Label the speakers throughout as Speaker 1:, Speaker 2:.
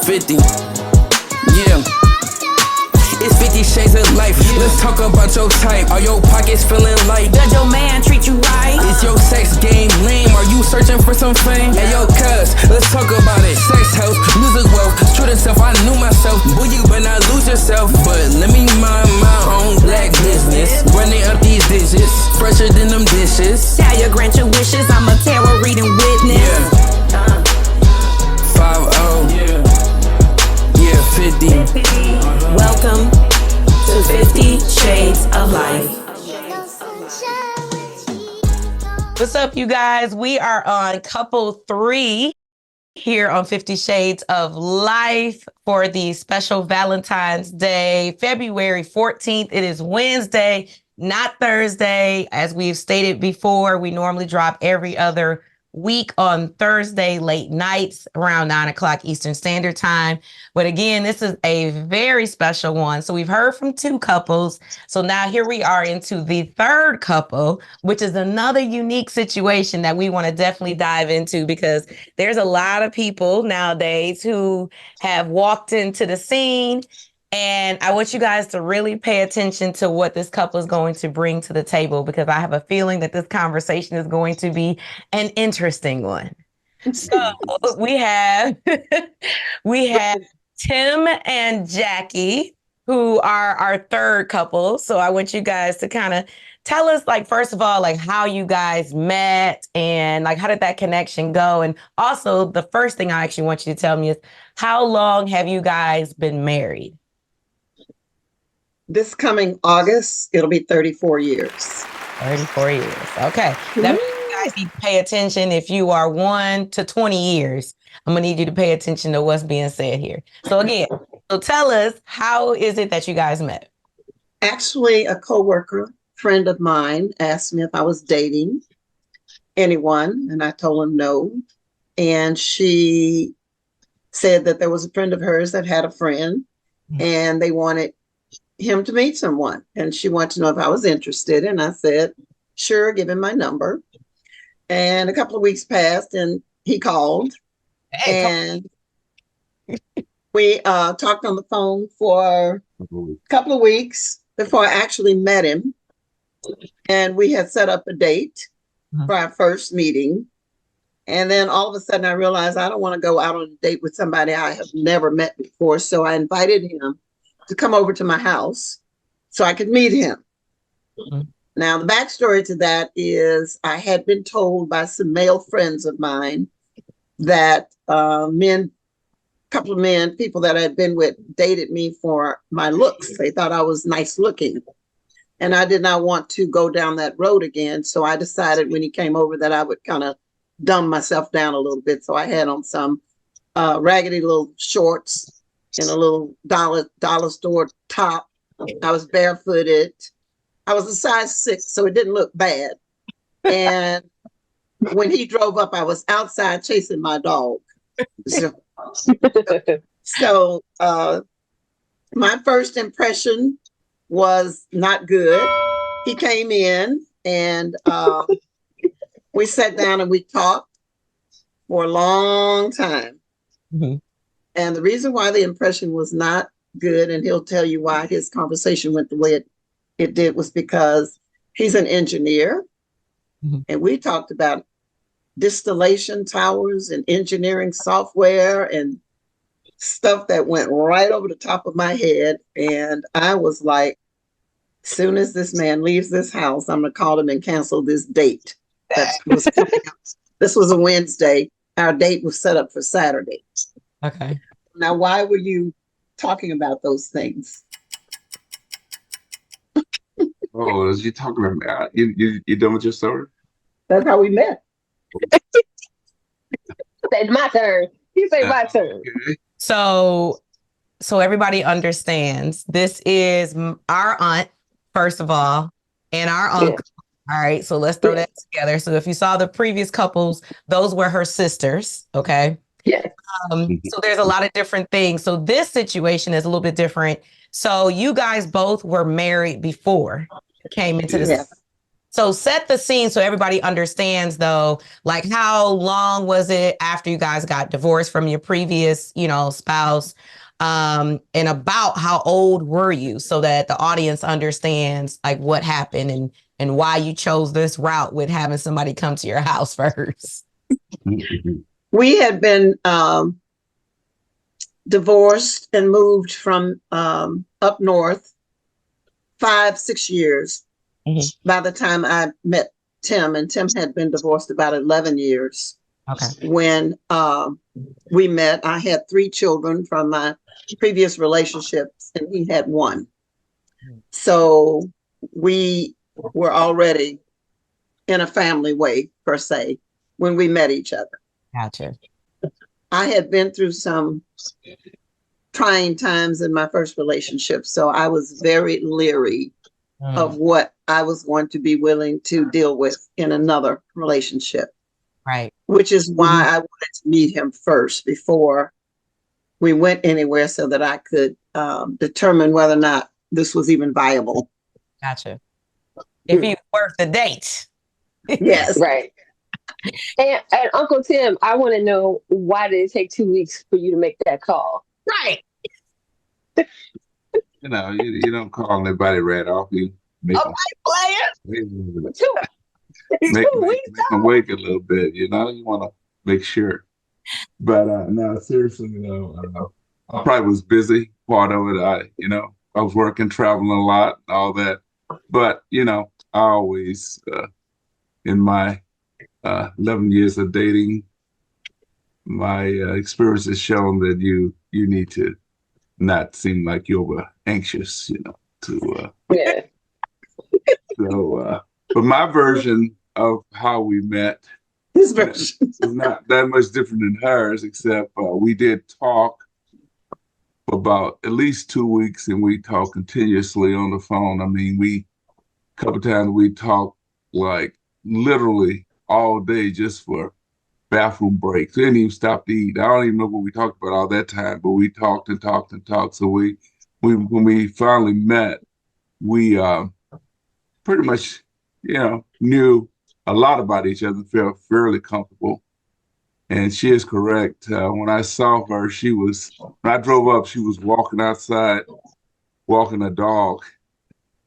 Speaker 1: 50. Yeah. It's 50 shades of life. Let's talk about your type. Are your pockets feeling light?
Speaker 2: Does your man treat you right?
Speaker 1: Is your sex game lame? Are you searching for some fame? Hey yo, cuz, let's talk about it. Sex, health, music, wealth, truth and self. I knew myself. Boy, you better not lose yourself. But let me mind my own black business. Running up these digits, fresher than them dishes.
Speaker 2: Tell your grant your wishes. I'm a tarot reading witness.
Speaker 1: Yeah. 5-0. Yeah, 50.
Speaker 2: Welcome to 50 Shades of Life. What's up, you guys? We are on couple 3 here on 50 Shades of Life for the special Valentine's Day, February 14th. It is Wednesday, not Thursday. As we've stated before, we normally drop every other week on Thursday, late nights around 9 o'clock Eastern Standard Time. But again, this is a very special one. So we've heard from 2 couples. So now here we are into the 3rd couple, which is another unique situation that we want to definitely dive into, because there's a lot of people nowadays who have walked into the scene. And I want you guys to really pay attention to what this couple is going to bring to the table, because I have a feeling that this conversation is going to be an interesting one. So we have Tim and Jakki, who are our 3rd couple. So I want you guys to kind of tell us, like, first of all, like, how you guys met and like, how did that connection go? And also the first thing I actually want you to tell me is, how long have you guys been married?
Speaker 3: This coming August, it'll be 34 years.
Speaker 2: 34 years. Okay. That means you guys need to pay attention. If you are 1 to 20 years, I'm going to need you to pay attention to what's being said here. So again, so tell us, how is it that you guys met?
Speaker 3: Actually, a coworker, friend of mine, asked me if I was dating anyone, and I told him no. And she said that there was a friend of hers that had a friend, and they wanted him to meet someone, and she wanted to know if I was interested, and I said sure, give him my number. And a couple of weeks passed and he called, and we talked on the phone for a couple of weeks before I actually met him, and we had set up a date for our first meeting. And then all of a sudden I realized I don't want to go out on a date with somebody I have never met before, so I invited him to come over to my house so I could meet him. Now, the backstory to that is I had been told by some male friends of mine that couple of men, people that I had been with, dated me for my looks. They thought I was nice looking. And I did not want to go down that road again. So I decided when he came over that I would kind of dumb myself down a little bit. So I had on some raggedy little shorts and a little dollar store top. I was barefooted. I was a size 6, so it didn't look bad. And when he drove up, I was outside chasing my dog. So my first impression was not good. He came in and we sat down and we talked for a long time. And the reason why the impression was not good, and he'll tell you why his conversation went the way it did, was because he's an engineer. And we talked about distillation towers and engineering software and stuff that went right over the top of my head. And I was like, as soon as this man leaves this house, I'm going to call him and cancel this date. This was a Wednesday. Our date was set up for Saturday.
Speaker 2: Okay.
Speaker 3: Now, why were you talking about those things?
Speaker 4: Oh, is you talking about you done with your story?
Speaker 3: That's how we met.
Speaker 5: It's my turn. He said my turn.
Speaker 4: Okay.
Speaker 2: So everybody understands, this is our aunt, first of all, and our uncle. Yeah. All right. So let's throw that together. So if you saw the previous couples, those were her sisters. Okay.
Speaker 5: Yeah.
Speaker 2: So there's a lot of different things. So this situation is a little bit different. So you guys both were married before you came into this. So set the scene so everybody understands, though, like how long was it after you guys got divorced from your previous, spouse? And about how old were you so that the audience understands like what happened and why you chose this route with having somebody come to your house first.
Speaker 3: We had been divorced and moved from up north 5-6 years. Mm-hmm. By the time I met Tim, and Tim had been divorced about 11 years. Okay. When we met, I had 3 children from my previous relationships, and he had 1. So we were already in a family way, per se, when we met each other.
Speaker 2: Gotcha.
Speaker 3: I had been through some trying times in my first relationship, so I was very leery of what I was going to be willing to deal with in another relationship.
Speaker 2: Right.
Speaker 3: Which is why I wanted to meet him first before we went anywhere so that I could determine whether or not this was even viable.
Speaker 2: Gotcha. If he was worth the date.
Speaker 3: Yes.
Speaker 5: Right. And Uncle Tim, I want to know, why did it take 2 weeks for you to make that call?
Speaker 2: Right.
Speaker 4: You don't call anybody right off. You make them wake a little bit. You want to make sure. But no, seriously, I probably was busy. Part of it, I was working, traveling a lot, all that. But I always, in my 11 years of dating, my experience has shown that you need to not seem like you're anxious,
Speaker 5: yeah.
Speaker 4: So, but my version of how we met
Speaker 3: his version
Speaker 4: is not that much different than hers, except we did talk for about at least 2 weeks, and we talked continuously on the phone. I mean, a couple times we talked like literally all day just for bathroom breaks. We didn't even stop to eat. I don't even know what we talked about all that time, but we talked and talked and talked. So when we finally met, we pretty much, knew a lot about each other, felt fairly comfortable. And she is correct. When I saw her, when I drove up, she was walking outside, walking a dog,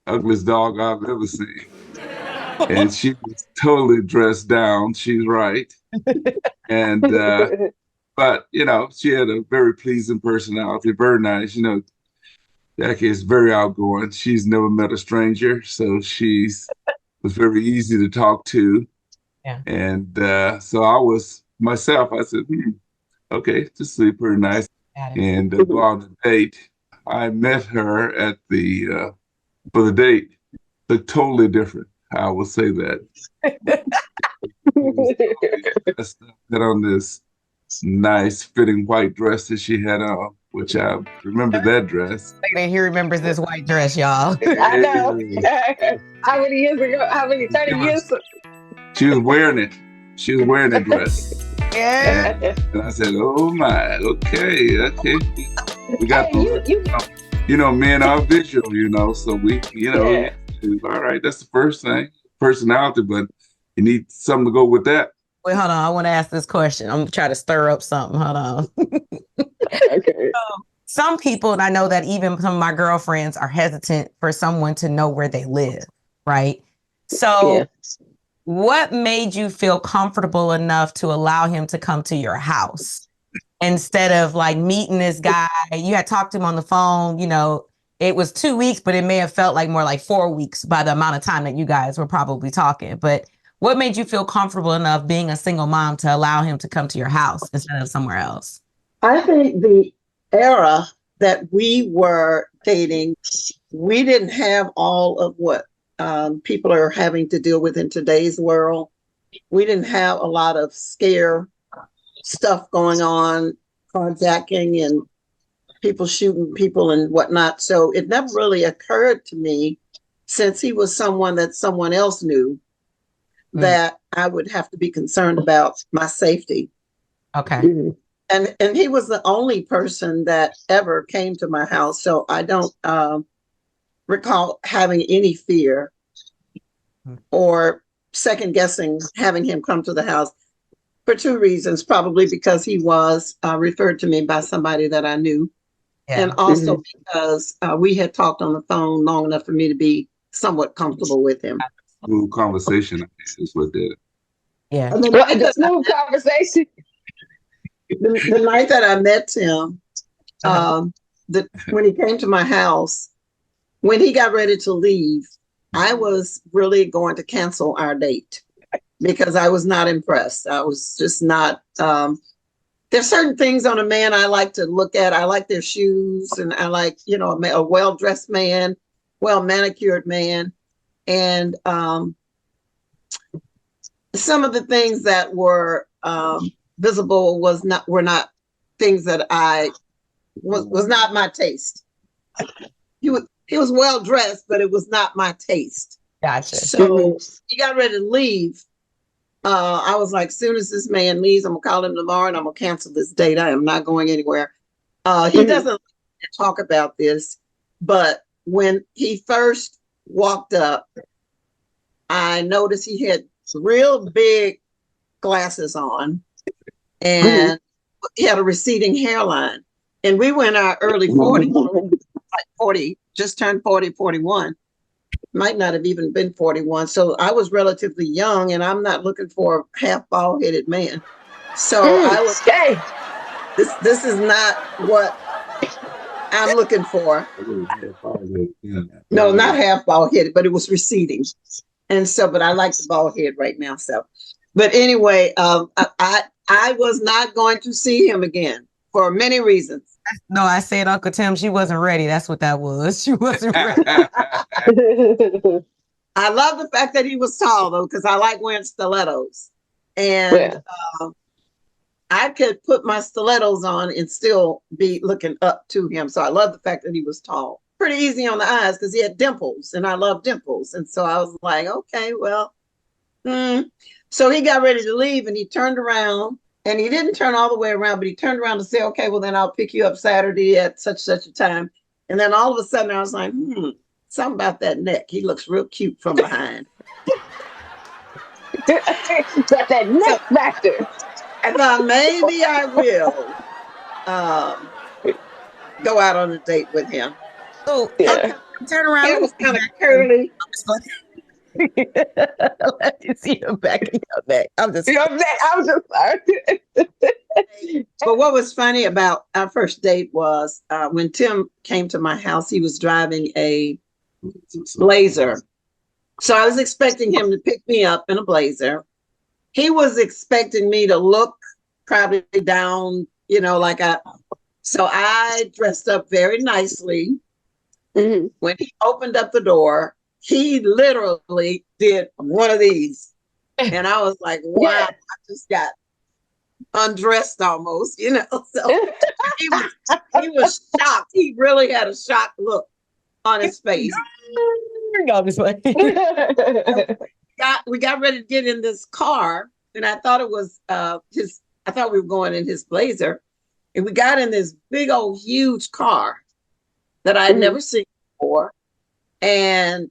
Speaker 4: ugliest dog I've ever seen. And she was totally dressed down. She's right. And, but, she had a very pleasing personality, very nice. Jakki is very outgoing. She's never met a stranger. So was very easy to talk to.
Speaker 2: Yeah.
Speaker 4: And so I said, okay, this will be pretty nice. And go out on a date. I met her at for the date. Looked totally different. I will say that. Had on this nice fitting white dress that she had on, which I remember that dress.
Speaker 2: He remembers this white dress, y'all.
Speaker 5: I know. How many years ago? 30 years?
Speaker 4: She was wearing it. She was wearing the dress.
Speaker 2: Yeah.
Speaker 4: And I said, oh my, okay. We got men are visual, so we,
Speaker 5: Yeah.
Speaker 4: All right, that's the first thing. Personality, but you need something to go with that.
Speaker 2: Wait, hold on. I want to ask this question. I'm going to try to stir up something. Hold on.
Speaker 5: Okay.
Speaker 2: Some people, and I know that even some of my girlfriends are hesitant for someone to know where they live, right? So what made you feel comfortable enough to allow him to come to your house instead of like meeting this guy? You had talked to him on the phone, it was 2 weeks, but it may have felt like more like 4 weeks by the amount of time that you guys were probably talking. But what made you feel comfortable enough being a single mom to allow him to come to your house instead of somewhere else?
Speaker 3: I think the era that we were dating, we didn't have all of what people are having to deal with in today's world. We didn't have a lot of scare stuff going on, carjacking and people shooting people and whatnot. So it never really occurred to me, since he was someone that someone else knew, that I would have to be concerned about my safety.
Speaker 2: Okay.
Speaker 3: Mm-hmm. And he was the only person that ever came to my house. So I don't recall having any fear or second guessing having him come to the house for two reasons. Probably because he was referred to me by somebody that I knew.
Speaker 2: Yeah.
Speaker 3: And also because we had talked on the phone long enough for me to be somewhat comfortable with him.
Speaker 4: Smooth conversation is what did it.
Speaker 2: Yeah.
Speaker 3: And
Speaker 5: The smooth conversation.
Speaker 3: the night that I met him, when he came to my house, when he got ready to leave, I was really going to cancel our date because I was not impressed. I was just not. There's certain things on a man I like to look at. I like their shoes, and I like, a well-dressed man, well-manicured man. And some of the things that were visible were not things that I was not my taste. He was well-dressed, but it was not my taste.
Speaker 2: Gotcha.
Speaker 3: So he got ready to leave. I was like, soon as this man leaves, I'm gonna call him tomorrow and I'm gonna cancel this date. I am not going anywhere. He doesn't like to talk about this, but when he first walked up, I noticed he had real big glasses on and he had a receding hairline. And we were in our early 40s, like 40, just turned 40, 41. Might not have even been 41. So I was relatively young and I'm not looking for a half bald-headed man. So I was, this is not what I'm looking for. No, not half bald-headed, but it was receding. And so, but I like the bald head right now. So, but anyway, I was not going to see him again for many reasons.
Speaker 2: No, I said, Uncle Tim, she wasn't ready. That's what that was. She wasn't ready.
Speaker 3: I love the fact that he was tall, though, because I like wearing stilettos. And I could put my stilettos on and still be looking up to him. So I love the fact that he was tall. Pretty easy on the eyes because he had dimples, and I love dimples. And so I was like, okay, well. So he got ready to leave, and he turned around. And he didn't turn all the way around, but he turned around to say, okay, well, then I'll pick you up Saturday at such a time. And then all of a sudden I was like, something about that neck. He looks real cute from behind.
Speaker 5: Got that neck factor.
Speaker 3: I thought maybe I will go out on a date with him.
Speaker 2: So turn around.
Speaker 3: It was kind of curly.
Speaker 2: Let me see your back of your neck. I'm just sorry.
Speaker 3: But what was funny about our first date was when Tim came to my house, he was driving a Blazer. So I was expecting him to pick me up in a Blazer. He was expecting me to look probably down, so I dressed up very nicely. When he opened up the door, he literally did one of these. And I was like, wow, I just got undressed almost, So he was shocked. He really had a shocked look on his face. We got ready to get in this car, and I thought it was I thought we were going in his Blazer. And we got in this big old huge car that I had never seen before. And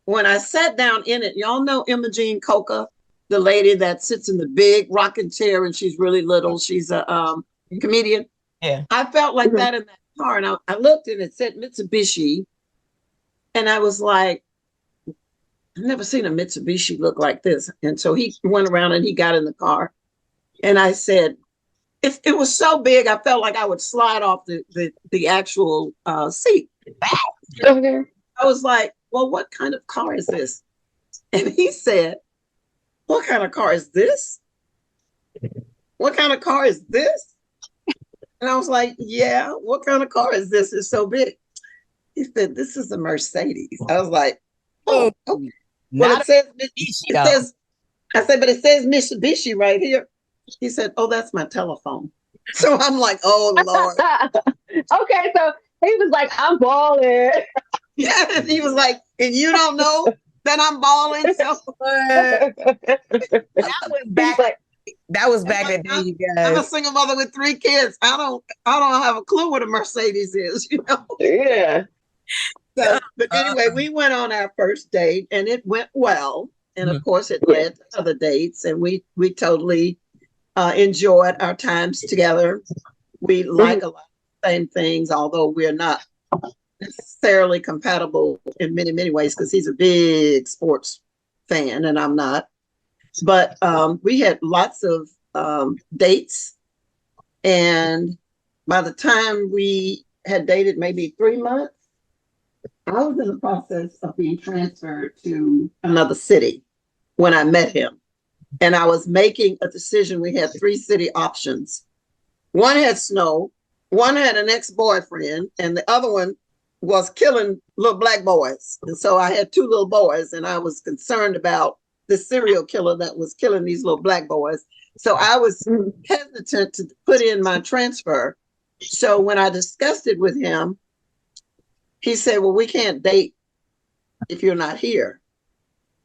Speaker 3: when I sat down in it, y'all know Imogene Coca, the lady that sits in the big rocking chair and she's really little. She's a comedian.
Speaker 2: Yeah.
Speaker 3: I felt like that in that car. And I looked and it said Mitsubishi. And I was like, I've never seen a Mitsubishi look like this. And so he went around and he got in the car. And I said, it was so big, I felt like I would slide off the actual seat. I was like, well, what kind of car is this? And he said, what kind of car is this? What kind of car is this? And I was like, yeah, what kind of car is this? It's so big. He said, this is a Mercedes. I was like, oh, okay. Well, I said, but it says Mitsubishi right here. He said, oh, that's my telephone. So I'm like, oh, Lord.
Speaker 5: Okay, so he was like, I'm balling.
Speaker 3: Yeah, and he was like, and you don't know that I'm balling. So
Speaker 2: that was back in the day, you guys.
Speaker 3: I'm a single mother with 3 kids. I don't have a clue what a Mercedes is,
Speaker 5: Yeah.
Speaker 3: But anyway, we went on our first date and it went well. And of course, it led to other dates, and we totally enjoyed our times together. We like a lot of the same things, although we're not necessarily compatible in many ways because he's a big sports fan and I'm not. But we had lots of dates, and by the time we had dated maybe 3 months, I was in the process of being transferred to another city when I met him. And I was making a decision. We had 3 city options. One had snow, one had an ex-boyfriend, and the other one was killing little black boys. And so I had 2 little boys, and I was concerned about the serial killer that was killing these little black boys. So I was hesitant to put in my transfer. So when I discussed it with him, he said, well, we can't date if you're not here.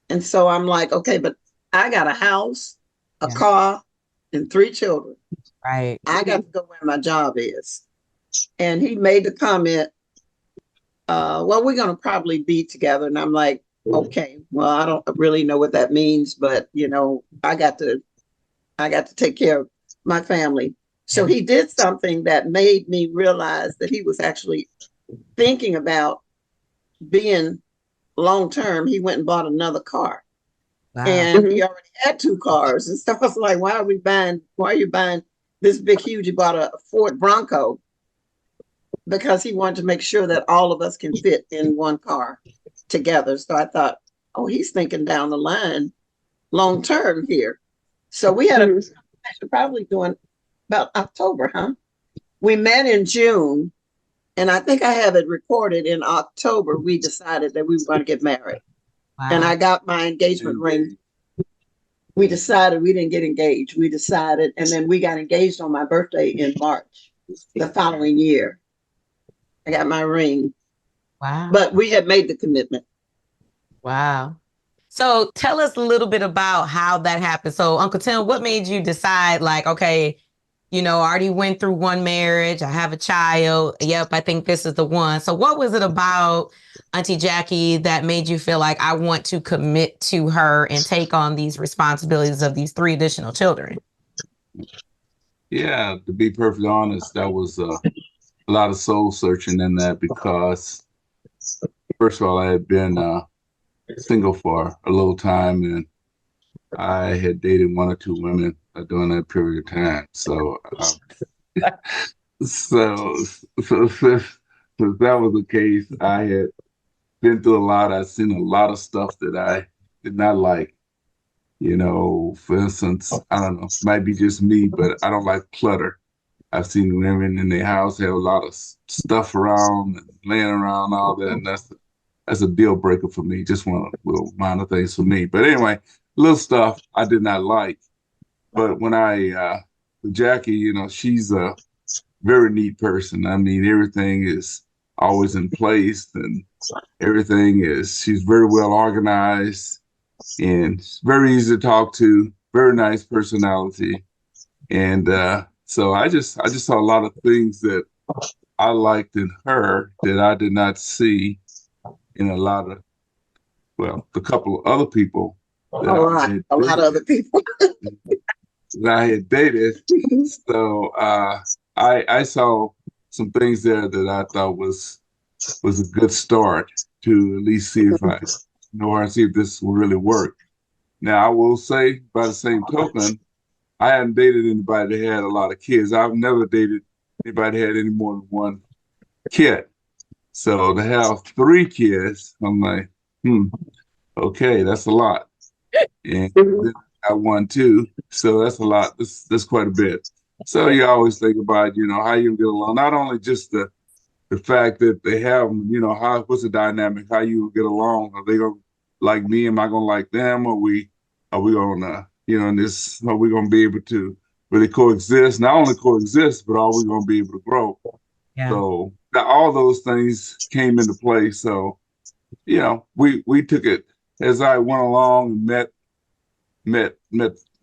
Speaker 3: And so I'm like, okay, but I got a house, a car, and 3 children.
Speaker 2: Right.
Speaker 3: I got to go where my job is. And he made the comment, well, we're going to probably be together. And I'm like, okay, well, I don't really know what that means, but you know, I got to take care of my family. So he did something that made me realize that he was actually thinking about being long-term. He went and bought another car. Wow. And he already had 2 cars. And so I was like, why are you buying this big, huge? He bought a Ford Bronco because he wanted to make sure that all of us can fit in one car together. So I thought, oh, he's thinking down the line, long-term here. So we had probably doing about October, huh? We met in June, and I think I have it recorded in October. We decided that we were going to get married. Wow. And I got my engagement ring. We decided we didn't get engaged. We decided, and then we got engaged on my birthday in March the following year. I got my ring. Wow. But we had made the commitment.
Speaker 2: Wow. So tell us a little bit about how that happened. So Uncle Tim, what made you decide like, okay, you know, I already went through one marriage. I have a child. Yep, I think this is the one. So what was it about Auntie Jakki that made you feel like I want to commit to her and take on these responsibilities of these 3 additional children?
Speaker 4: Yeah, to be perfectly honest, that was a lot of soul searching in that because, first of all, I had been single for a little time, and I had dated 1 or 2 women during that period of time. So, since that was the case, I had been through a lot. I'd seen a lot of stuff that I did not like. You know, for instance, I don't know, it might be just me, but I don't like clutter. I've seen women in their house have a lot of stuff around and laying around, all that, and that's a deal breaker for me. Just one of the little minor things for me. But anyway, little stuff I did not like. But when Jakki, you know, she's a very neat person. I mean, everything is always in place, and she's very well organized and very easy to talk to, very nice personality. And so I just saw a lot of things that I liked in her that I did not see in a lot of, well, a couple of other people.
Speaker 3: A lot of other people
Speaker 4: that I had dated. So I saw some things there that I thought was a good start to at least see if I know her and see if this will really work. Now I will say, by the same token, I hadn't dated anybody that had a lot of kids. I've never dated anybody that had any more than 1 kid. So to have 3 kids, I'm like, okay, that's a lot. And then I got 1 too, so that's a lot. That's quite a bit. So you always think about, you know, how you get along. Not only just the fact that they have, you know, what's the dynamic, how you get along. Are they gonna like me? Am I gonna like them? Are we gonna, you know, are we gonna be able to really coexist? Not only coexist, but are we gonna be able to grow? Yeah. So all those things came into play. So, you know, we took it as I went along and met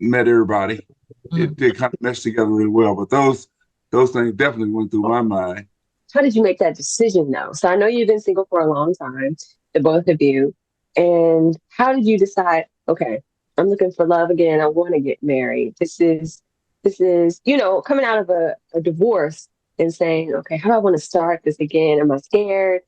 Speaker 4: everybody. It kind of meshed together really well. But those things definitely went through my mind.
Speaker 5: how did you make that decision though? So I know you've been single for a long time, the both of you. And how did you decide, okay, I'm looking for love again. I want to get married. This is, coming out of a divorce and saying, okay, how do I want to start this again? Am I scared?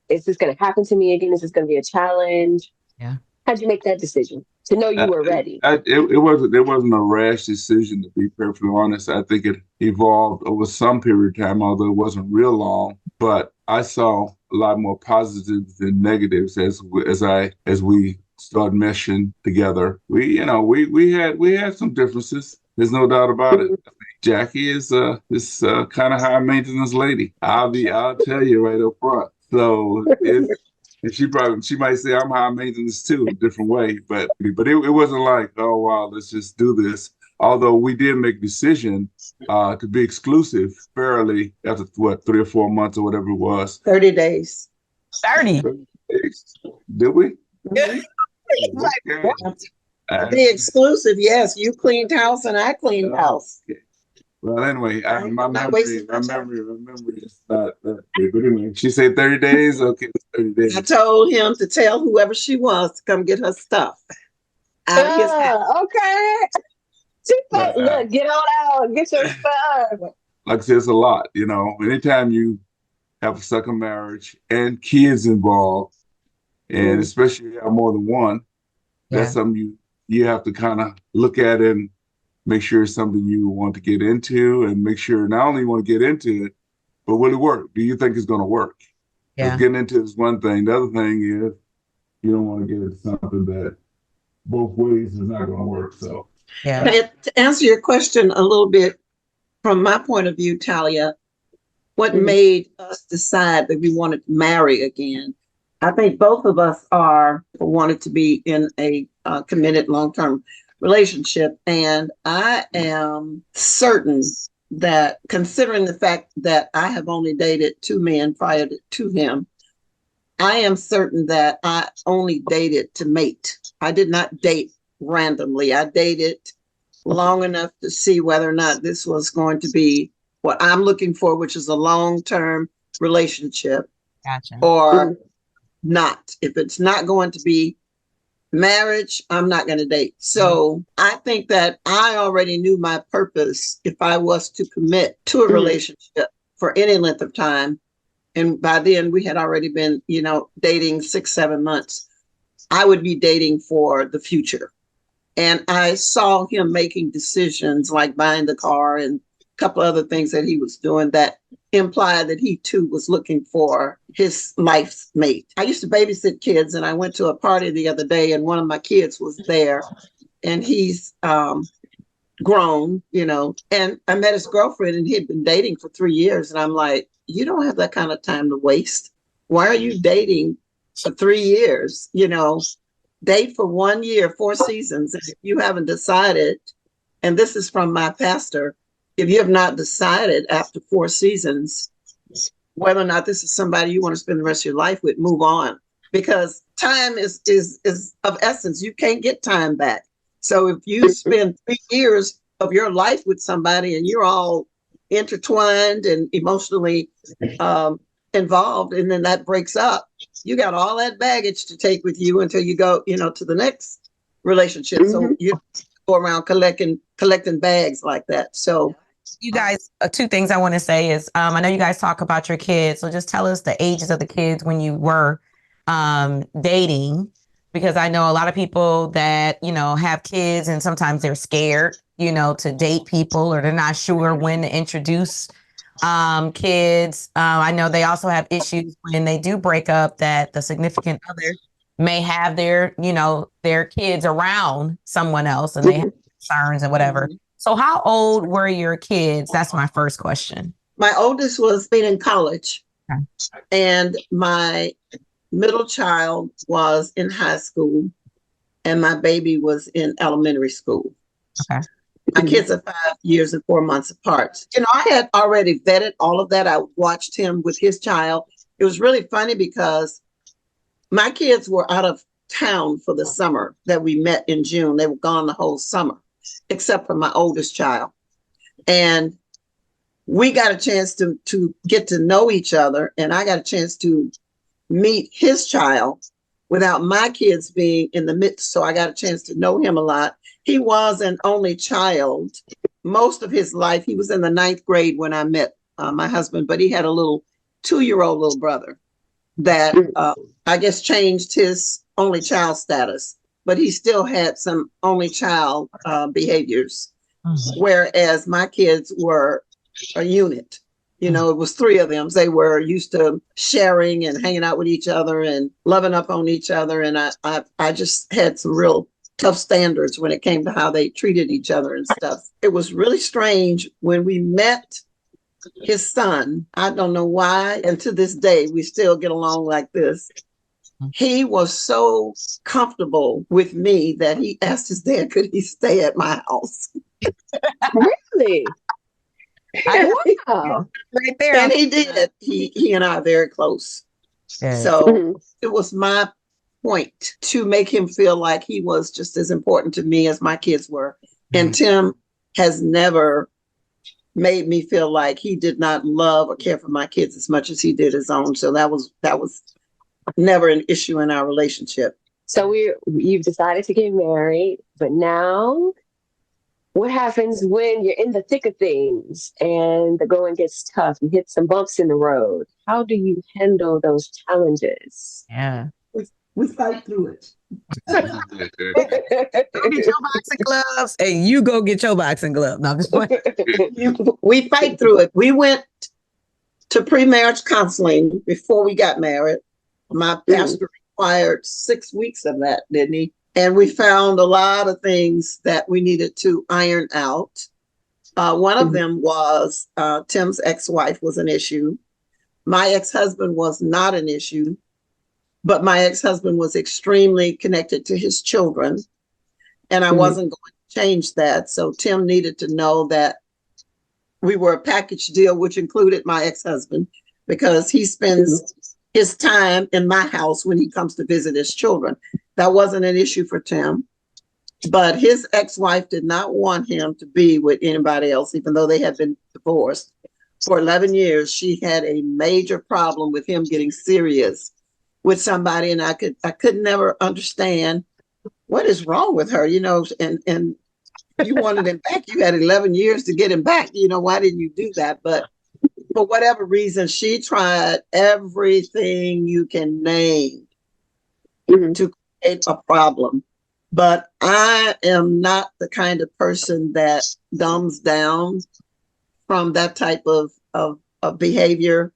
Speaker 5: Is this going to happen to me again? Is this going to be a challenge?
Speaker 2: Yeah.
Speaker 5: How'd you make that decision to know you were ready?
Speaker 4: It wasn't a rash decision, to be perfectly honest. I think it evolved over some period of time, although it wasn't real long. But I saw a lot more positives than negatives as we started meshing together. We had some differences. There's no doubt about it. Jackie is kind of high maintenance lady. I'll tell you right up front. So and she might say I'm high maintenance too, a different way. But it wasn't like, oh wow, let's just do this. Although we did make a decision to be exclusive fairly after 3 or 4 months or whatever it was.
Speaker 3: 30 days.
Speaker 2: 30.
Speaker 4: 30 days. Did we?
Speaker 3: Mhm.
Speaker 4: Okay.
Speaker 3: The exclusive, yes. You cleaned house and I cleaned house.
Speaker 4: Okay. Well, anyway, my memory is not that big. But anyway, she said 30 days. Okay, it's 30 days.
Speaker 3: I told him to tell whoever she was to come get her stuff out of his house.
Speaker 5: Okay. Look, get on out, get your stuff.
Speaker 4: Like I said, it's a lot. Anytime you have a second marriage and kids involved, and especially if you have more than one, that's something you have to kind of look at and make sure it's something you want to get into, and make sure not only you want to get into it, but will it work? Do you think it's going to work?
Speaker 2: Yeah.
Speaker 4: Getting into it is one thing. The other thing is you don't want to get into something that both ways is not going to work. So,
Speaker 2: Yeah.
Speaker 3: To answer your question a little bit from my point of view, Talia, what made us decide that we wanted to marry again? I think both of us wanted to be in a committed long-term relationship. And I am certain that, considering the fact that I have only dated 2 men prior to him, I am certain that I only dated to mate. I did not date randomly. I dated long enough to see whether or not this was going to be what I'm looking for, which is a long-term relationship.
Speaker 2: Gotcha.
Speaker 3: Or not. If it's not going to be marriage, I'm not going to date. So I think that I already knew my purpose if I was to commit to a relationship for any length of time. And by then we had already been, dating 6-7 months. I would be dating for the future. And I saw him making decisions like buying the car and a couple other things that he was doing that implied that he too was looking for his life's mate. I used to babysit kids, and I went to a party the other day, and one of my kids was there, and he's grown, and I met his girlfriend, and he'd been dating for 3 years. And I'm like, you don't have that kind of time to waste. Why are you dating for 3 years? Date for 1 year, 4 seasons. And if you haven't decided, and this is from my pastor, if you have not decided after 4 seasons whether or not this is somebody you want to spend the rest of your life with, move on, because time is of essence. You can't get time back. So if you spend 3 years of your life with somebody and you're all intertwined and emotionally involved, and then that breaks up, you got all that baggage to take with you until you go, to the next relationship. So you go around collecting bags like that. So
Speaker 2: you guys, 2 things I want to say is, I know you guys talk about your kids. So just tell us the ages of the kids when you were dating, because I know a lot of people that, have kids and sometimes they're scared, to date people, or they're not sure when to introduce kids. I know they also have issues when they do break up, that the significant other may have their kids around someone else, and they have concerns and whatever. So how old were your kids? That's my first question.
Speaker 3: My oldest was in college, and my middle child was in high school, and my baby was in elementary school.
Speaker 2: Okay.
Speaker 3: My kids are 5 years and 4 months apart. I had already vetted all of that. I watched him with his child. It was really funny because my kids were out of town for the summer that we met in June. They were gone the whole summer, except for my oldest child. And we got a chance to get to know each other, and I got a chance to meet his child without my kids being in the midst. So I got a chance to know him a lot. He was an only child most of his life. He was in the 9th grade when I met my husband, but he had a little 2-year-old little brother that I guess changed his only child status, but he still had some only child behaviors, whereas my kids were a unit. You know, it was 3 of them. They were used to sharing and hanging out with each other and loving up on each other. And I just had some real tough standards when it came to how they treated each other and stuff. It was really strange when we met his son. I don't know why. And to this day, we still get along like this. He was so comfortable with me that he asked his dad, could he stay at my house?
Speaker 5: Really? Wow.
Speaker 2: Right there.
Speaker 3: And he did. He and I are very close.
Speaker 2: Yeah.
Speaker 3: So it was my point to make him feel like he was just as important to me as my kids were. And Tim has never made me feel like he did not love or care for my kids as much as he did his own. So that was never an issue in our relationship.
Speaker 5: So you've decided to get married, but now what happens when you're in the thick of things and the going gets tough? You hit some bumps in the road. How do you handle those challenges?
Speaker 2: Yeah.
Speaker 3: We fight through it.
Speaker 2: Go get your boxing gloves, and you go get your boxing glove. No, I'm just playing.
Speaker 3: We fight through it. We went to pre-marriage counseling before we got married. My pastor required 6 weeks of that, didn't he? And we found a lot of things that we needed to iron out. One of them was Tim's ex-wife was an issue. My ex-husband was not an issue, but my ex-husband was extremely connected to his children, and I wasn't going to change that. So Tim needed to know that we were a package deal, which included my ex-husband, because he spends his time in my house when he comes to visit his children. That wasn't an issue for Tim, but his ex-wife did not want him to be with anybody else, even though they had been divorced. For 11 years, she had a major problem with him getting serious with somebody, and I could never understand what is wrong with her, you know, and you wanted him back. You had 11 years to get him back. You know, why didn't you do that? But for whatever reason, she tried everything you can name to create a problem. But I am not the kind of person that dumbs down from that type of behavior.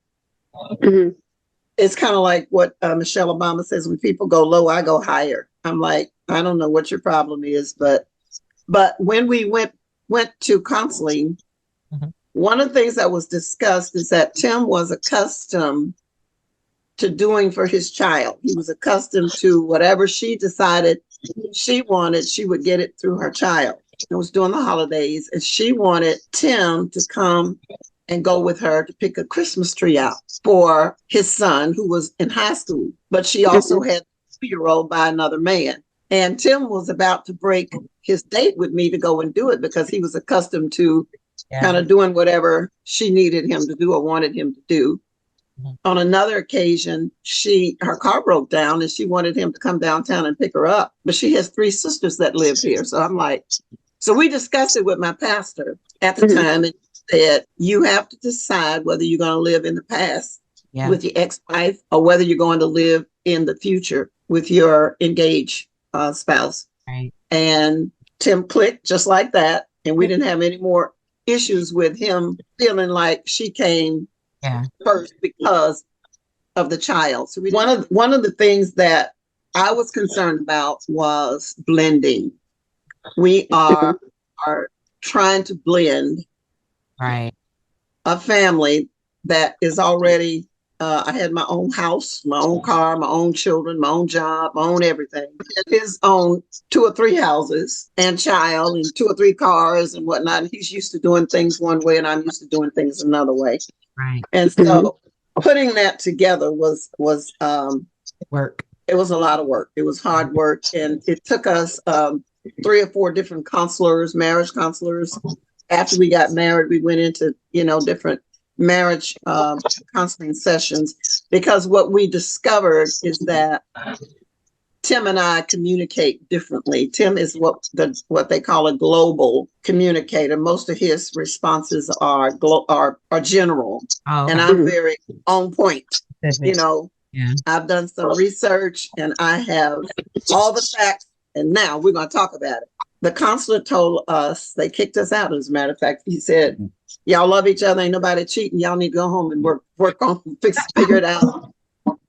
Speaker 3: It's kind of like what Michelle Obama says, when people go low, I go higher. I'm like, I don't know what your problem is, but when we went to counseling, one of the things that was discussed is that Tim was accustomed to doing for his child. He was accustomed to whatever she decided she wanted, she would get it through her child. It was during the holidays, and she wanted Tim to come and go with her to pick a Christmas tree out for his son, who was in high school. But she also had a 2-year-old by another man. And Tim was about to break his date with me to go and do it, because he was accustomed to kind of doing whatever she needed him to do or wanted him to do. On another occasion, her car broke down and she wanted him to come downtown and pick her up. But she has 3 sisters that live here. So I'm like, so we discussed it with my pastor at the time, and said, you have to decide whether you're going to live in the past with your ex-wife or whether you're going to live in the future with your engaged spouse.
Speaker 2: Right.
Speaker 3: And Tim clicked just like that. And we didn't have any more issues with him feeling like she came first because of the child. So one of the things that I was concerned about was blending. We are trying to blend a family that is already, I had my own house, my own car, my own children, my own job, my own everything. His own 2 or 3 houses and child and 2 or 3 cars and whatnot. He's used to doing things one way and I'm used to doing things another way.
Speaker 2: Right.
Speaker 3: And so putting that together was
Speaker 2: work.
Speaker 3: It was a lot of work. It was hard work. And it took us 3 or 4 different counselors, marriage counselors, after we got married, we went into, different marriage counseling sessions, because what we discovered is that Tim and I communicate differently. Tim is what they call a global communicator. Most of his responses are general,
Speaker 2: Oh, okay.
Speaker 3: and I'm very on point.
Speaker 2: Yeah.
Speaker 3: I've done some research and I have all the facts, and now we're going to talk about it. The counselor told us, they kicked us out, as a matter of fact. He said, y'all love each other, ain't nobody cheating, y'all need to go home and work on figure it out,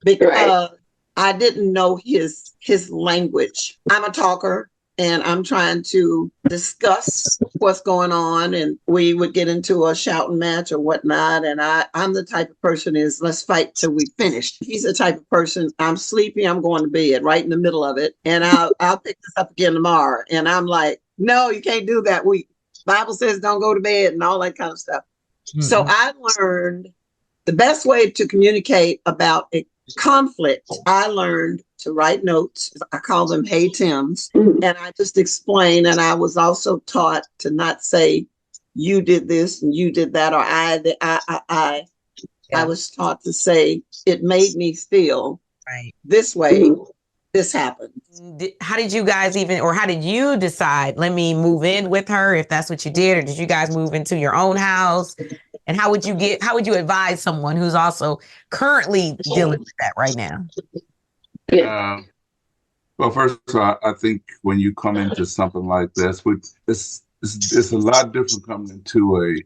Speaker 3: because I didn't know his language. I'm a talker and I'm trying to discuss what's going on, and we would get into a shouting match or whatnot. And I'm the type of person is, let's fight till we finish. He's the type of person, I'm sleepy, I'm going to bed right in the middle of it, and I'll pick this up again tomorrow. And I'm like, no, you can't do that. Bible says don't go to bed and all that kind of stuff. Mm-hmm. So I learned the best way to communicate about a conflict. I learned to write notes. I call them Hey Tims. And I just explain. And I was also taught to not say you did this and you did that, or I. I was taught to say it made me feel this way. This happened.
Speaker 2: How did you guys how did you decide, let me move in with her, if that's what you did, or did you guys move into your own house? And how would you advise someone who's also currently dealing with that right now?
Speaker 4: Well, first of all, I think when you come into something like this, it's a lot different coming into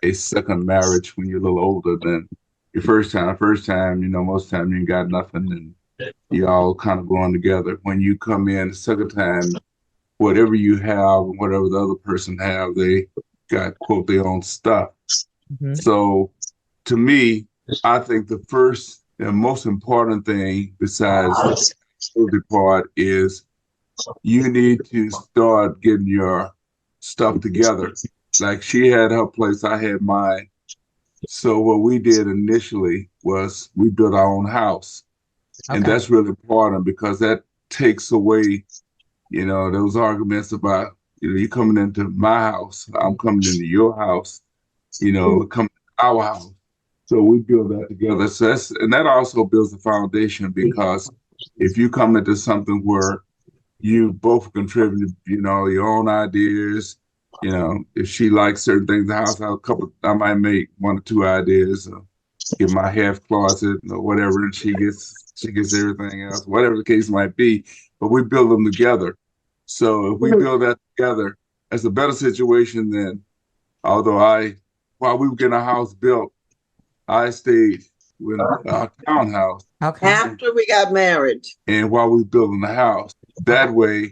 Speaker 4: a second marriage when you're a little older than your first time. First time, most time you ain't got nothing, and you all kind of growing together. When you come in the second time, whatever you have and whatever the other person have, they got, quote, their own stuff. Mm-hmm. So to me, I think the first and most important thing besides the part is you need to start getting your stuff together. Like she had her place, I had mine. So what we did initially was we built our own house. Okay. And that's really important, because that takes away, those arguments about, you coming into my house, I'm coming into your house, coming to our house. So we build that together. So that also builds the foundation, because if you come into something where you both contribute, your own ideas, if she likes certain things in the house, I might make one or two ideas, or get my half closet or whatever, and she gets everything else, whatever the case might be. But we build them together. So if we build that together, it's a better situation than, while we were getting our house built, I stayed with our townhouse.
Speaker 2: Okay.
Speaker 3: After we got married.
Speaker 4: And while we were building the house, that way,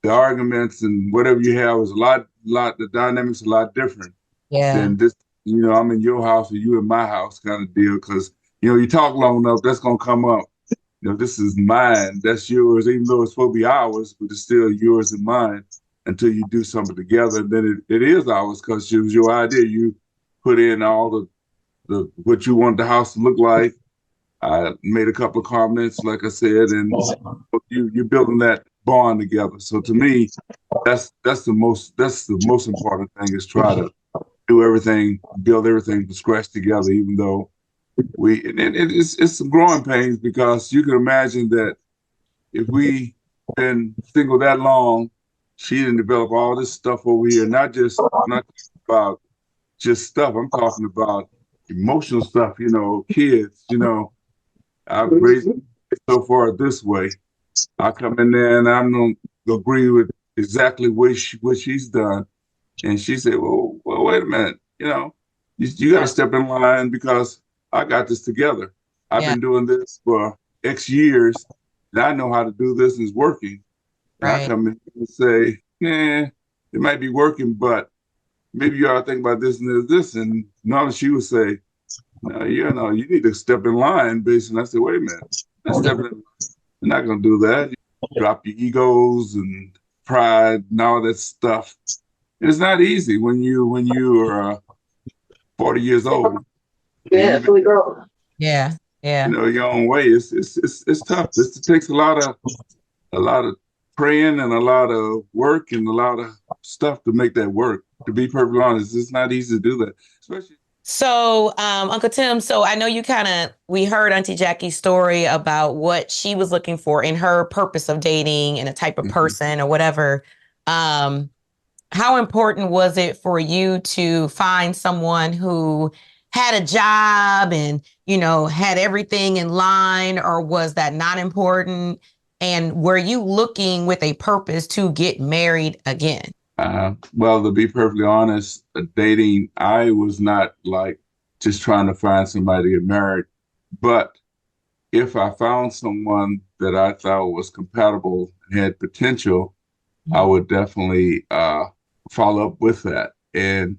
Speaker 4: the arguments and whatever you have is the dynamics a lot different than this, I'm in your house or you in my house kind of deal. Because, you talk long enough, that's going to come up. This is mine, that's yours, even though it's supposed to be ours, but it's still yours and mine until you do something together. Then it is ours, because it was your idea. You put in all the what you want the house to look like. I made a couple of comments, like I said, and you're building that bond together. So to me, that's the most important thing, is try to do everything, build everything from scratch together, even though it's some growing pains, because you can imagine that if we been single that long, she didn't develop all this stuff over here, not about just stuff. I'm talking about emotional stuff, kids, I've raised so far this way. I come in there and I don't agree with exactly what she's done. And she said, well, wait a minute, you got to step in line, because I got this together. I've been doing this for X years, and I know how to do this, and it's working. Right. I come in and say, it might be working, but maybe you ought to think about this and this. And none of she would say, no, you need to step in line, basically. And I said, wait a minute, let's step in line. You're not going to do that. You drop your egos and pride and all that stuff. It's not easy when you are 40 years old.
Speaker 5: Yeah, fully grown.
Speaker 2: Yeah.
Speaker 4: Your own way. It's tough. It takes a lot of praying and a lot of work and a lot of stuff to make that work. To be perfectly honest, it's not easy to do that, especially.
Speaker 2: So, Uncle Tim, so I know we heard Auntie Jackie's story about what she was looking for in her purpose of dating and a type of person or whatever. How important was it for you to find someone who had a job and, had everything in line, or was that not important? And were you looking with a purpose to get married again?
Speaker 4: Well, to be perfectly honest, dating, I was not like just trying to find somebody to get married. But if I found someone that I thought was compatible and had potential, I would definitely follow up with that. And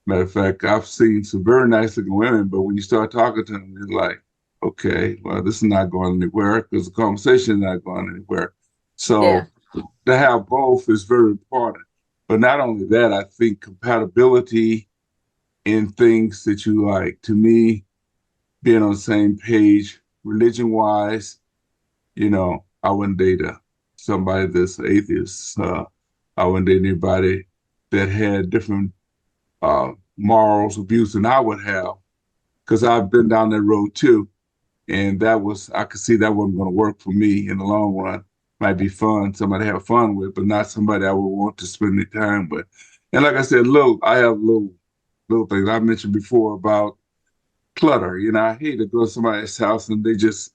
Speaker 4: matter of fact, I've seen some very nice looking women, but when you start talking to them, you're like, okay, well, this is not going anywhere because the conversation is not going anywhere. So to have both is very important. But not only that, I think compatibility in things that you like. To me, being on the same page, religion wise, I wouldn't date somebody that's atheist. I wouldn't date anybody that had different morals, views than I would have, because I've been down that road too. And I could see that wasn't going to work for me in the long run. Might be fun, somebody to have fun with, but not somebody I would want to spend any time with. And like I said, I have little things I mentioned before about clutter. I hate to go to somebody's house and they just,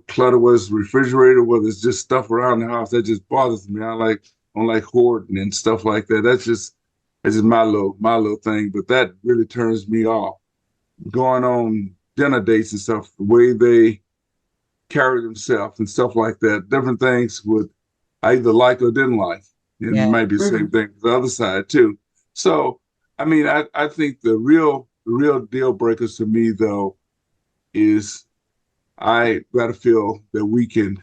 Speaker 4: clutter, whether it's refrigerator, whether it's just stuff around the house, that just bothers me. I don't like hoarding and stuff like that. That's just my little thing. But that really turns me off. Going on dinner dates and stuff, the way they carry themselves and stuff like that, different things I either like or didn't like. And it might be the same thing with the other side too. So, I mean, I think the real deal breakers to me though is I gotta feel that we can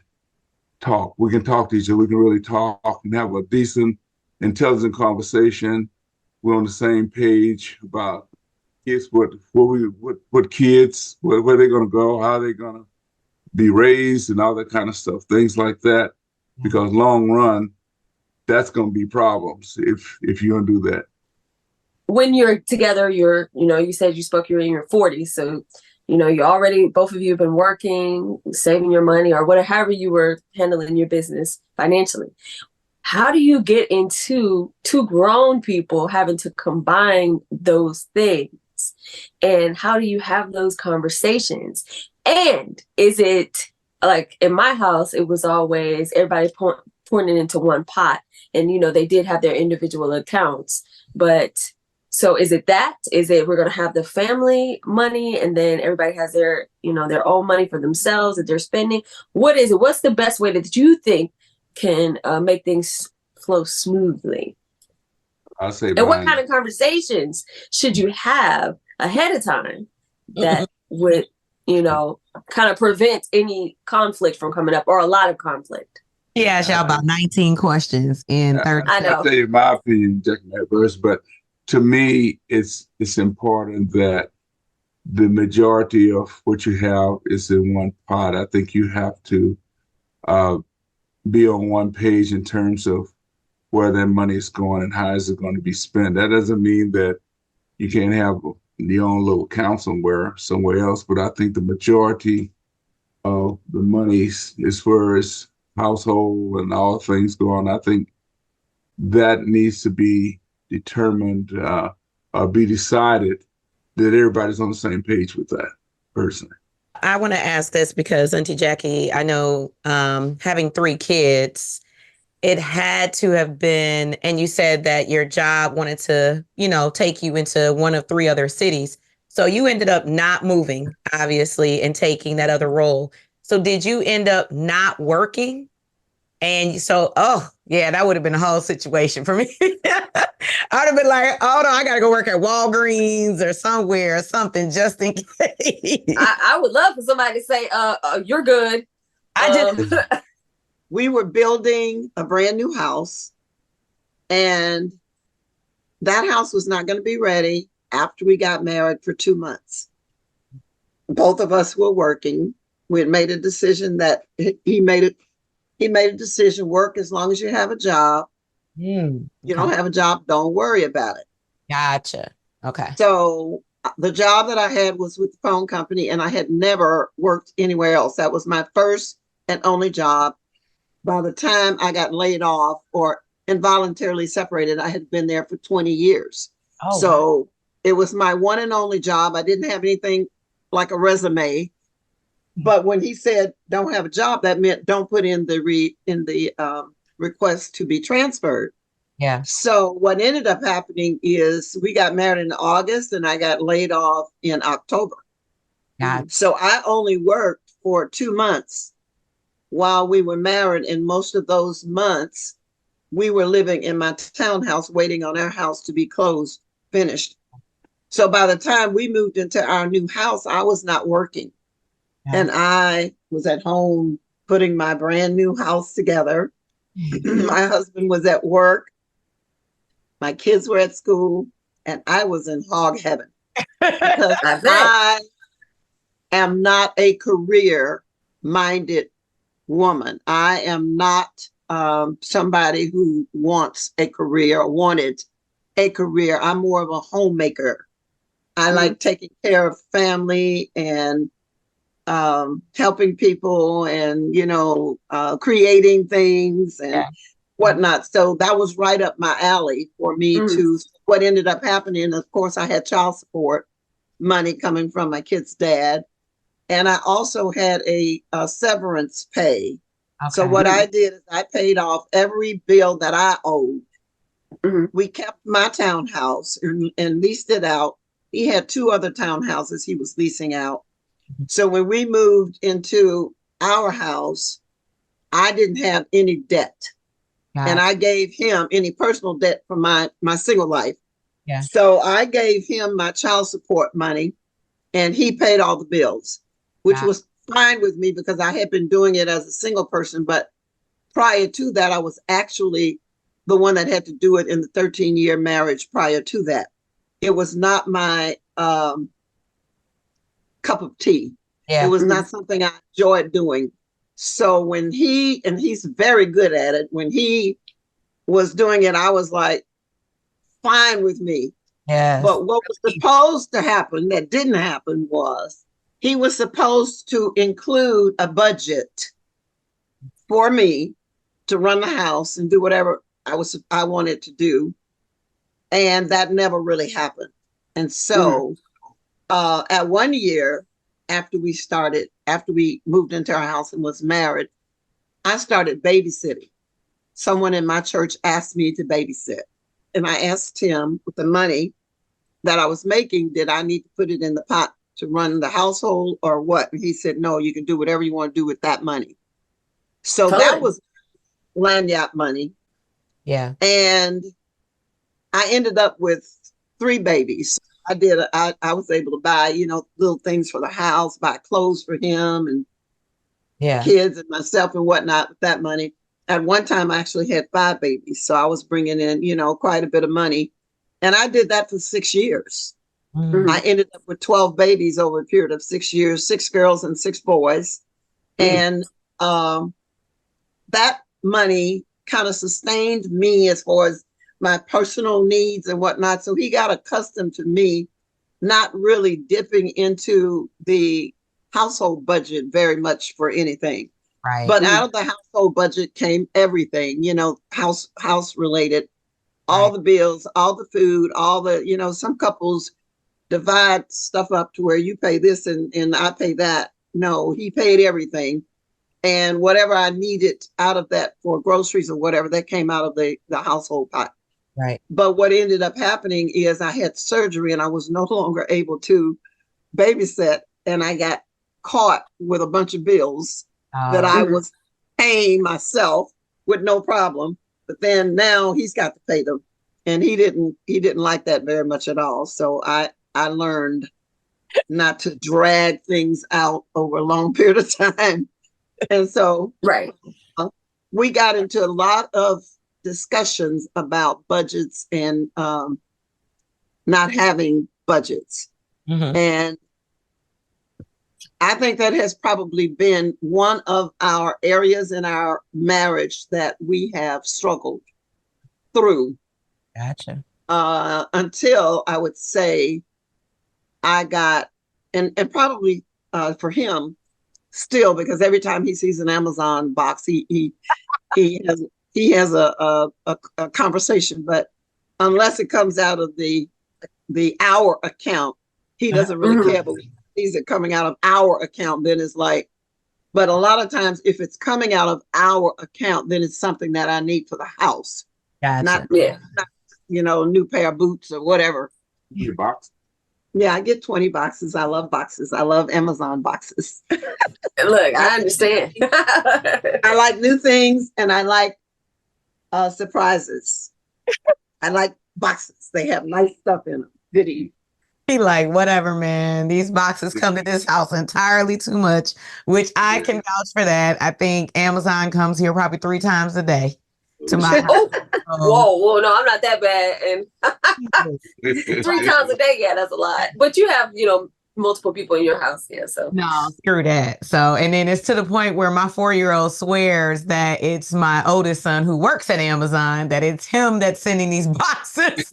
Speaker 4: talk. We can talk to each other. We can really talk and have a decent, intelligent conversation. We're on the same page about kids, what kids, where they're gonna go, how they're gonna be raised and all that kind of stuff, things like that. Because long run, that's gonna be problems if you don't do that.
Speaker 5: When you're together, you said you spoke, you're in your 40s. So, you already, both of you have been working, saving your money or whatever, however you were handling your business financially. How do you get into two grown people having to combine those things? And how do you have those conversations? And is it like in my house, it was always everybody pouring it into one pot. And, they did have their individual accounts. But so is it we're going to have the family money and then everybody has their, their own money for themselves that they're spending? What is it? What's the best way that you think can make things flow smoothly?
Speaker 4: I'll say,
Speaker 5: and what kind of conversations should you have ahead of time that would, kind of prevent any conflict from coming up or a lot of conflict?
Speaker 2: He asked y'all about 19 questions in 30
Speaker 5: I know.
Speaker 4: I'll tell you my opinion, Jack, that verse, but to me, it's important that the majority of what you have is in one pot. I think you have to be on one page in terms of where that money is going and how is it going to be spent. That doesn't mean that you can't have your own little account somewhere else, but I think the majority of the money, as far as household and all things go on, I think that needs to be determined or be decided that everybody's on the same page with that personally.
Speaker 2: I want to ask this because Auntie Jackie, I know having 3 kids, it had to have been, and you said that your job wanted to, take you into one of 3 other cities. So you ended up not moving, obviously, and taking that other role. So did you end up not working? And so, that would have been a whole situation for me. I would have been like, oh no, I got to go work at Walgreens or somewhere or something just in case.
Speaker 5: I would love for somebody to say, you're good.
Speaker 3: We were building a brand new house and that house was not going to be ready after we got married for 2 months. Both of us were working. We had made a decision that he made a decision, work as long as you have a job You
Speaker 2: Okay.
Speaker 3: don't have a job, don't worry about it.
Speaker 2: Gotcha. Okay.
Speaker 3: So the job that I had was with the phone company, and I had never worked anywhere else. That was my first and only job. By the time I got laid off or involuntarily separated, I had been there for 20 years.
Speaker 2: Oh, wow.
Speaker 3: So it was my one and only job. I didn't have anything like a resume. But when he said don't have a job, that meant don't put in the request to be transferred.
Speaker 2: Yeah.
Speaker 3: So what ended up happening is we got married in August and I got laid off in October.
Speaker 2: Gotcha.
Speaker 3: So I only worked for 2 months while we were married. And most of those months, we were living in my townhouse, waiting on our house to be closed, finished. So by the time we moved into our new house, I was not working.
Speaker 2: Yeah.
Speaker 3: And I was at home putting my brand new house together. My husband was at work. My kids were at school, and I was in hog heaven because I am not a career-minded woman. I am not somebody who wants a career or wanted a career. I'm more of a homemaker. I like taking care of family and helping people and, creating things and whatnot. So that was right up my alley for me to what ended up happening. Of course, I had child support money coming from my kid's dad. And I also had a severance pay. Okay. So what I did is I paid off every bill that I owed. We kept my townhouse and leased it out. He had 2 other townhouses he was leasing out. So when we moved into our house, I didn't have any debt. And I gave him any personal debt from my single life. Yeah. So I gave him my child support money and he paid all the bills, which was fine with me because I had been doing it as a single person. But prior to that, I was actually the one that had to do it in the 13-year marriage prior to that. It was not my cup of tea. Yeah. It was not something I enjoyed doing. So when he's very good at it, when he was doing it, I was like, fine with me. Yes. But what was supposed to happen that didn't happen was he was supposed to include a budget for me to run the house and do whatever I wanted to do. And that never really happened. And so at 1 year, after we moved into our house and was married, I started babysitting. Someone in my church asked me to babysit. And I asked him with the money that I was making, did I need to put it in the pot to run the household or what? And he said, no, you can do whatever you want to do with that money. So that was lanyard money. Yeah. And I ended up with 3 babies. I was able to buy, little things for the house, buy clothes for him and kids and myself and whatnot with that money. At one time, I actually had 5 babies. So I was bringing in, quite a bit of money. And I did that for 6 years. I ended up with 12 babies over a period of 6 years, 6 girls and 6 boys. And that money kind of sustained me as far as my personal needs and whatnot. So he got accustomed to me not really dipping into the household budget very much for anything. Right. But out of the household budget came everything, house related, all the bills, all the food, all the, some couples divide stuff up to where you pay this and I pay that. No, he paid everything. And whatever I needed out of that for groceries or whatever, that came out of the household pot. Right. But what ended up happening is I had surgery and I was no longer able to babysit. And I got caught with a bunch of bills that I was paying myself with no problem. But then now he's got to pay them. And he didn't like that very much at all. So I learned not to drag things out over a long period of time. And so we got into a lot of discussions about budgets and not having budgets. And I think that has probably been one of our areas in our marriage that we have struggled through
Speaker 2: Gotcha.
Speaker 3: until I would say I got, and probably for him still, because every time he sees an Amazon box, he has a conversation, but unless it comes out of the our account, he doesn't really care. But when he sees it coming out of our account, then it's like, but a lot of times if it's coming out of our account, then it's something that I need for the house.
Speaker 2: Gotcha.
Speaker 3: Not new pair of boots or whatever.
Speaker 4: Your box.
Speaker 3: Yeah, I get 20 boxes. I love boxes. I love Amazon boxes.
Speaker 5: Look, I understand.
Speaker 3: I like new things and I like surprises. I like boxes. They have nice stuff in them. Goodie.
Speaker 2: He like, whatever, man. These boxes come to this house entirely too much, which I can vouch for that. I think Amazon comes here probably 3 times a day to my house.
Speaker 5: Whoa, no, I'm not that bad. And 3 times a day, yeah, that's a lot. But you have, multiple people in your house, yeah. So
Speaker 2: no, screw that. So, and then it's to the point where my 4-year-old swears that it's my oldest son who works at Amazon, that it's him that's sending these boxes.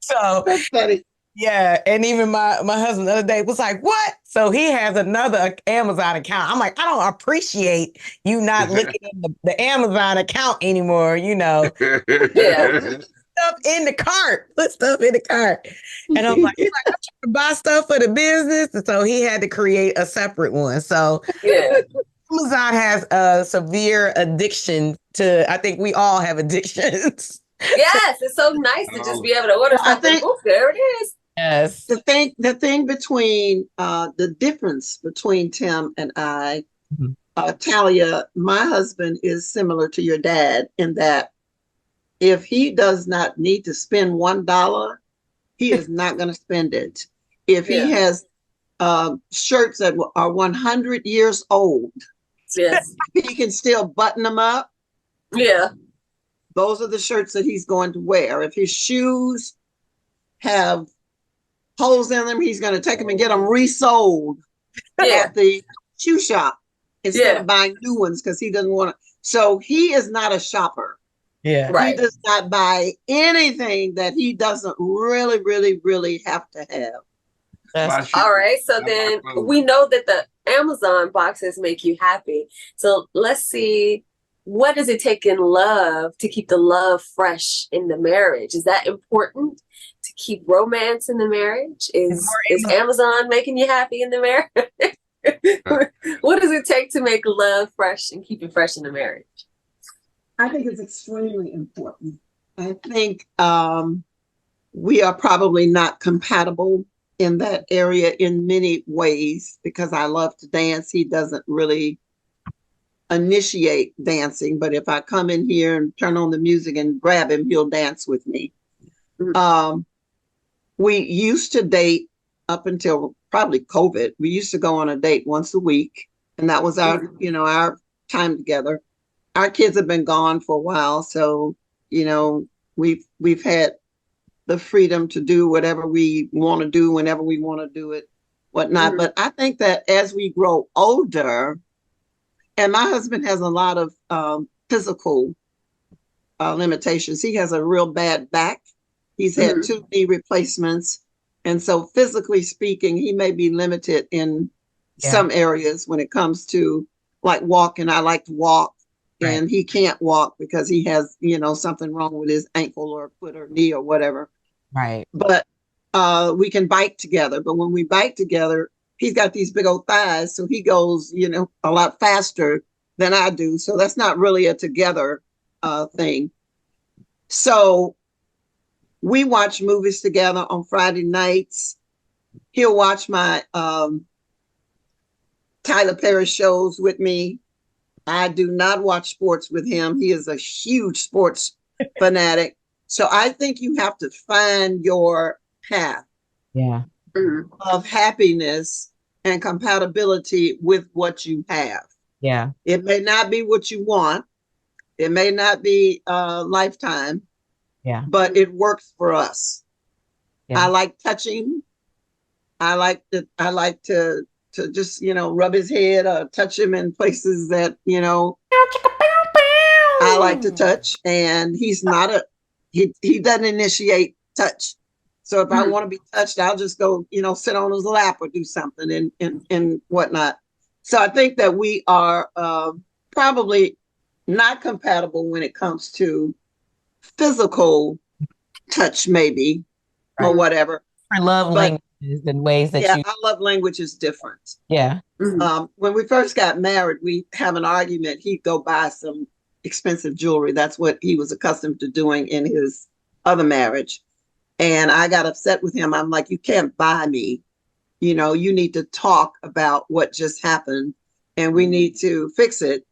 Speaker 2: So
Speaker 3: That's funny.
Speaker 2: yeah, and even my husband the other day was like, "What?" So he has another Amazon account. I'm like, I don't appreciate you not looking at the Amazon account anymore.
Speaker 5: Yeah.
Speaker 2: Stuff in the cart. Put stuff in the cart. And I'm like, I'm trying to buy stuff for the business. And so he had to create a separate one. So
Speaker 5: Yeah.
Speaker 2: Amazon has a severe addiction to, I think we all have addictions.
Speaker 5: Yes, it's so nice to just be able to order something. Oops, there it is.
Speaker 2: Yes.
Speaker 3: The thing between the difference between Tim and I, Talia, my husband is similar to your dad in that if he does not need to spend $1, he is not going to spend it. If he has shirts that are 100 years old,
Speaker 5: yes,
Speaker 3: he can still button them up.
Speaker 5: Yeah.
Speaker 3: Those are the shirts that he's going to wear. If his shoes have holes in them, he's going to take them and get them resold at the shoe shop instead of buying new ones because he doesn't want to. So he is not a shopper.
Speaker 2: Yeah.
Speaker 3: He does not buy anything that he doesn't really, really, really have to have.
Speaker 5: All right. So then we know that the Amazon boxes make you happy. So let's see, what does it take in love to keep the love fresh in the marriage? Is that important to keep romance in the marriage? Is Amazon making you happy in the marriage? What does it take to make love fresh and keep it fresh in the marriage?
Speaker 3: I think it's extremely important. I think we are probably not compatible in that area in many ways because I love to dance. He doesn't really initiate dancing, but if I come in here and turn on the music and grab him, he'll dance with me. We used to date up until probably COVID. We used to go on a date once a week, and that was our time together. Our kids have been gone for a while, so we've had the freedom to do whatever we want to do whenever we want to do it, whatnot. But I think that as we grow older, and my husband has a lot of physical limitations. He has a real bad back. He's had 2 knee replacements, and so physically speaking, he may be limited in some areas when it comes to like walking. I like to walk. And he can't walk because he has, something wrong with his ankle or foot or knee or whatever.
Speaker 2: Right.
Speaker 3: But we can bike together. But when we bike together, he's got these big old thighs. So he goes, a lot faster than I do. So that's not really a together thing. So we watch movies together on Friday nights. He'll watch my Tyler Perry shows with me. I do not watch sports with him. He is a huge sports fanatic. So I think you have to find your path of happiness and compatibility with what you have.
Speaker 2: Yeah.
Speaker 3: It may not be what you want. It may not be a lifetime.
Speaker 2: Yeah.
Speaker 3: But it works for us.
Speaker 2: Yeah.
Speaker 3: I like touching. I like to just, rub his head or touch him in places that, I like to touch, and he's not he doesn't initiate touch. So if I want to be touched, I'll just go, sit on his lap or do something and whatnot. So I think that we are probably not compatible when it comes to physical touch, maybe, or whatever.
Speaker 2: I love
Speaker 3: But
Speaker 2: languages and ways that
Speaker 3: yeah,
Speaker 2: you.
Speaker 3: our love language is different.
Speaker 2: Yeah.
Speaker 3: When we first got married, we have an argument. He'd go buy some expensive jewelry. That's what he was accustomed to doing in his other marriage. And I got upset with him. I'm like, you can't buy me. You need to talk about what just happened and we need to fix it.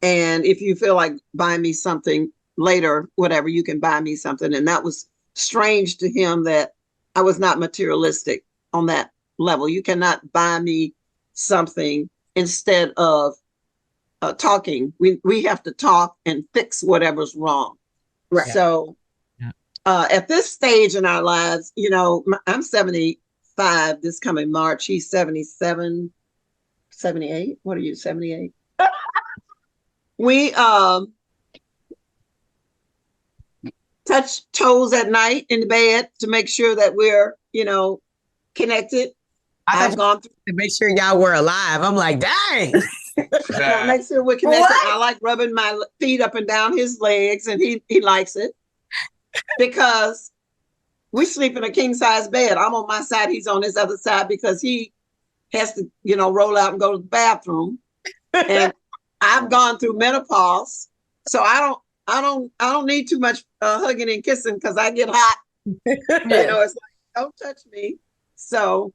Speaker 3: And if you feel like buying me something later, whatever, you can buy me something. And that was strange to him that I was not materialistic on that level. You cannot buy me something instead of talking. We have to talk and fix whatever's wrong.
Speaker 5: Right.
Speaker 3: So at this stage in our lives, I'm 75 this coming March. He's 77, 78. What are you, 78? We touch toes at night in the bed to make sure that we're, connected. I've gone through
Speaker 2: to make sure y'all were alive. I'm like, dang.
Speaker 3: make sure we're connected. What? I like rubbing my feet up and down his legs, and he likes it because we sleep in a king size bed. I'm on my side, he's on his other side because he has to, roll out and go to the bathroom. And I've gone through menopause, so I don't need too much hugging and kissing because I get hot. It's like, don't touch me. So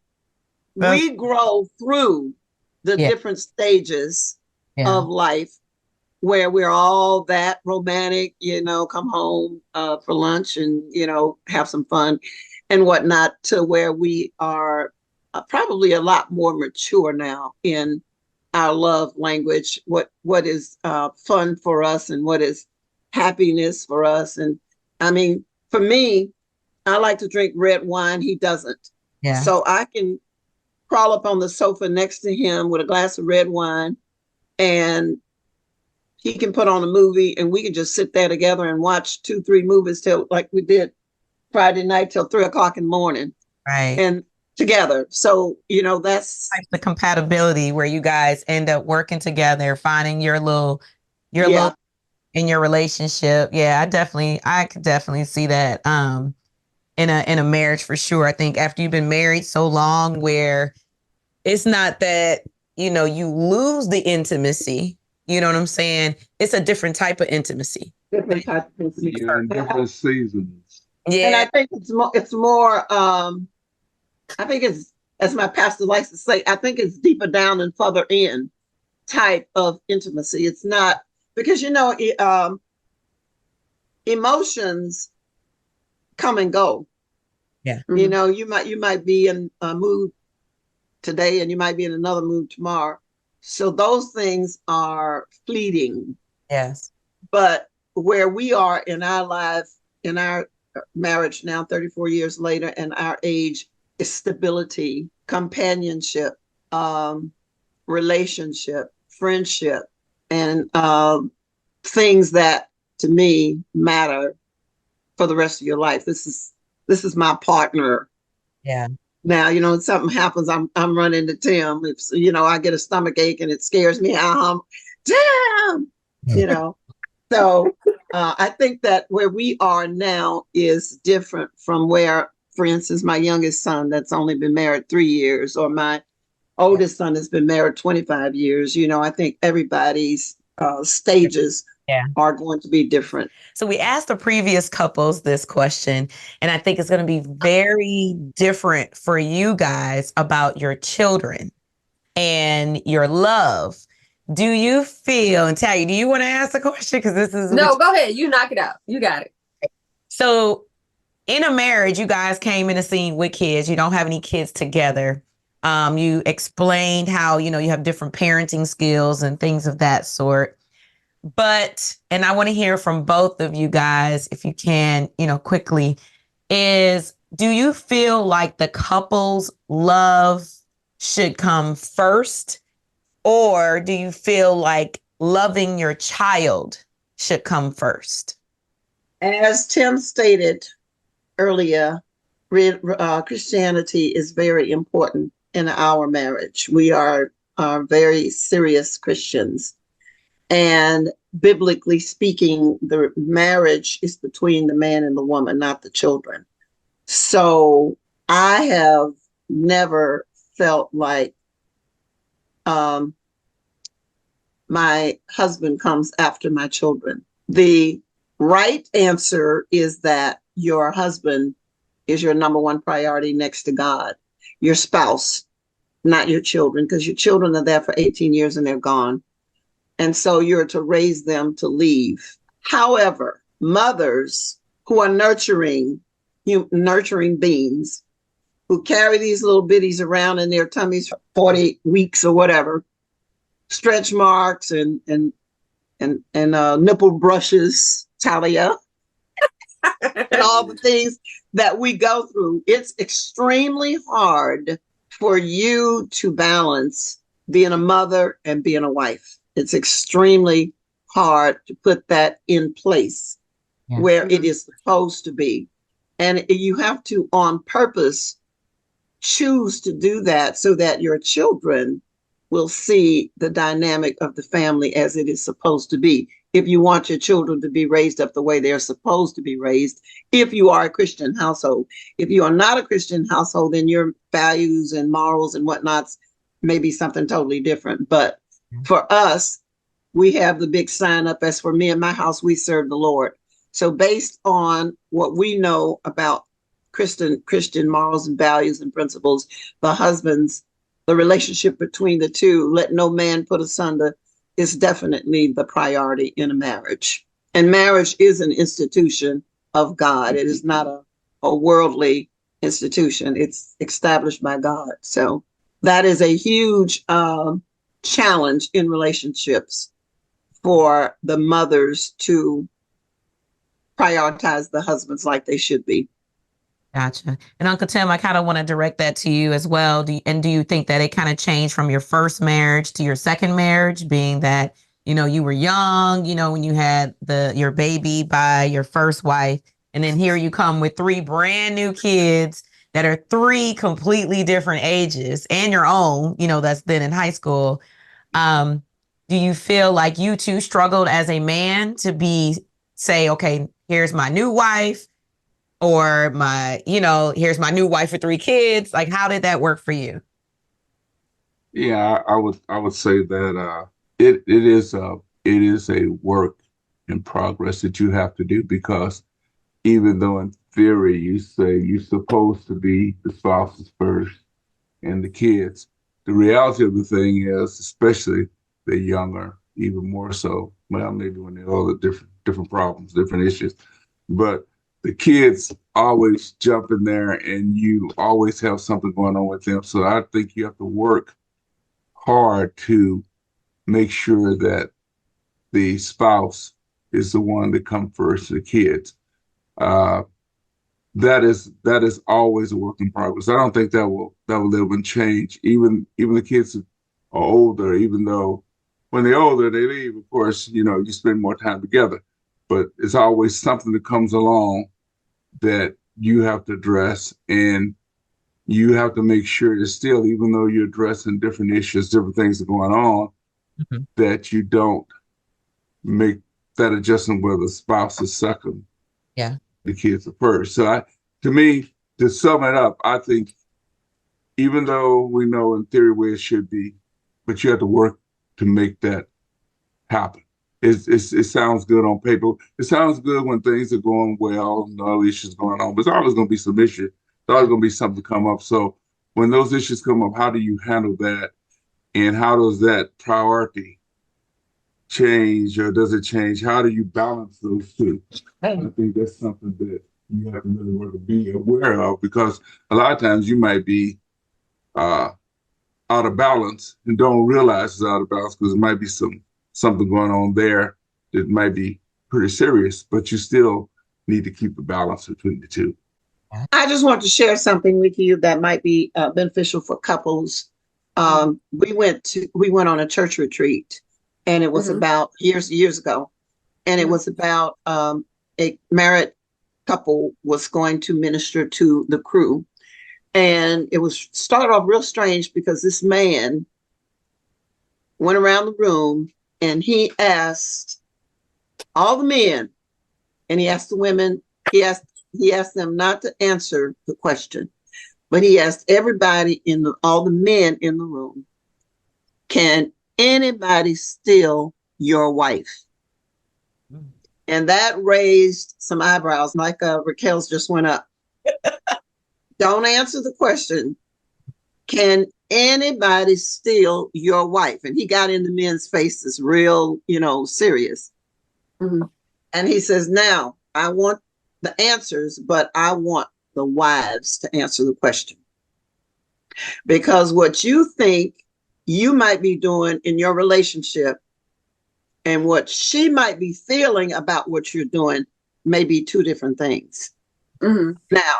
Speaker 3: we grow through the different stages of life where we're all that romantic, come home for lunch and, have some fun and whatnot, to where we are probably a lot more mature now in our love language, what is fun for us and what is happiness for us. And I mean, for me, I like to drink red wine. He doesn't. Yeah. So I can crawl up on the sofa next to him with a glass of red wine, and he can put on a movie and we can just sit there together and watch 2-3 movies till, like we did Friday night, till 3:00 in the morning.
Speaker 2: Right.
Speaker 3: And together. So, that's
Speaker 2: like the compatibility where you guys end up working together, finding your little in your relationship. Yeah, I could definitely see that in a marriage for sure. I think after you've been married so long, where it's not that, you lose the intimacy, you know what I'm saying? It's a different type of intimacy.
Speaker 3: Different type of intimacy.
Speaker 4: Yeah, in different seasons.
Speaker 3: Yeah. And I think it's more I think it's, as my pastor likes to say, I think it's deeper down and further in type of intimacy. It's not because, emotions come and go.
Speaker 2: Yeah.
Speaker 3: You might be in a mood today and you might be in another mood tomorrow. So those things are fleeting.
Speaker 2: Yes.
Speaker 3: But where we are in our life, in our marriage now, 34 years later, and our age, is stability, companionship, relationship, friendship, and things that to me matter for the rest of your life. This is my partner.
Speaker 2: Yeah.
Speaker 3: Now, if something happens, I'm running to Tim. If I get a stomach ache and it scares me, Tim, So I think that where we are now is different from where, for instance, my youngest son that's only been married 3 years, or my oldest son has been married 25 years. I think everybody's stages are going to be different.
Speaker 2: So we asked the previous couples this question, and I think it's going to be very different for you guys about your children and your love. Do you feel, and Tally, do you want to ask the question? Because this is
Speaker 5: no, go ahead. You knock it out. You got it.
Speaker 2: So in a marriage, you guys came in a scene with kids. You don't have any kids together. You explained how, you have different parenting skills and things of that sort. But, and I want to hear from both of you guys, if you can, quickly, do you feel like the couple's love should come first? Or do you feel like loving your child should come first?
Speaker 3: As Tim stated earlier, Christianity is very important in our marriage. We are very serious Christians. And biblically speaking, the marriage is between the man and the woman, not the children. So I have never felt like my husband comes after my children. The right answer is that your husband is your number one priority next to God, your spouse, not your children, because your children are there for 18 years and they're gone. And so you're to raise them to leave. However, mothers who are nurturing beings, who carry these little bitties around in their tummies for 40 weeks or whatever, stretch marks and nipple brushes, Talia, and all the things that we go through. It's extremely hard for you to balance being a mother and being a wife. It's extremely hard to put that in place where it is supposed to be. And you have to, on purpose, choose to do that so that your children will see the dynamic of the family as it is supposed to be. If you want your children to be raised up the way they're supposed to be raised, if you are a Christian household. If you are not a Christian household, then your values and morals and whatnots may be something totally different. But for us, we have the big sign up, as for me and my house, we serve the Lord. So based on what we know about Christian morals and values and principles, the relationship between the two, let no man put asunder, is definitely the priority in a marriage. And marriage is an institution of God. It is not a worldly institution. It's established by God. So that is a huge challenge in relationships for the mothers to prioritize the husbands like they should be.
Speaker 2: Gotcha. And Uncle Tim, I kind of want to direct that to you as well. Do you think that it kind of changed from your first marriage to your second marriage, being that, you were young, when you had your baby by your first wife, and then here you come with 3 brand new kids that are 3 completely different ages, and your own, that's then in high school. Do you feel like you two struggled as a man to say, okay, here's my new wife, or here's my new wife for 3 kids? Like, how did that work for you?
Speaker 4: Yeah, I would say that it is a work in progress that you have to do, because even though in theory you say you're supposed to be the spouses first and the kids, the reality of the thing is, especially the younger, even more so. Well, maybe when they're all the different problems, different issues, but the kids always jump in there and you always have something going on with them. So I think you have to work hard to make sure that the spouse is the one that comes first to the kids. That is always a work in progress. I don't think that will live and change. Even the kids are older, even though when they're older, they leave, of course, you spend more time together. But it's always something that comes along that you have to address, and you have to make sure that still, even though you're addressing different issues, different things that are going on, that you don't make that adjustment where the spouse is second.
Speaker 2: Yeah.
Speaker 4: The kids are first. So to me, to sum it up, I think even though we know in theory where it should be, but you have to work to make that happen. It sounds good on paper. It sounds good when things are going well and no issues going on, but there's always going to be some issues. There's always going to be something come up. So when those issues come up, how do you handle that? And how does that priority change, or does it change? How do you balance those two? I think that's something that you have to really work to be aware of, because a lot of times you might be out of balance and don't realize it's out of balance, because there might be something going on there that might be pretty serious, but you still need to keep the balance between the two.
Speaker 3: I just want to share something with you that might be beneficial for couples. We went on a church retreat, and it was about years ago. and it was about a married couple was going to minister to the crew. And it was started off real strange because this man went around the room and he asked all the men, and he asked the women, he asked them not to answer the question, but he asked everybody all the men in the room, can anybody steal your wife? And that raised some eyebrows, like Raquel's just went up. Don't answer the question. Can anybody steal your wife? And he got in the men's faces real, serious.
Speaker 5: Mm-hmm.
Speaker 3: And he says, now I want the answers, but I want the wives to answer the question. Because what you think you might be doing in your relationship and what she might be feeling about what you're doing may be two different things.
Speaker 5: Mm-hmm.
Speaker 3: Now,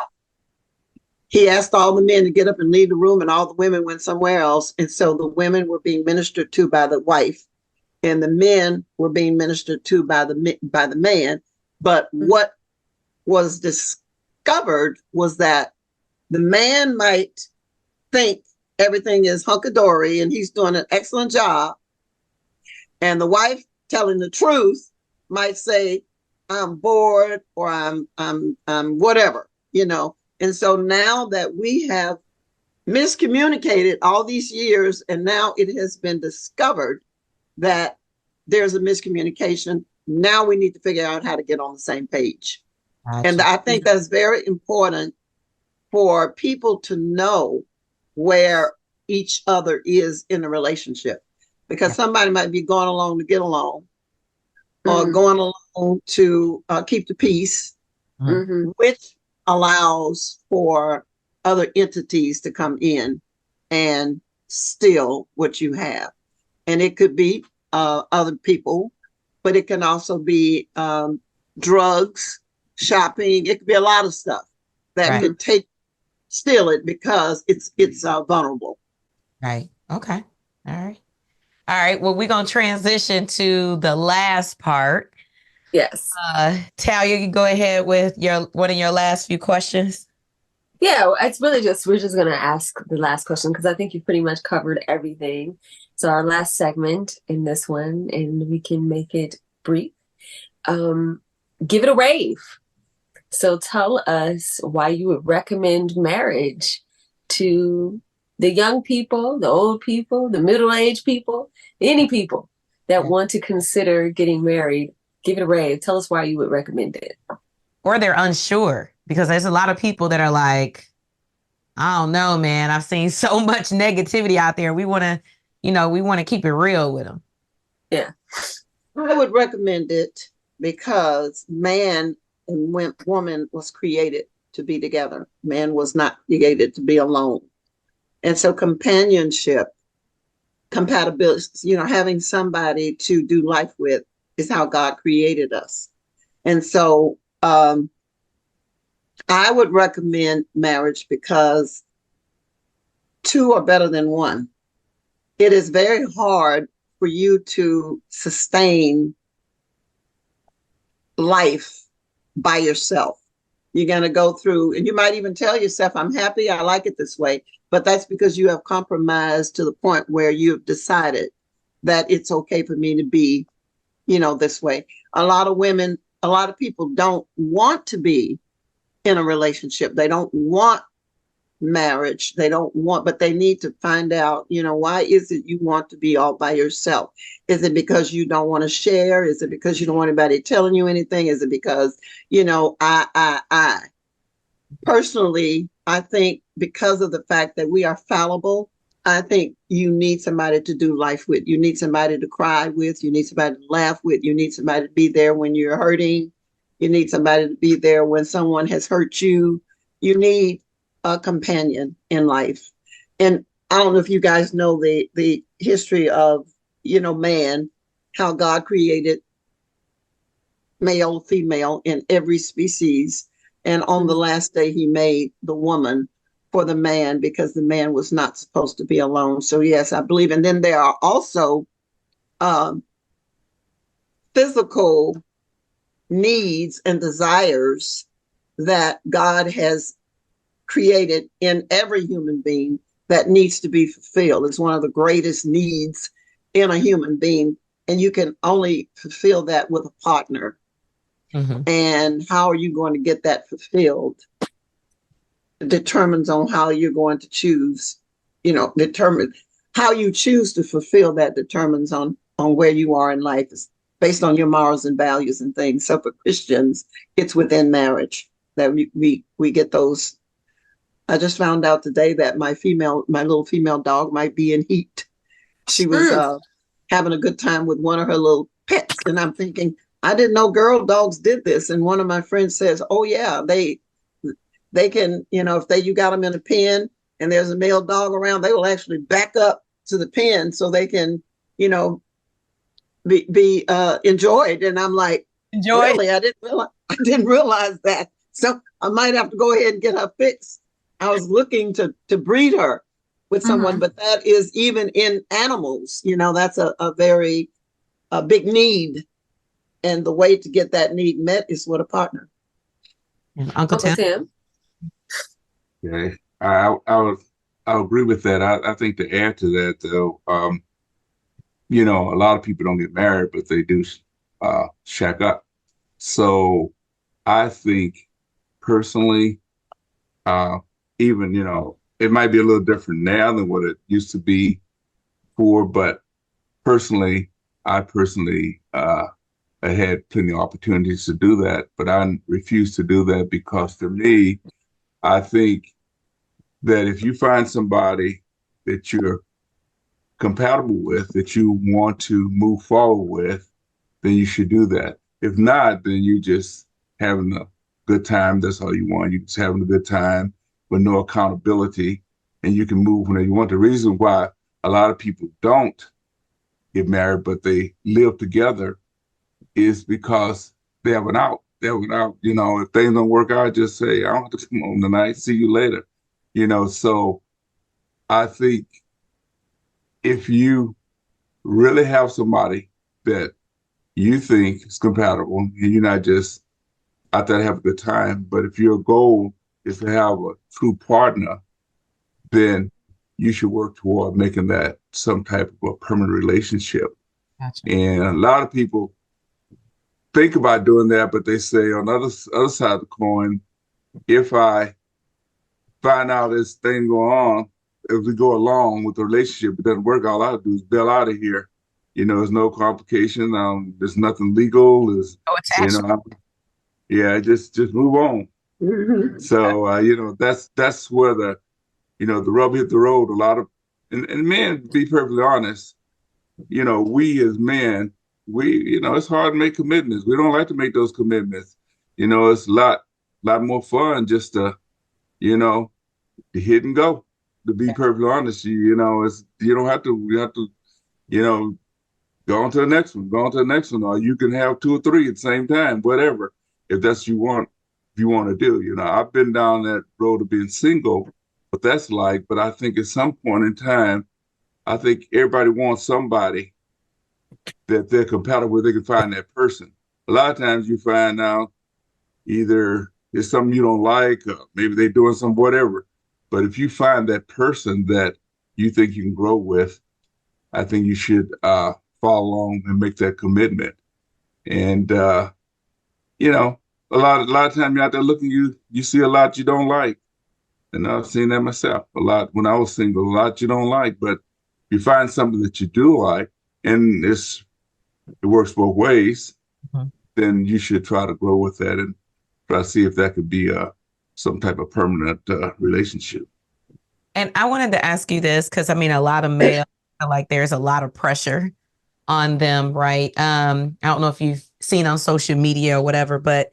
Speaker 3: he asked all the men to get up and leave the room, and all the women went somewhere else. And so the women were being ministered to by the wife, and the men were being ministered to by the man. But what was discovered was that the man might think everything is hunky-dory and he's doing an excellent job. And the wife, telling the truth, might say, I'm bored, or I'm whatever, And so now that we have miscommunicated all these years, and now it has been discovered that there's a miscommunication, now we need to figure out how to get on the same page. Gotcha. And I think that's very important for people to know where each other is in a relationship, because somebody might be going along to get along, or going along to keep the peace, which allows for other entities to come in and steal what you have. And it could be other people, but it can also be drugs, shopping. It could be a lot of stuff that could steal it because it's vulnerable.
Speaker 2: Right. Okay. All right. All right. Well, we're going to transition to the last part.
Speaker 5: Yes.
Speaker 2: Talia, you go ahead with one of your last few questions.
Speaker 5: Yeah, it's really we're just going to ask the last question because I think you've pretty much covered everything. So our last segment in this one, and we can make it brief. Give it a rave. So tell us why you would recommend marriage to the young people, the old people, the middle-aged people, any people that want to consider getting married. Give it a rave. Tell us why you would recommend it.
Speaker 2: Or they're unsure, because there's a lot of people that are like, I don't know, man. I've seen so much negativity out there. We want to keep it real with them.
Speaker 5: Yeah.
Speaker 3: I would recommend it because man and woman was created to be together. Man was not created to be alone. And so companionship, compatibility, having somebody to do life with is how God created us. And so I would recommend marriage because two are better than one. It is very hard for you to sustain life by yourself. You're going to go through, and you might even tell yourself, I'm happy, I like it this way. But that's because you have compromised to the point where you've decided that it's okay for me to be, this way. A lot of people don't want to be in a relationship. They don't want marriage. But they need to find out, why is it you want to be all by yourself? Is it because you don't want to share? Is it because you don't want anybody telling you anything? Is it because, I personally, I think because of the fact that we are fallible, I think you need somebody to do life with. You need somebody to cry with. You need somebody to laugh with. You need somebody to be there when you're hurting. You need somebody to be there when someone has hurt you. You need a companion in life. And I don't know if you guys know the history of, man, how God created male, female in every species. And on the last day, he made the woman for the man because the man was not supposed to be alone. So yes, I believe. And then there are also physical needs and desires that God has created in every human being that needs to be fulfilled. It's one of the greatest needs in a human being. And you can only fulfill that with a partner.
Speaker 2: Mm-hmm.
Speaker 3: And how are you going to get that fulfilled? It determines on how you're going to choose, determine how you choose to fulfill that determines on where you are in life. It's based on your morals and values and things. So for Christians, it's within marriage that we get those. I just found out today that my little female dog might be in heat. She was having a good time with one of her little pets. And I'm thinking, I didn't know girl dogs did this. And one of my friends says, oh yeah, they can, if you got them in a pen and there's a male dog around, they will actually back up to the pen so they can, be enjoyed. And I'm like, really? I didn't realize that. So I might have to go ahead and get her fixed. I was looking to breed her with someone, but that is even in animals, that's a very big need. And the way to get that need met is with a partner.
Speaker 2: Uncle Tim?
Speaker 4: Okay. I agree with that. I think to add to that, though, a lot of people don't get married, but they do shack up. So I think personally, even, it might be a little different now than what it used to be before, but I had plenty of opportunities to do that, but I refuse to do that because to me, I think that if you find somebody that you're compatible with, that you want to move forward with, then you should do that. If not, then you just having a good time. That's all you want. You're just having a good time with no accountability, and you can move whenever you want. The reason why a lot of people don't get married, but they live together is because they have an out. They have an out. If things don't work out, just say, I don't have to come home tonight. See you later. So I think if you really have somebody that you think is compatible and you're not just out there to have a good time, but if your goal is to have a true partner, then you should work toward making that some type of a permanent relationship.
Speaker 2: Gotcha.
Speaker 4: And a lot of people think about doing that, but they say on the other side of the coin, if I find out this thing go on, if we go along with the relationship, it doesn't work, all I have to do is bail out of here. There's no complication. There's nothing legal. There's, just move on.
Speaker 3: Mm-hmm.
Speaker 4: So, that's where the rubber hit the road. A lot of, and men, to be perfectly honest, we as men, it's hard to make commitments. We don't like to make those commitments. It's a lot more fun just to, to hit and go. To be perfectly honest, you don't have to. You have to, go on to the next one, or you can have 2 or 3 at the same time, whatever, if that's what you want. If you want to do, I've been down that road of being single, what that's like. But I think at some point in time, I think everybody wants somebody that they're compatible with. They can find that person. A lot of times you find out either it's something you don't like, or maybe they're doing some whatever. But if you find that person that you think you can grow with, I think you should follow along and make that commitment. And a lot of times you're out there looking, you see a lot you don't like. And I've seen that myself a lot when I was single, a lot you don't like. But you find something that you do like, and it works both ways, then you should try to grow with that and try to see if that could be some type of permanent relationship.
Speaker 2: And I wanted to ask you this because, a lot of males feel like there's a lot of pressure on them, right? I don't know if you've seen on social media or whatever, but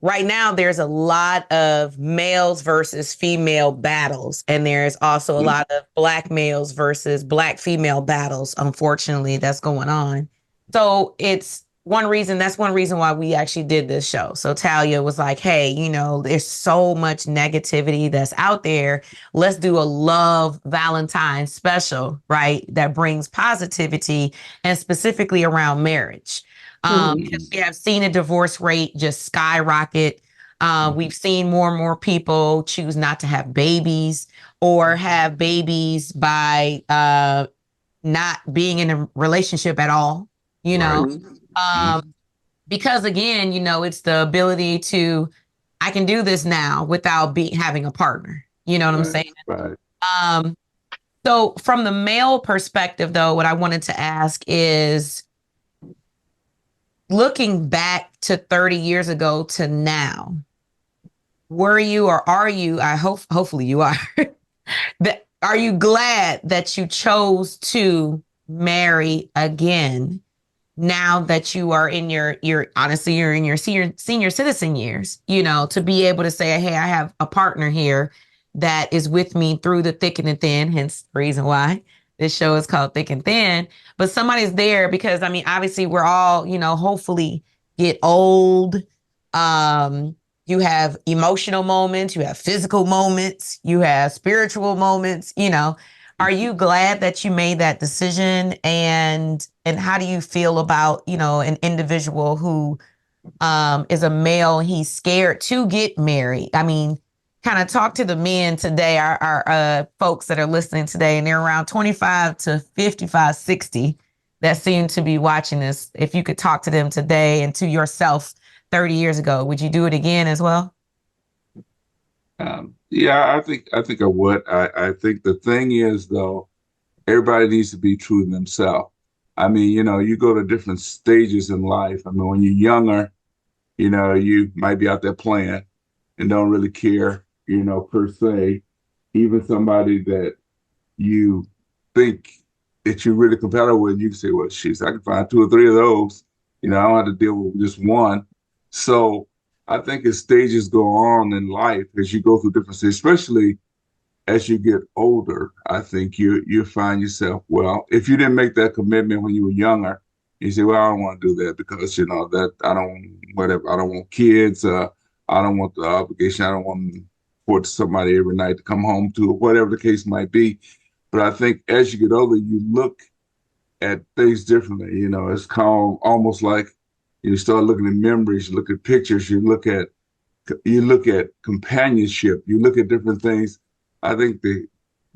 Speaker 2: right now there's a lot of males versus female battles. And there's also a lot of Black males versus Black female battles, unfortunately, that's going on. So that's one reason why we actually did this show. So Talia was like, hey, there's so much negativity that's out there. Let's do a love Valentine's special, right? That brings positivity and specifically around marriage. Because we have seen a divorce rate just skyrocket. We've seen more and more people choose not to have babies or have babies by not being in a relationship at all, you know. Because again, it's the ability to, I can do this now without having a partner. You know what I'm saying?
Speaker 4: Right.
Speaker 2: So from the male perspective, though, what I wanted to ask is, looking back to 30 years ago to now, were you, or are you, hopefully you are, are you glad that you chose to marry again now that you are in your honestly, you're in your senior citizen years, to be able to say, hey, I have a partner here that is with me through the thick and the thin, hence the reason why this show is called Thick and Thin. But somebody's there because, I mean, obviously we're all, hopefully get old. You have emotional moments, you have physical moments, you have spiritual moments, Are you glad that you made that decision? And how do you feel about, an individual who is a male, he's scared to get married? I mean, kind of talk to the men today, our folks that are listening today, and they're around 25 to 55, 60 that seem to be watching this. If you could talk to them today and to yourself 30 years ago, would you do it again as well?
Speaker 4: Yeah, I think I would. I think the thing is, though, everybody needs to be true to themselves. I mean, you go to different stages in life. I mean, when you're younger, you might be out there playing and don't really care, per se. Even somebody that you think that you're really compatible with, you can say, well, she's, I can find 2 or 3 of those. I don't have to deal with just one. So I think as stages go on in life, as you go through different stages, especially as you get older, I think you find yourself, well, if you didn't make that commitment when you were younger, you say, well, I don't want to do that because, that I don't, whatever, I don't want kids. I don't want the obligation. I don't want to report to somebody every night to come home to, or whatever the case might be. But I think as you get older, you look at things differently. It's called almost like you start looking at memories, you look at pictures, you look at companionship, you look at different things. I think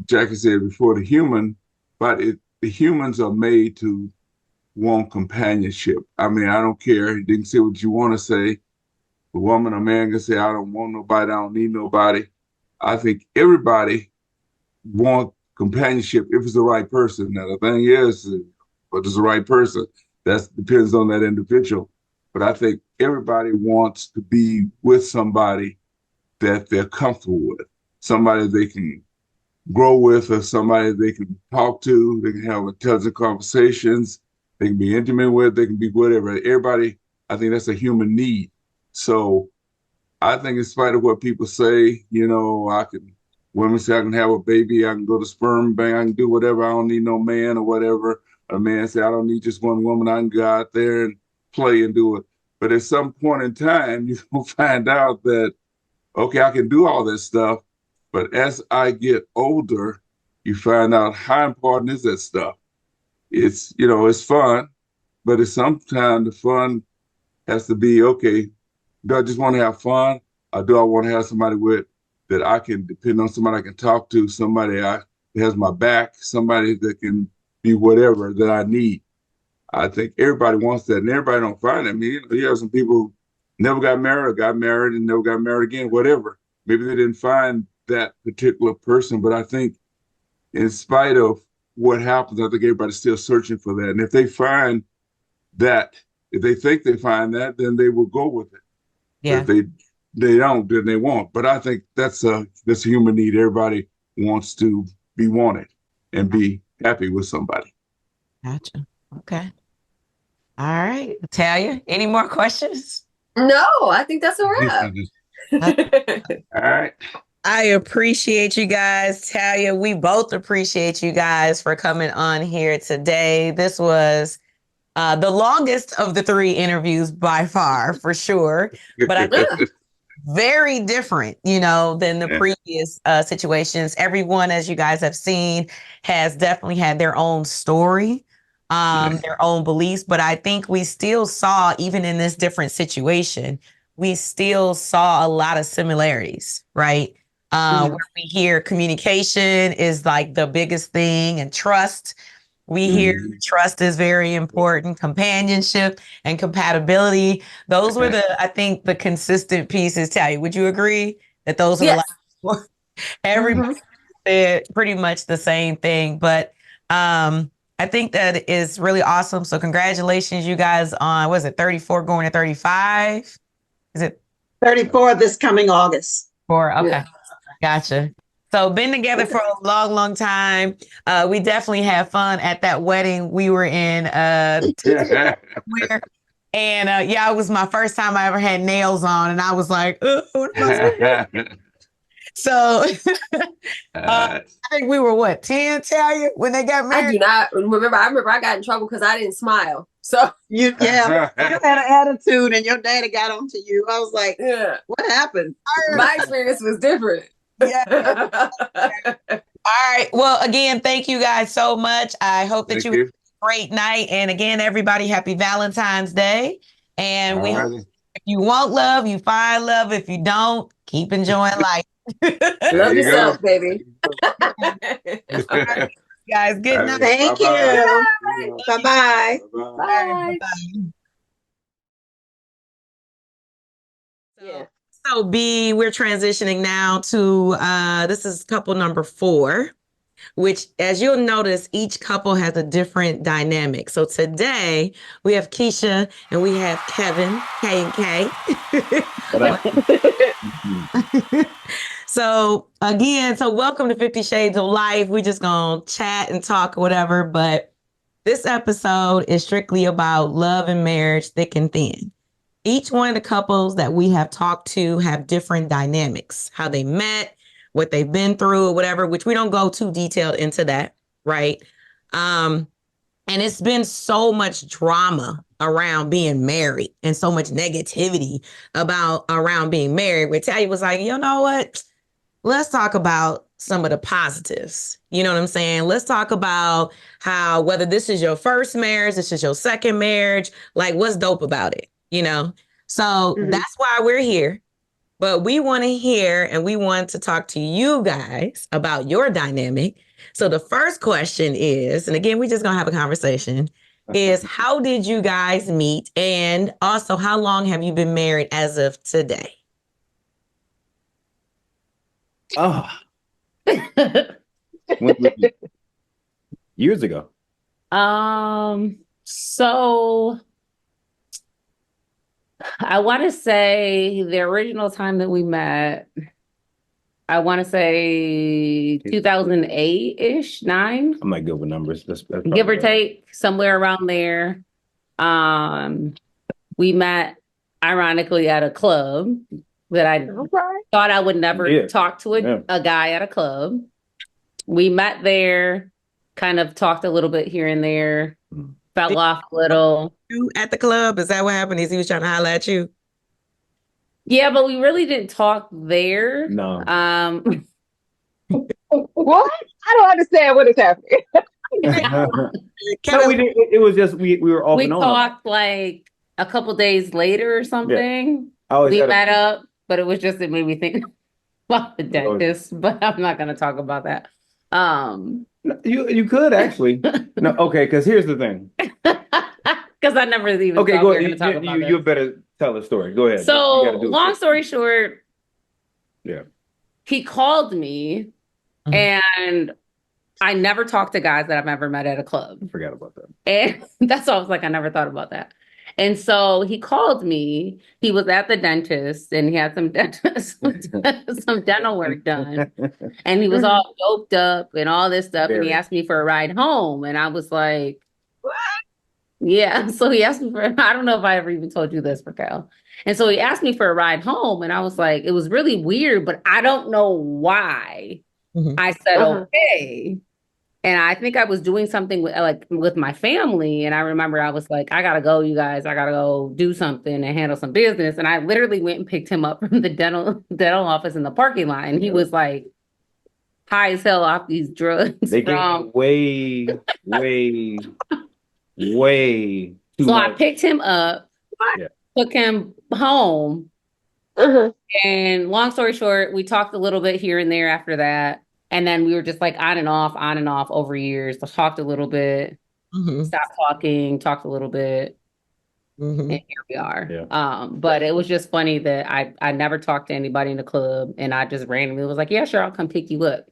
Speaker 4: Jackie said before, the humans are made to want companionship. I mean, I don't care. You can say what you want to say. A woman or man can say, I don't want nobody, I don't need nobody. I think everybody wants companionship if it's the right person. Now, the thing is, what is the right person? That depends on that individual. But I think everybody wants to be with somebody that they're comfortable with, somebody they can grow with, or somebody they can talk to, they can have intelligent conversations, they can be intimate with, they can be whatever. Everybody, I think that's a human need. So I think in spite of what people say, women say I can have a baby, I can go to sperm bank, I can do whatever, I don't need no man or whatever. A man say, I don't need just one woman, I can go out there and play and do it. But at some point in time, you're going to find out that, okay, I can do all this stuff. But as I get older, you find out how important is that stuff. It's, it's fun, but it's sometimes the fun has to be, okay, do I just want to have fun? Or do I want to have somebody with that I can depend on, somebody I can talk to, somebody that has my back, somebody that can be whatever that I need. I think everybody wants that, and everybody don't find it. I mean, you have some people who never got married or got married and never got married again, whatever. Maybe they didn't find that particular person, but I think in spite of what happens, I think everybody's still searching for that. And if they find that, if they think they find that, then they will go with it.
Speaker 2: Yeah.
Speaker 4: But if they don't, then they won't. But I think that's a human need. Everybody wants to be wanted and be happy with somebody.
Speaker 2: Gotcha. Okay. All right. Talia, any more questions?
Speaker 5: No, I think that's a wrap.
Speaker 4: All right.
Speaker 2: I appreciate you guys. Talia, we both appreciate you guys for coming on here today. This was the longest of the 3 interviews by far, for sure. But I think very different, than the previous situations. Everyone, as you guys have seen, has definitely had their own story. their own beliefs. But I think we still saw, even in this different situation, we still saw a lot of similarities, right? Where we hear communication is like the biggest thing, and trust. We hear trust is very important, companionship and compatibility. Those were I think, the consistent pieces. Tally, would you agree that those are like everybody said pretty much the same thing? But I think that is really awesome. So congratulations, you guys, on, was it 34 going to 35? Is it
Speaker 3: 34 this coming August?
Speaker 2: 4? Okay. Gotcha. So been together for a long, long time. We definitely had fun at that wedding we were in. And it was my first time I ever had nails on, and I was like, what am I saying? So I think we were 10, Talia, when they got married?
Speaker 6: I do not remember. I remember I got in trouble because I didn't smile. So
Speaker 3: you had an attitude, and your daddy got onto you. I was like, what happened?
Speaker 6: My experience was different.
Speaker 2: Yeah. All right. Well, again, thank you guys so much. I hope that you had a great night. And again, everybody, happy Valentine's Day. And we hope, if you want love, you find love. If you don't, keep enjoying life.
Speaker 6: Love yourself, baby.
Speaker 2: Right, guys, good night.
Speaker 3: Thank you. Bye-bye.
Speaker 6: Bye.
Speaker 2: Yeah. So B, we're transitioning now to, this is couple number 4, which, as you'll notice, each couple has a different dynamic. So today we have Kesha and we have Kevin, K and K. So again, welcome to 50 Shades of Life. We're just going to chat and talk or whatever, but this episode is strictly about love and marriage, thick and thin. Each one of the couples that we have talked to have different dynamics, how they met, what they've been through or whatever, which we don't go too detailed into that, right? And it's been so much drama around being married and so much negativity around being married, where Talia was like, you know what? Let's talk about some of the positives. You know what I'm saying? Let's talk about how, whether this is your first marriage, this is your second marriage, like what's dope about it, you know? So that's why we're here. But we want to hear and we want to talk to you guys about your dynamic. So the first question is, and again, we're just going to have a conversation, is how did you guys meet? And also, how long have you been married as of today?
Speaker 7: Oh, years ago.
Speaker 8: So I want to say the original time that we met, I want to say 2008-ish, 9.
Speaker 7: I'm not good with numbers. That's
Speaker 8: Give or take, somewhere around there. We met, ironically, at a club that I thought I would never talk to a guy at a club. We met there, kind of talked a little bit here and there, fell off a little.
Speaker 2: You at the club? Is that what happened? Is he was trying to holler at you?
Speaker 8: Yeah, but we really didn't talk there.
Speaker 7: No.
Speaker 5: What? I don't understand what is happening.
Speaker 7: No, we didn't. It was just we were off
Speaker 8: We
Speaker 7: and on.
Speaker 8: talked like a couple days later or something.
Speaker 7: We
Speaker 8: met up, but it was just, it made me think about the dentist, but I'm not going to talk about that.
Speaker 7: You could actually. No, okay, because here's the thing.
Speaker 8: Because I never even
Speaker 7: okay,
Speaker 8: thought
Speaker 7: go
Speaker 8: we were
Speaker 7: ahead.
Speaker 8: going to talk about this.
Speaker 7: You better tell the story. Go ahead.
Speaker 8: So, long story short, he called me, and I never talked to guys that I've ever met at a club.
Speaker 7: I forgot about that.
Speaker 8: And that's why I was like, I never thought about that. And so he called me. He was at the dentist, and he had some dental work done. And he was all doped up and all this stuff. And he asked me for a ride home. And I was like, what? Yeah. So he asked me for, I don't know if I ever even told you this, Raquel. And so he asked me for a ride home. And I was like, it was really weird, but I don't know why. I said, okay. And I think I was doing something with my family. And I remember I was like, I got to go, you guys. I got to go do something and handle some business. And I literally went and picked him up from the dental office in the parking lot. And he was like high as hell off these drugs.
Speaker 7: They gave way way too
Speaker 8: So I
Speaker 7: much.
Speaker 8: picked him up,
Speaker 7: Yeah.
Speaker 8: took him home,
Speaker 5: Uh-huh.
Speaker 8: and long story short, we talked a little bit here and there after that. And then we were just like on and off over years. Talked a little bit, stopped talking, talked a little bit, and here we are.
Speaker 7: Yeah.
Speaker 8: But it was just funny that I never talked to anybody in the club, and I just randomly was like, yeah, sure, I'll come pick you up.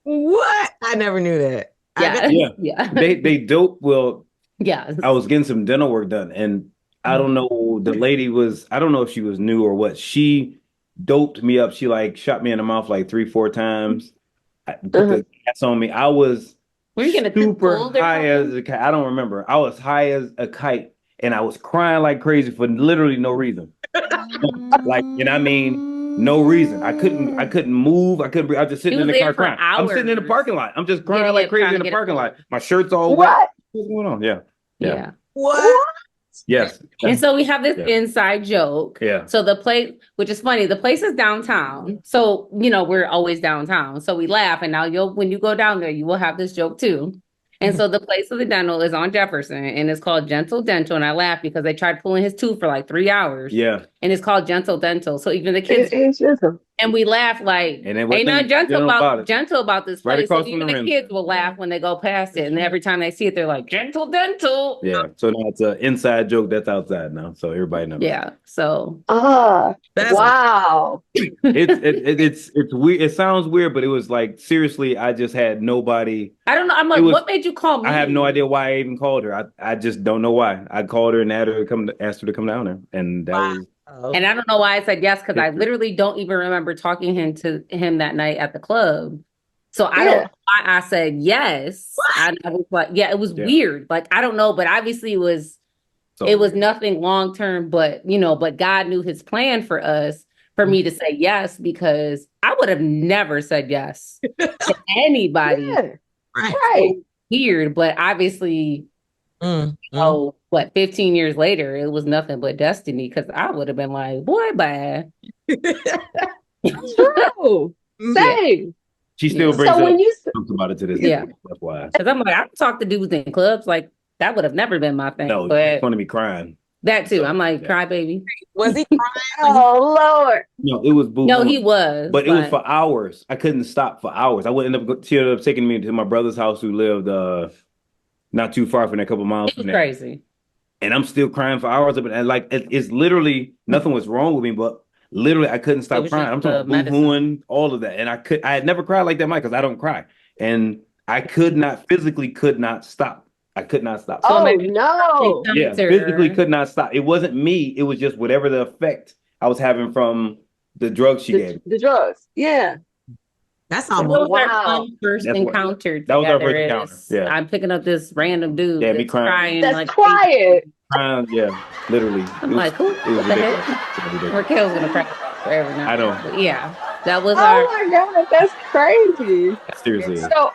Speaker 2: What? I never knew that.
Speaker 8: Yeah.
Speaker 7: Yeah.
Speaker 8: Yeah.
Speaker 7: They dope. Well,
Speaker 8: Yeah.
Speaker 7: I was getting some dental work done, and I don't know, the lady was, I don't know if she was new or what. She doped me up. She like shot me in the mouth like 3-4 times. Put the gas on me. I was
Speaker 8: Were you gonna
Speaker 7: super
Speaker 8: cold or
Speaker 7: high as
Speaker 8: something?
Speaker 7: a kite. I don't remember. I was high as a kite, and I was crying like crazy for literally no reason. Like, and I mean, no reason. I couldn't move. I couldn't breathe. I was just
Speaker 8: He
Speaker 7: sitting in
Speaker 8: was
Speaker 7: the
Speaker 8: there
Speaker 7: car
Speaker 8: for
Speaker 7: crying. I'm sitting in the
Speaker 8: hours,
Speaker 7: parking lot. I'm just crying
Speaker 8: getting
Speaker 7: like
Speaker 8: it, trying
Speaker 7: crazy
Speaker 8: to
Speaker 7: in the
Speaker 8: get it
Speaker 7: parking
Speaker 8: cold.
Speaker 7: lot. My shirt's all wet.
Speaker 5: What?
Speaker 7: What's going on? Yeah.
Speaker 8: Yeah.
Speaker 2: What?
Speaker 7: Yes.
Speaker 8: And so we have this
Speaker 7: Yeah.
Speaker 8: inside joke.
Speaker 7: Yeah.
Speaker 8: So the place, which is funny, the place is downtown. So, you know, we're always downtown. So we laugh. And now when you go down there, you will have this joke too. And so the place of the dental is on Jefferson, and it's called Gentle Dental. And I laugh because they tried pulling his tooth for like 3 hours.
Speaker 7: Yeah.
Speaker 8: And it's called Gentle Dental. So even the kids,
Speaker 5: It's gentle.
Speaker 8: and we laugh like,
Speaker 7: And it
Speaker 8: ain't nothing gentle about
Speaker 7: it.
Speaker 8: gentle about this
Speaker 7: Right
Speaker 8: place. So
Speaker 7: across from
Speaker 8: even
Speaker 7: the
Speaker 8: the
Speaker 7: rim.
Speaker 8: kids will laugh when they go past it. And every time they see it, they're like, Gentle Dental.
Speaker 7: Yeah. So now it's an inside joke that's outside now. So everybody knows.
Speaker 8: Yeah. So
Speaker 2: That's
Speaker 5: Wow.
Speaker 7: It's weird. It sounds weird, but it was like, seriously, I just had nobody.
Speaker 8: I don't know. I'm like, what made you call me?
Speaker 7: I have no idea why I even called her. I just don't know why. I called her and asked her to come down there. And that was.
Speaker 8: And I don't know why I said yes, because I literally don't even remember talking to him that night at the club. So I don't know why I said yes. I was like, yeah, it was weird. Like, I don't know, but obviously it was nothing long term, but but God knew his plan for us, for me to say yes, because I would have never said yes to anybody.
Speaker 5: Yeah.
Speaker 2: right.
Speaker 5: Right.
Speaker 8: Weird, but obviously, 15 years later, it was nothing but destiny, because I would have been like, boy, bye.
Speaker 5: True. Same.
Speaker 7: She still brings
Speaker 5: So
Speaker 7: up
Speaker 5: when you
Speaker 7: talks about it to this
Speaker 8: Yeah.
Speaker 7: day. That's why.
Speaker 8: Because I'm like, I talk to dudes in clubs, like that would have never been my thing.
Speaker 7: No,
Speaker 8: but
Speaker 7: it's going to be crying.
Speaker 8: that too. I'm like, cry baby.
Speaker 2: Was he crying?
Speaker 5: Oh Lord.
Speaker 7: No, it was boo.
Speaker 8: No, he was.
Speaker 7: But it was for hours. I couldn't stop for hours. I would end up, she ended up taking me to my brother's house, who lived not too far from there, a couple miles
Speaker 8: It was
Speaker 7: from there.
Speaker 8: crazy.
Speaker 7: And I'm still crying for hours. And like, it's literally, nothing was wrong with me, but literally I couldn't stop crying. I'm talking boo-hooing, all of that. And I had never cried like that, Mike, because I don't cry. And I physically could not stop. I could not stop.
Speaker 5: Oh no.
Speaker 7: Yeah, physically could not stop. It wasn't me. It was just whatever the effect I was having from the drugs she gave me.
Speaker 5: The drugs. Yeah.
Speaker 2: That's
Speaker 8: That
Speaker 2: almost
Speaker 8: was our first encounter.
Speaker 7: That was our first encounter. Yeah.
Speaker 8: I'm picking up this random dude.
Speaker 7: Yeah, me crying.
Speaker 5: That's
Speaker 8: like
Speaker 5: quiet.
Speaker 7: Yeah, literally.
Speaker 8: I'm like, who? What the heck? Raquel's gonna cry forever now.
Speaker 7: I know.
Speaker 8: But yeah, that was
Speaker 5: Oh my God, that's crazy.
Speaker 7: Seriously.
Speaker 5: So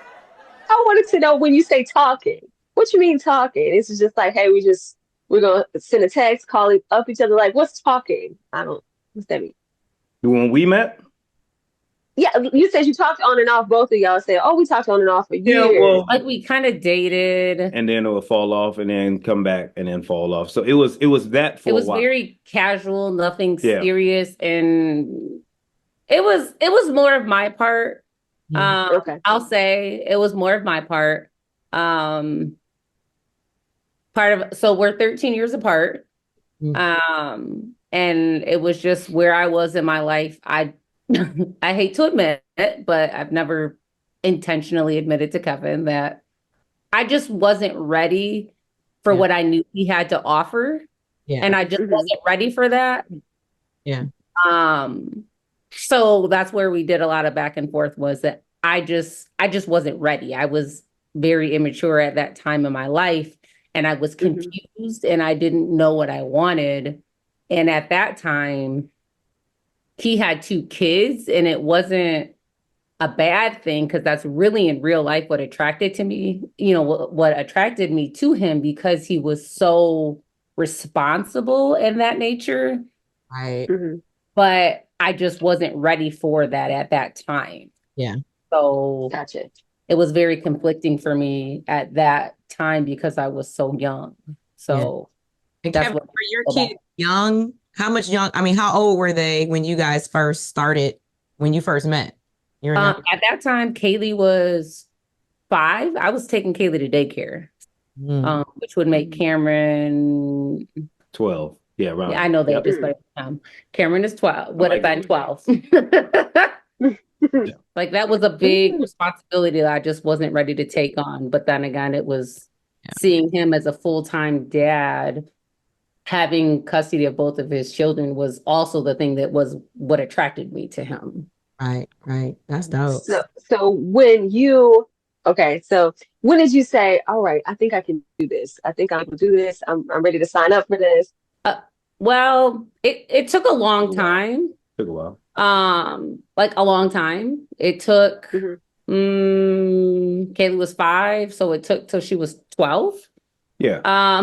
Speaker 5: I wanted to know, when you say talking, what you mean talking? Is it just like, hey, we're gonna send a text, call up each other, like, what's talking? What's that mean?
Speaker 7: When we met?
Speaker 5: Yeah, you said you talked on and off. Both of y'all said, "Oh, we talked on and off for years."
Speaker 7: Yeah, well,
Speaker 8: like we kind of dated,
Speaker 7: and then it would fall off, and then come back, and then fall off. So it was that for a while. It was
Speaker 8: very casual, nothing serious, and it was more of my part.
Speaker 5: Okay.
Speaker 8: I'll say it was more of my part. So we're 13 years apart. And it was just where I was in my life. I hate to admit it, but I've never intentionally admitted to Kevin that I just wasn't ready for what I knew he had to offer. Yeah. And I just wasn't ready for that.
Speaker 2: Yeah.
Speaker 8: So that's where we did a lot of back and forth, was that I just wasn't ready. I was very immature at that time in my life, and I was confused, and I didn't know what I wanted. And at that time, he had 2 kids, and it wasn't a bad thing, because that's really in real life what attracted to me, what attracted me to him, because he was so responsible in that nature.
Speaker 2: Right.
Speaker 8: But I just wasn't ready for that at that time.
Speaker 2: Yeah.
Speaker 8: So
Speaker 5: gotcha.
Speaker 8: It was very conflicting for me at that time because I was so young. So
Speaker 2: And
Speaker 8: that's
Speaker 2: Kevin,
Speaker 8: what
Speaker 2: were your kids young? How much young? I mean, how old were they when you guys first started, when you first met?
Speaker 8: at that time, Kaylee was 5. I was taking Kaylee to daycare, which would make Cameron
Speaker 7: 12. Yeah, right.
Speaker 8: Yeah, I know they just like Cameron is 12. Would have been 12. Like that was a big responsibility that I just wasn't ready to take on. But then again, it was seeing him as a full-time dad, having custody of both of his children was also the thing that was what attracted me to him.
Speaker 2: Right. That's dope.
Speaker 5: So when did you say, all right, I think I can do this. I think I can do this. I'm ready to sign up for this.
Speaker 8: Well, it took a long time.
Speaker 7: Took a while.
Speaker 8: Like a long time. It took Kaylee was 5, so it took till she was 12.
Speaker 7: Yeah.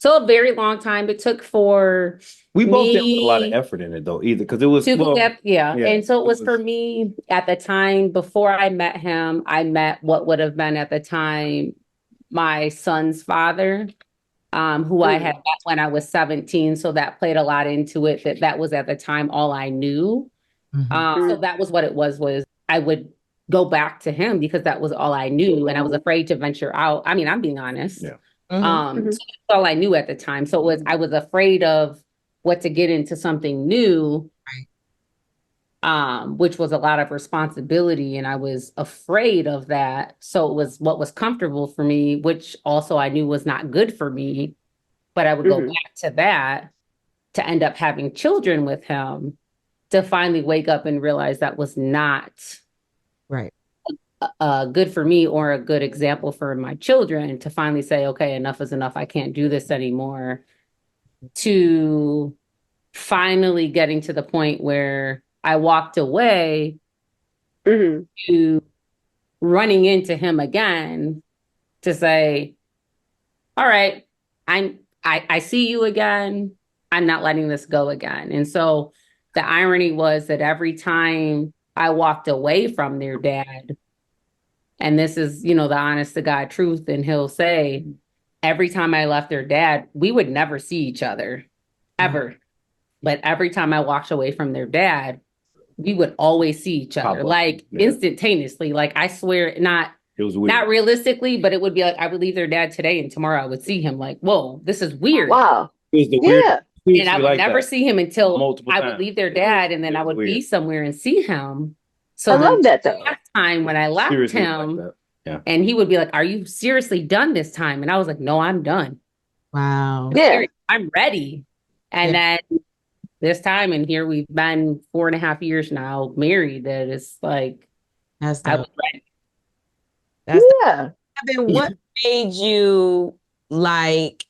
Speaker 8: So a very long time. It took for
Speaker 7: we both didn't put a lot of effort in it though, either, because it was
Speaker 8: And so it was for me at the time before I met him. I met what would have been at the time my son's father, who I had met when I was 17. So that played a lot into it. That was at the time all I knew. So that was what it was I would go back to him because that was all I knew, and I was afraid to venture out. I mean, I'm being honest.
Speaker 7: Yeah.
Speaker 8: So that's all I knew at the time. So I was afraid of what to get into something new, which was a lot of responsibility, and I was afraid of that. So it was what was comfortable for me, which also I knew was not good for me, but I would go back to that to end up having children with him, to finally wake up and realize that was not good for me or a good example for my children, to finally say, okay, enough is enough. I can't do this anymore. To finally getting to the point where I walked away to running into him again to say, all right, I see you again. I'm not letting this go again. And so the irony was that every time I walked away from their dad, and this is, the honest to God truth, and he'll say, every time I left their dad, we would never see each other, ever. But every time I walked away from their dad, we would always see each other, instantaneously. Like, I swear, not realistically, but it would be like, I would leave their dad today and tomorrow I would see him. Like, whoa, this is weird.
Speaker 5: Wow.
Speaker 7: It was the weird.
Speaker 8: And I would never see him until I would leave their dad, and then I would be somewhere and see him. So
Speaker 5: I love that though.
Speaker 8: Last time when I left him, and he would be like, "Are you seriously done this time?" And I was like, "No, I'm done.
Speaker 2: Wow.
Speaker 5: Yeah,
Speaker 8: I'm ready." And then this time, and here we've been 4.5 years now married. That is like,
Speaker 2: that's
Speaker 8: I was ready.
Speaker 2: Kevin, what made you like?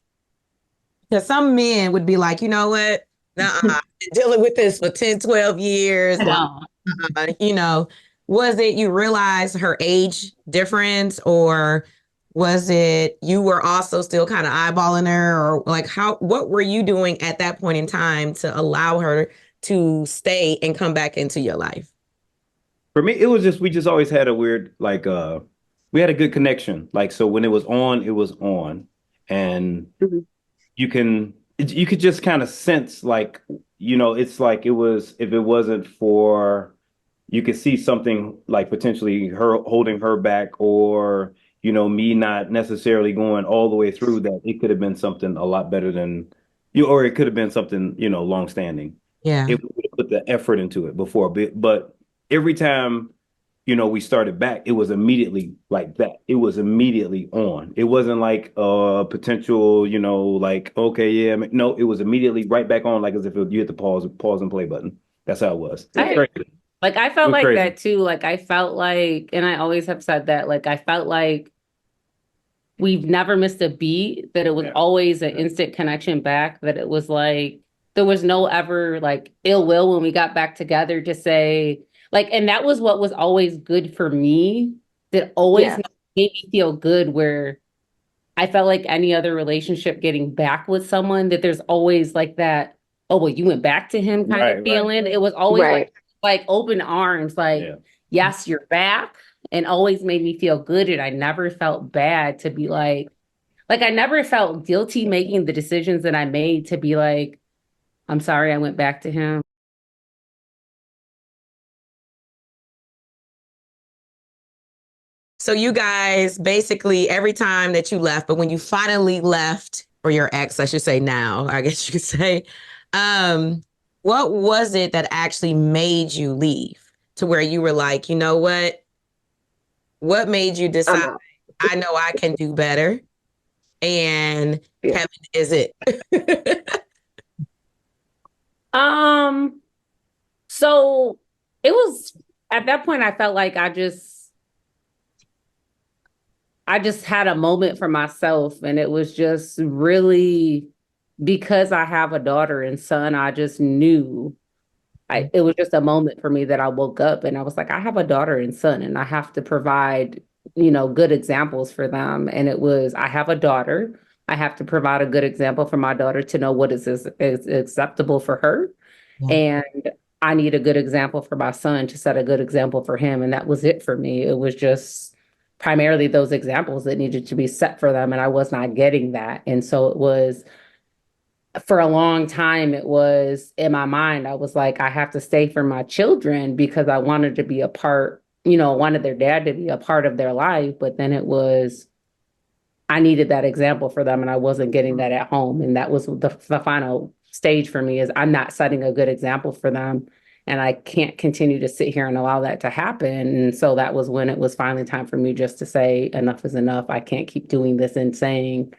Speaker 2: Because some men would be like, you know what? I've been dealing with this for 10, 12 years. Was it you realized her age difference, or was it you were also still kind of eyeballing her, or like what were you doing at that point in time to allow her to stay and come back into your life?
Speaker 7: For me, it was just, we just always had a weird, like, we had a good connection. Like, so when it was on, it was on. And you could just kind of sense, like, it's like it was, if it wasn't for, you could see something like potentially her holding her back, or, me not necessarily going all the way through, that it could have been something a lot better than you, or it could have been something, long-standing.
Speaker 2: Yeah.
Speaker 7: If we would put the effort into it before. But every time, we started back, it was immediately like that. It was immediately on. It wasn't like potential, like, okay, yeah. No, it was immediately right back on, like as if you hit the pause and play button. That's how it was.
Speaker 8: I felt like that too. Like, I felt like, and I always have said that, like, I felt like we've never missed a beat, that it was always an instant connection back, that it was like, there was no ever like ill will when we got back together to say, like, and that was what was always good for me, that always made me feel good, where I felt like any other relationship getting back with someone, that there's always like that, oh, well, you went back to him kind of feeling. It was always like open arms, like, yes, you're back, and always made me feel good. And I never felt bad to be like, like, I never felt guilty making the decisions that I made to be like, I'm sorry I went back to him.
Speaker 2: So you guys basically every time that you left, but when you finally left, or your ex, I should say now, I guess you could say, what was it that actually made you leave to where you were like, you know what? What made you decide, I know I can do better? And Kevin is it?
Speaker 8: So it was at that point I felt like I just had a moment for myself, and it was just really because I have a daughter and son. I just knew it was just a moment for me that I woke up and I was like, I have a daughter and son, and I have to provide, good examples for them. And it was, I have a daughter. I have to provide a good example for my daughter to know what is acceptable for her. Yeah. And I need a good example for my son to set a good example for him. And that was it for me. It was just primarily those examples that needed to be set for them. And I was not getting that. And so it was, for a long time, it was in my mind, I was like, I have to stay for my children because I wanted to be a part, wanted their dad to be a part of their life. But then it was, I needed that example for them and I wasn't getting that at home. And that was the final stage for me, is I'm not setting a good example for them. And I can't continue to sit here and allow that to happen. And so that was when it was finally time for me just to say, enough is enough. I can't keep doing this and saying,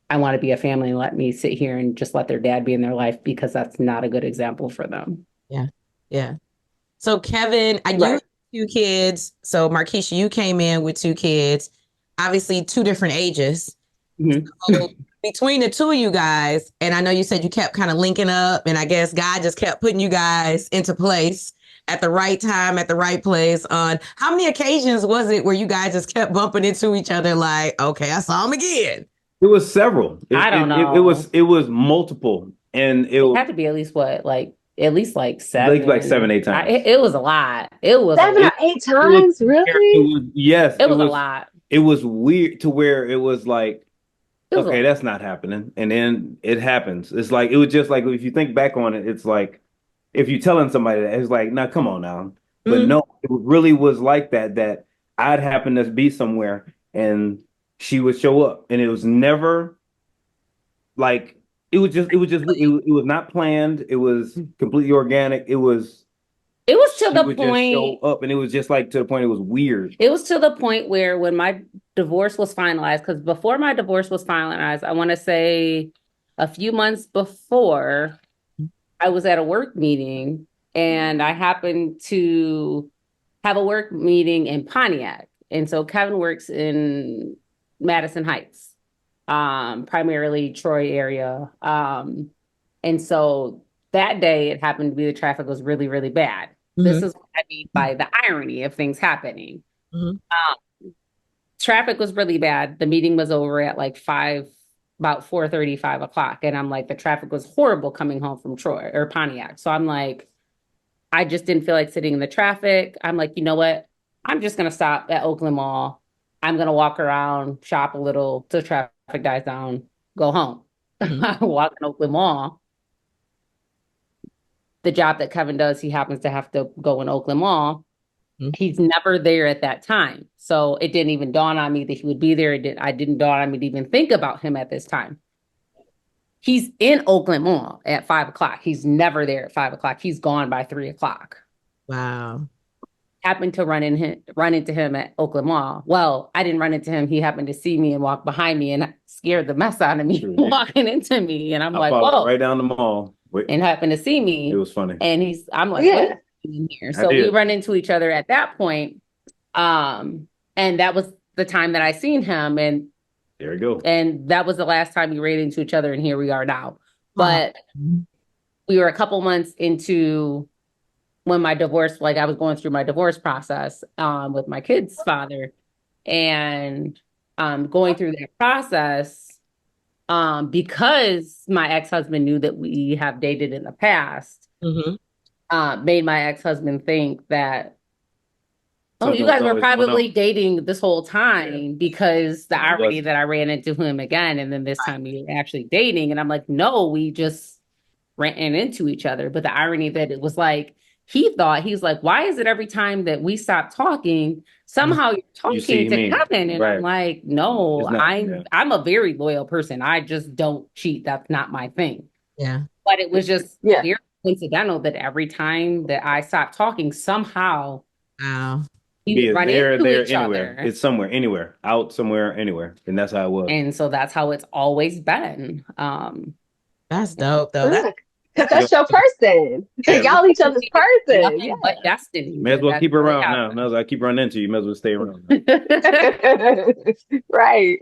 Speaker 8: I want to be a family, and let me sit here and just let their dad be in their life, because that's not a good example for them.
Speaker 2: Yeah. Yeah. So Kevin, you have 2 kids. So Markeisha, you came in with 2 kids, obviously 2 different ages. Mm-hmm. So between the 2 of you guys, and I know you said you kept kind of linking up, and I guess God just kept putting you guys into place at the right time, at the right place. On how many occasions was it where you guys just kept bumping into each other like, okay, I saw him again?
Speaker 7: It was several.
Speaker 8: I don't know.
Speaker 7: It was multiple, and it
Speaker 8: had to be at least at least 7,
Speaker 7: like 7, 8 times.
Speaker 8: It was a lot. It was
Speaker 5: 7 or 8 times, really?
Speaker 8: Yes, it was a lot.
Speaker 7: It was weird to where it was like, okay, that's not happening, and then it happens. It's like, it was just like, if you think back on it, it's like if you're telling somebody that, it's like, nah, come on now. But no, it really was like that I'd happen to be somewhere and she would show up, and it was never like, it was not planned. It was completely organic. It was
Speaker 8: to the point,
Speaker 7: just show up, and it was just like, to the point it was weird.
Speaker 8: It was to the point where when my divorce was finalized, because before my divorce was finalized, I want to say a few months before, I was at a work meeting, and I happened to have a work meeting in Pontiac. And so Kevin works in Madison Heights, primarily Troy area. And so that day, it happened to be the traffic was really, really bad. Mm-hmm. This is what I mean by the irony of things happening. Mm-hmm. Traffic was really bad. The meeting was over at like about 4:30, 5 o'clock. And I'm like, the traffic was horrible coming home from Troy or Pontiac. So I'm like, I just didn't feel like sitting in the traffic. I'm like, you know what? I'm just going to stop at Oakland Mall. I'm going to walk around, shop a little till traffic dies down, go home. Mm-hmm. I walk in Oakland Mall. The job that Kevin does, he happens to have to go in Oakland Mall. Mm-hmm. He's never there at that time. So it didn't even dawn on me that he would be there. I didn't dawn on me to even think about him at this time. He's in Oakland Mall at 5 o'clock. He's never there at 5 o'clock. He's gone by 3 o'clock.
Speaker 2: Wow.
Speaker 8: Happened to run into him at Oakland Mall. Well, I didn't run into him. He happened to see me and walk behind me, and scared the mess out of me walking into me. And I'm like, whoa.
Speaker 7: Right down the mall.
Speaker 8: And happened to see me.
Speaker 7: It was funny.
Speaker 8: And I'm like, what is in here? So we run into each other at that point. And that was the time that I seen him. And
Speaker 7: there we go.
Speaker 8: And that was the last time we ran into each other. And here we are now. But we were a couple months into when my divorce, like I was going through my divorce process with my kid's father, and going through that process, because my ex-husband knew that we have dated in the past, made my ex-husband think that, Oh, you guys were probably dating this whole time because the irony that I ran into him again, and then this time we were actually dating, and I'm like, no, we just ran into each other. But the irony that it was like he's like, why is it every time that we stop talking, somehow you're talking to Kevin? And I'm like, no, I'm a very loyal person. I just don't cheat. That's not my thing.
Speaker 2: Yeah.
Speaker 8: But it was just very coincidental that every time that I stopped talking, somehow
Speaker 7: we run into each other. It's somewhere, anywhere, out somewhere, anywhere. And that's how it was.
Speaker 8: And so that's how it's always been.
Speaker 2: That's dope though.
Speaker 5: That's your person. Y'all each other's person.
Speaker 8: Yeah. But destiny.
Speaker 7: May as well keep her around now. May as well keep running into you. May as well stay around.
Speaker 5: Right.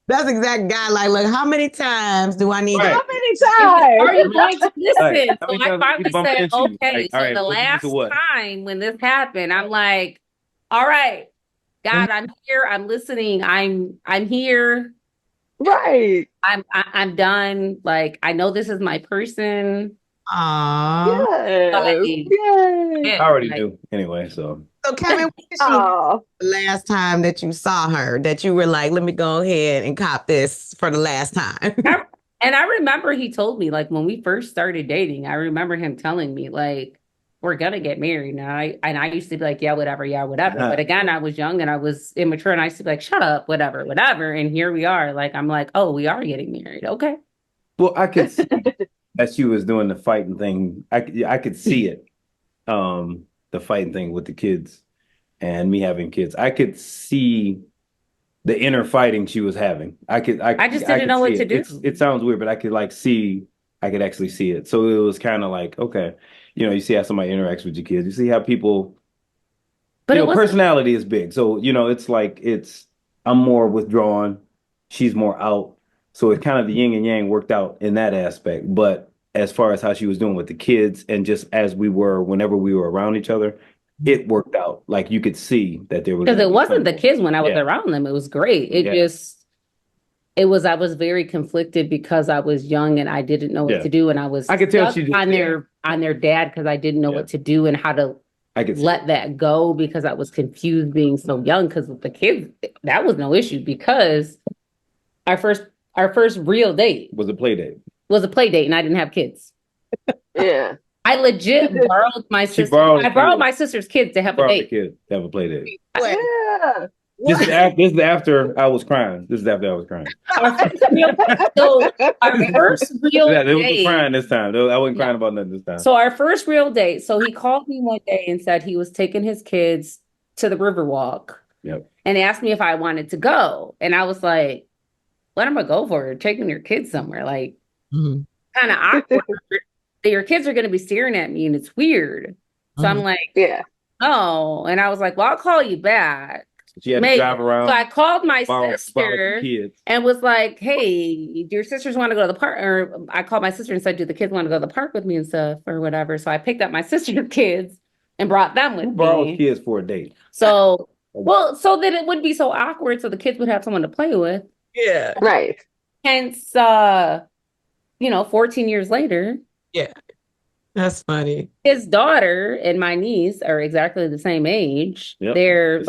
Speaker 2: That's exact guy. Like, look, how many times do I need
Speaker 5: How many times?
Speaker 8: Are you going to listen? So I finally said, okay. So the last time when this happened, I'm like, all right, God, I'm here. I'm listening. I'm here.
Speaker 5: Right.
Speaker 8: I'm done. Like, I know this is my person.
Speaker 2: Aww.
Speaker 7: I already knew anyway, so
Speaker 2: Kevin, the last time that you saw her, that you were like, let me go ahead and cop this for the last time.
Speaker 8: And I remember he told me, like, when we first started dating, I remember him telling me, like, we're gonna get married now. And I used to be like, yeah, whatever. But again, I was young and I was immature, and I used to be like, shut up, whatever. And here we are. Like, I'm like, oh, we are getting married. Okay.
Speaker 7: Well, I could see that she was doing the fighting thing. I could see it. The fighting thing with the kids and me having kids. I could see the inner fighting she was having. I just didn't know what to do. It sounds weird, but I could actually see it. So it was kind of like, okay, you see how somebody interacts with your kids. You see how people, but personality is big. So, it's like, I'm more withdrawn. She's more out. So it's kind of the yin and yang worked out in that aspect. But as far as how she was doing with the kids and just as we were, whenever we were around each other, it worked out. Like you could see that there was.
Speaker 8: Because it wasn't the kids when I was around them. It was great. I was very conflicted because I was young and I didn't know what to do. And I could tell she on their dad because I didn't know what to do and how to let that go because I was confused being so young. Because with the kids, that was no issue because our first real date
Speaker 7: was a play date.
Speaker 8: And I didn't have kids.
Speaker 5: Yeah.
Speaker 8: I legit borrowed my sister. I borrowed my sister's kids to have a date.
Speaker 7: To have a play date.
Speaker 5: Yeah.
Speaker 7: This is after I was crying.
Speaker 8: Our first real date.
Speaker 7: It was crying this time. I wasn't crying about nothing this time.
Speaker 8: So our first real date. So he called me one day and said he was taking his kids to the Riverwalk.
Speaker 7: Yep.
Speaker 8: And asked me if I wanted to go. And I was like, what am I go for? Taking your kids somewhere. Like, kind of awkward. Your kids are going to be staring at me and it's weird. So I'm like, oh. And I was like, well, I'll call you back.
Speaker 7: She had to drive around.
Speaker 8: So I called my sister and was like, hey, do your sisters want to go to the park? Or I called my sister and said, do the kids want to go to the park with me and stuff or whatever? So I picked up my sister's kids and brought them with me.
Speaker 7: Borrowed kids for a date.
Speaker 8: So, so that it wouldn't be so awkward so the kids would have someone to play with.
Speaker 2: Yeah.
Speaker 5: Right.
Speaker 8: Hence, 14 years later.
Speaker 2: Yeah. That's funny.
Speaker 8: His daughter and my niece are exactly the same age.
Speaker 7: Yep.
Speaker 8: They're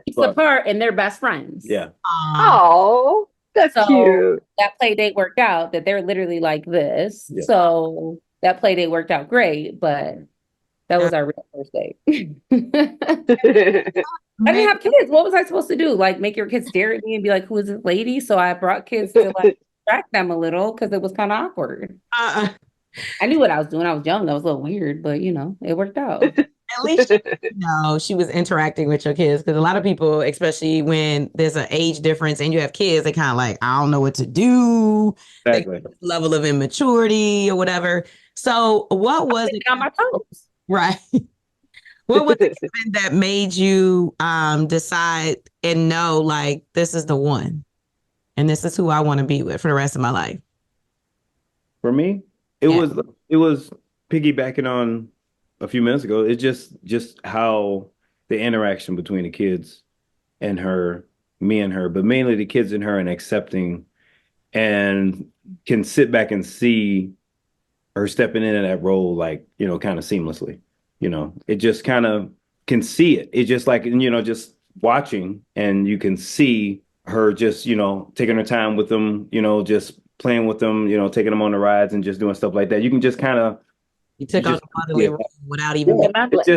Speaker 8: weeks apart and they're best friends.
Speaker 7: Yeah.
Speaker 5: Oh, that's cute.
Speaker 8: That play date worked out that they're literally like this.
Speaker 7: Yeah.
Speaker 8: So that play date worked out great, but that was our real first date. I didn't have kids. What was I supposed to do? Like make your kids stare at me and be like, who is this lady? So I brought kids to like distract them a little because it was kind of awkward. I knew what I was doing. I was young. That was a little weird, but it worked out.
Speaker 2: At least she was interacting with your kids because a lot of people, especially when there's an age difference and you have kids, they kind of like, I don't know what to do.
Speaker 7: Exactly.
Speaker 2: Level of immaturity or whatever. So what was it
Speaker 8: on my toes?
Speaker 2: Right. What was it that made you decide and know like this is the one and this is who I want to be with for the rest of my life?
Speaker 7: For me, it was piggybacking on a few minutes ago. It's just how the interaction between the kids and her, me and her, but mainly the kids and her, and accepting and can sit back and see her stepping into that role, like, kind of seamlessly. It just kind of can see it. It's just like, just watching, and you can see her just, taking her time with them, just playing with them, taking them on the rides and just doing stuff like that. You can just kind of.
Speaker 2: You took on the motherly role without even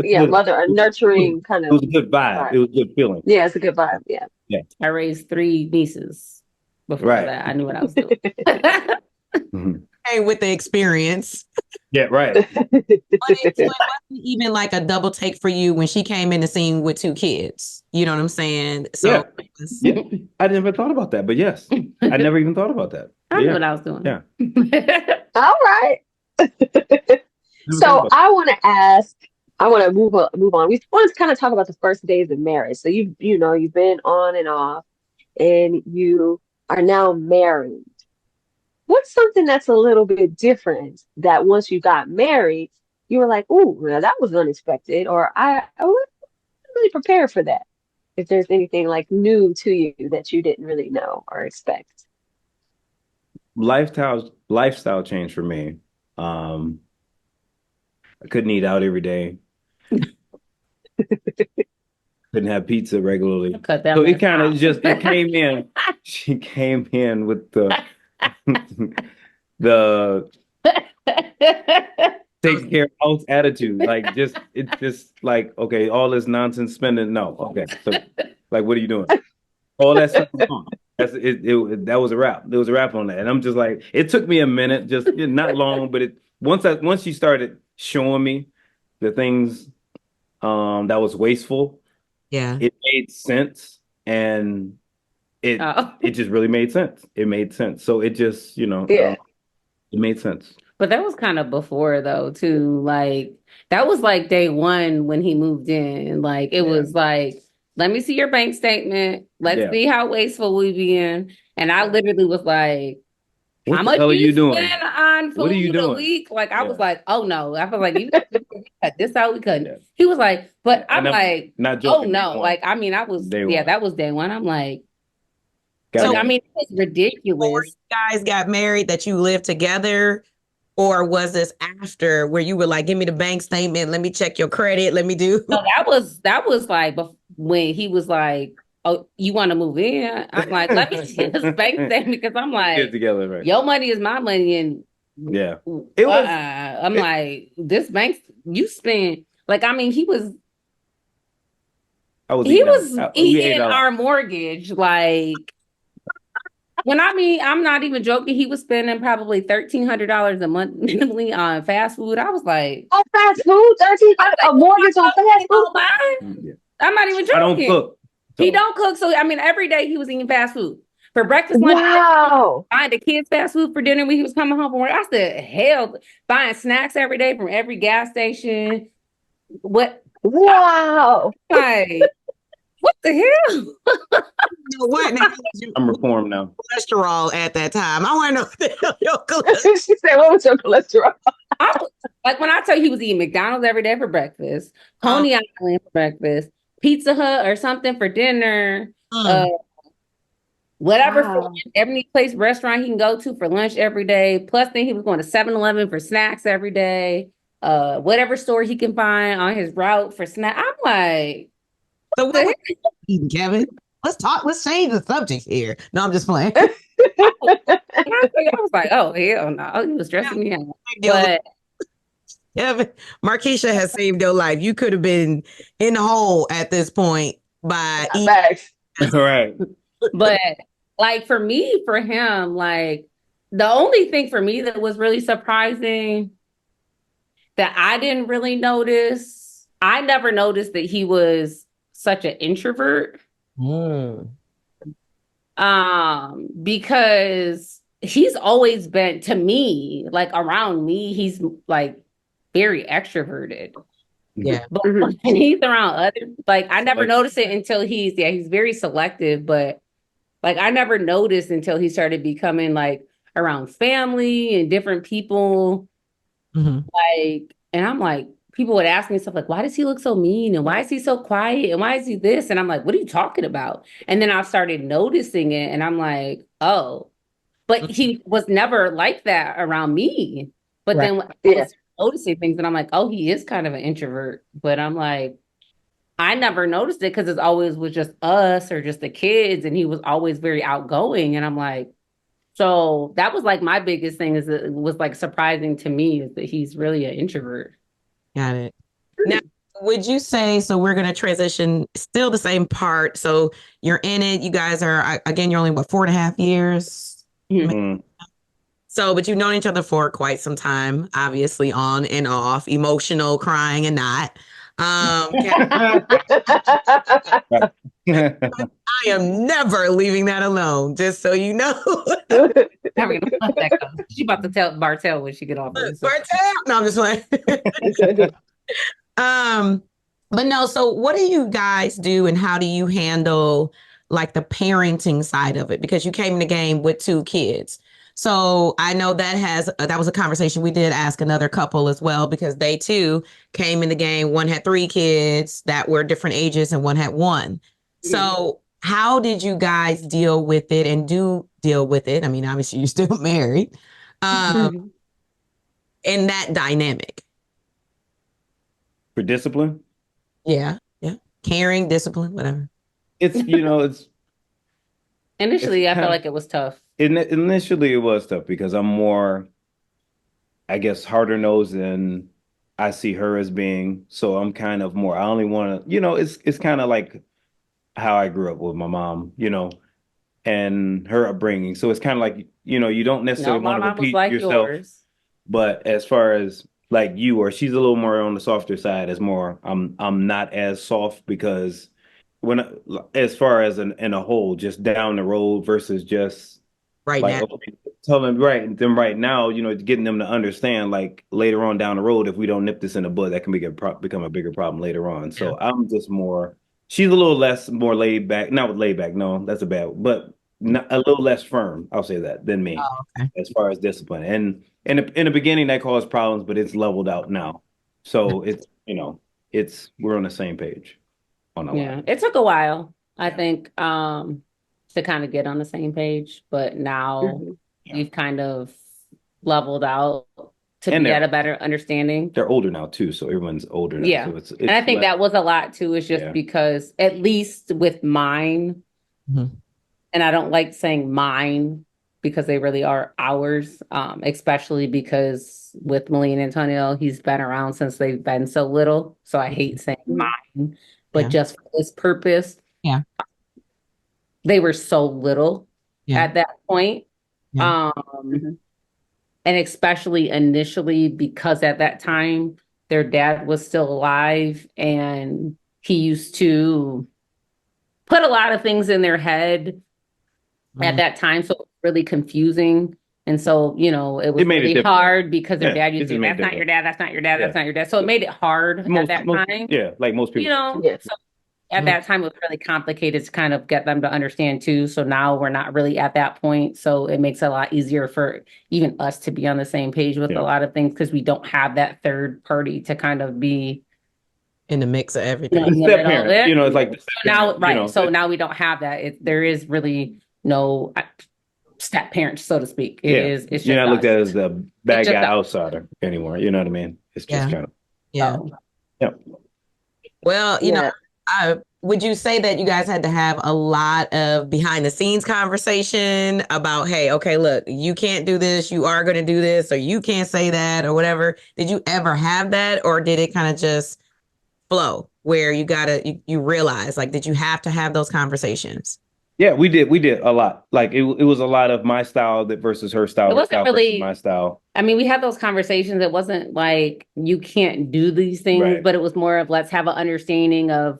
Speaker 2: being.
Speaker 5: Mother, a nurturing kind of.
Speaker 7: It was a good vibe. It was a good feeling.
Speaker 5: Yeah, it's a good vibe. Yeah.
Speaker 8: I raised 3 nieces before that. I knew what I was doing.
Speaker 2: Hey, with the experience.
Speaker 7: Yeah, right.
Speaker 2: But it wasn't even like a double take for you when she came in the scene with 2 kids. You know what I'm saying? So
Speaker 7: yeah. I never thought about that, but yes, I never even thought about that.
Speaker 8: I knew what I was doing.
Speaker 7: Yeah.
Speaker 5: All right. So I want to move on. We want to kind of talk about the first days of marriage. So you've been on and off, and you are now married. What's something that's a little bit different that once you got married, you were like, "Ooh, well, that was unexpected," or I wasn't really prepared for that. If there's anything like new to you that you didn't really know or expect.
Speaker 7: Lifestyle change for me. I couldn't eat out every day. Couldn't have pizza regularly. So it kind of it came in. She came in with the take care of house attitude. Like it's just like, okay, all this nonsense spending. No, okay. So like, what are you doing? All that stuff is gone. That was a wrap. There was a wrap on that. And I'm just like, it took me a minute, just not long, but once you started showing me the things that was wasteful, it made sense, and it just really made sense. It made sense. So it just, it made sense.
Speaker 8: But that was kind of before though, too. Like that was like day 1 when he moved in. Like it was like, let me see your bank statement. Let's see how wasteful we be in. And I literally was like, how much are you doing on food a week? Like I was like, oh no. I feel like you cut this out, we couldn't. He was like, but I'm like, not joking, oh no. Like I mean, I was that was day 1. I'm like, so I mean, it's ridiculous.
Speaker 2: Before you guys got married, that you lived together, or was this after where you were like, give me the bank statement, let me check your credit, let me do?
Speaker 8: No, that was like when he was like, oh, you want to move in? I'm like, let me see this bank statement, because I'm like,
Speaker 7: get together, right?
Speaker 8: Your money is my money, and I'm like, this bank you spend, like, I mean, he was eating our mortgage, like. When I'm not even joking, he was spending probably $1,300 a month minimally on fast food. I was like,
Speaker 5: oh, fast food, $1,300 a mortgage on fast
Speaker 8: food. I'm not even joking. I don't cook. So. He don't cook, so I mean, every day he was eating fast food for breakfast, lunch.
Speaker 5: Wow!
Speaker 8: Buying the kids fast food for dinner when he was coming home from work. I said, hell, buying snacks every day from every gas station. What?
Speaker 5: Wow!
Speaker 8: Like. What the hell?
Speaker 7: I'm reformed now.
Speaker 2: Cholesterol at that time. I want to know what the hell your cholesterol.
Speaker 5: She said, what was your cholesterol?
Speaker 8: Like when I tell you he was eating McDonald's every day for breakfast, Coney Island for breakfast, Pizza Hut or something for dinner, whatever, every place, restaurant he can go to for lunch every day. Plus then he was going to 7-Eleven for snacks every day, whatever store he can find on his route for snack. I'm like,
Speaker 2: so what are you eating, Kevin? Let's change the subject here. No, I'm just playing.
Speaker 8: I was like, oh, hell no. He was stressing me out. But
Speaker 2: Kevin, Markeisha has saved your life. You could have been in the hole at this point by
Speaker 7: right.
Speaker 8: But like for him, like the only thing for me that was really surprising that I didn't really notice, I never noticed that he was such an introvert. Because he's always been, to me, like around me, he's like very extroverted.
Speaker 2: Yeah.
Speaker 8: But when he's around others, like I never noticed it until he's very selective, but like I never noticed until he started becoming like around family and different people. Like, and I'm like, people would ask me stuff like, why does he look so mean? And why is he so quiet? And why is he this? And I'm like, what are you talking about? And then I started noticing it, and I'm like, oh, but he was never like that around me. But then when I was noticing things, and I'm like, oh, he is kind of an introvert. But I'm like, I never noticed it because it's always was just us or just the kids, and he was always very outgoing. And I'm like, so that was like my biggest thing is that it was like surprising to me is that he's really an introvert.
Speaker 2: Got it. Now, would you say, so we're going to transition still the same part. So you're in it. You guys are, again, you're only, what, 4.5 years?
Speaker 7: Mm.
Speaker 2: So, but you've known each other for quite some time, obviously on and off, emotional, crying and not. I am never leaving that alone, just so you know.
Speaker 8: Never gonna let that go. She about to tell Bartell when she get off.
Speaker 2: Bartell? No, I'm just playing. But no, so what do you guys do and how do you handle like the parenting side of it? Because you came in the game with 2 kids. So I know that was a conversation we did ask another couple as well, because they too came in the game. One had 3 kids that were different ages and one had 1. So how did you guys deal with it and do deal with it? I mean, obviously you're still married. In that dynamic.
Speaker 7: For discipline?
Speaker 2: Yeah. Caring, discipline, whatever.
Speaker 7: It's,
Speaker 8: initially, I felt like it was tough.
Speaker 7: Initially, it was tough because I'm more, I guess, harder nosed than I see her as being. So I'm kind of more, I only want to, it's kind of like how I grew up with my mom, and her upbringing. So it's kind of like, you don't necessarily want to repeat
Speaker 8: like
Speaker 7: yourself.
Speaker 8: Yours.
Speaker 7: But as far as like you, or she's a little more on the softer side, as more, I'm not as soft because as far as in a whole, just down the road versus just
Speaker 2: right
Speaker 7: like,
Speaker 2: now.
Speaker 7: Okay, telling them right now, getting them to understand like later on down the road, if we don't nip this in the bud, that can become a bigger problem later on. So I'm just more, she's a little more laid back, not laid back, no, that's a bad, but a little less firm, I'll say that, than me as far as discipline. And in the beginning that caused problems, but it's leveled out now. So it's, we're on the same page on a lot.
Speaker 8: It took a while, I think, to kind of get on the same page, but now we've kind of leveled out to be at a better understanding.
Speaker 7: They're older now too, so everyone's older now.
Speaker 8: Yeah,
Speaker 7: so it's
Speaker 8: and I think that was a lot too. Is just because at least with mine, and I don't like saying mine because they really are ours, especially because with Millie and Antonio, he's been around since they've been so little. So I hate saying mine, but just for this purpose, they were so little at that point. And especially initially because at that time, their dad was still alive and he used to put a lot of things in their head at that time. So it was really confusing. And so, it was really hard because their dad used to say, that's not your dad, that's not your dad, that's not your dad. So it made it hard at that time.
Speaker 7: Yeah, like most people.
Speaker 8: So at that time, it was really complicated to kind of get them to understand too. So now we're not really at that point. So it makes it a lot easier for even us to be on the same page with a lot of things because we don't have that third party to kind of be
Speaker 2: in the mix of everything.
Speaker 7: Step parent, it's like
Speaker 8: So now we don't have that. There is really no step parent, so to speak. It's just
Speaker 7: you're not looked at as the bad guy outsider anymore. You know what I mean? It's just kind of
Speaker 2: Well, would you say that you guys had to have a lot of behind the scenes conversation about, hey, okay, look, you can't do this, you are going to do this, or you can't say that, or whatever? Did you ever have that, or did it kind of just flow where you realize, like, did you have to have those conversations?
Speaker 7: Yeah, we did a lot. Like it was a lot of my style versus her style.
Speaker 8: It wasn't really
Speaker 7: my style.
Speaker 8: I mean, we had those conversations. It wasn't like you can't do these things, but it was more of let's have an understanding of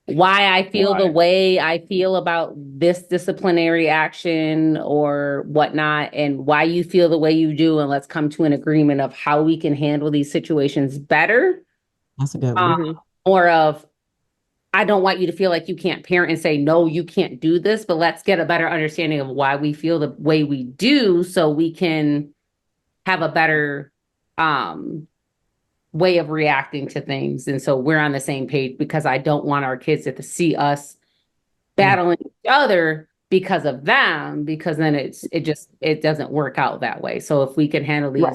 Speaker 8: why I feel the way I feel about this disciplinary action or whatnot, and why you feel the way you do, and let's come to an agreement of how we can handle these situations better.
Speaker 2: That's a good one.
Speaker 8: More of, I don't want you to feel like you can't parent and say, no, you can't do this, but let's get a better understanding of why we feel the way we do so we can have a better way of reacting to things. And so we're on the same page because I don't want our kids to see us battling each other because of them, because then it doesn't work out that way. So if we can handle these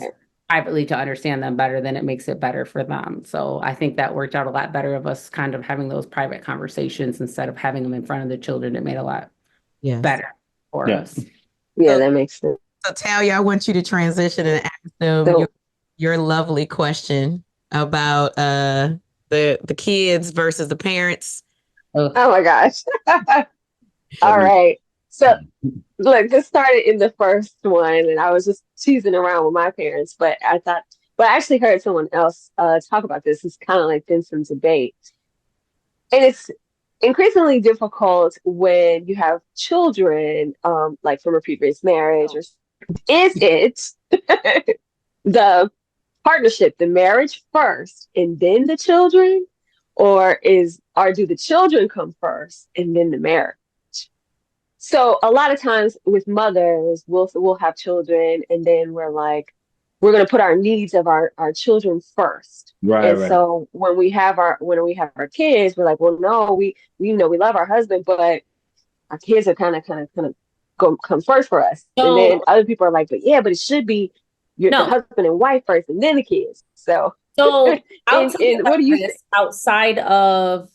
Speaker 8: privately to understand them better, then it makes it better for them. So I think that worked out a lot better of us kind of having those private conversations instead of having them in front of the children. It made a lot better for us.
Speaker 5: Yeah, that makes sense.
Speaker 2: So Talia, I want you to transition and ask them your lovely question about the kids versus the parents.
Speaker 5: Oh my gosh. All right. So look, this started in the first one, and I was just teasing around with my parents, but I actually heard someone else talk about this. It's kind of like been some debate. And it's increasingly difficult when you have children, like from a previous marriage, or is it the partnership, the marriage first and then the children, or do the children come first and then the marriage? So a lot of times with mothers, we'll have children, and then we're like, we're going to put our needs of our children first.
Speaker 7: Right.
Speaker 5: So when we have our kids, we're like, well, no, we love our husband, but our kids are kind of come first for us. And then other people are like, but it should be the husband and wife first, and then the kids. So
Speaker 8: I'll
Speaker 5: tell you what do you think?
Speaker 8: Outside of,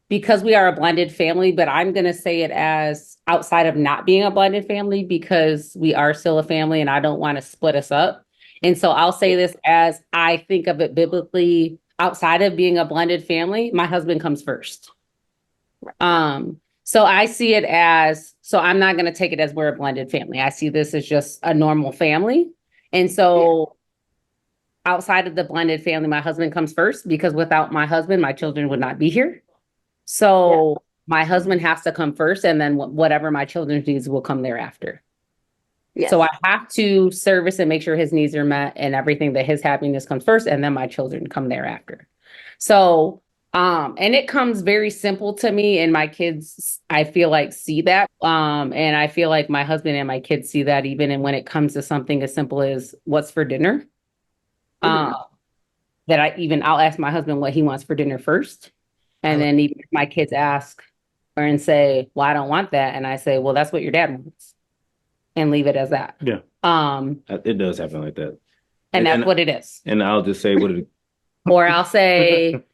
Speaker 8: because we are a blended family, but I'm going to say it as outside of not being a blended family, because we are still a family and I don't want to split us up. And so I'll say this as I think of it biblically, outside of being a blended family, my husband comes first. So I see it as, so I'm not going to take it as we're a blended family. I see this as just a normal family. And so outside of the blended family, my husband comes first, because without my husband, my children would not be here. So my husband has to come first, and then whatever my children's needs will come thereafter. Yes. So I have to service and make sure his needs are met and everything, that his happiness comes first, and then my children come thereafter. So, and it comes very simple to me, and my kids, I feel like, see that. And I feel like my husband and my kids see that, even and when it comes to something as simple as what's for dinner. I'll ask my husband what he wants for dinner first. And then even if my kids ask and say, well, I don't want that. And I say, well, that's what your dad wants. And leave it as that.
Speaker 7: Yeah. It does happen like that.
Speaker 8: And that's what it is.
Speaker 7: And I'll just say what it is.
Speaker 8: Or I'll say,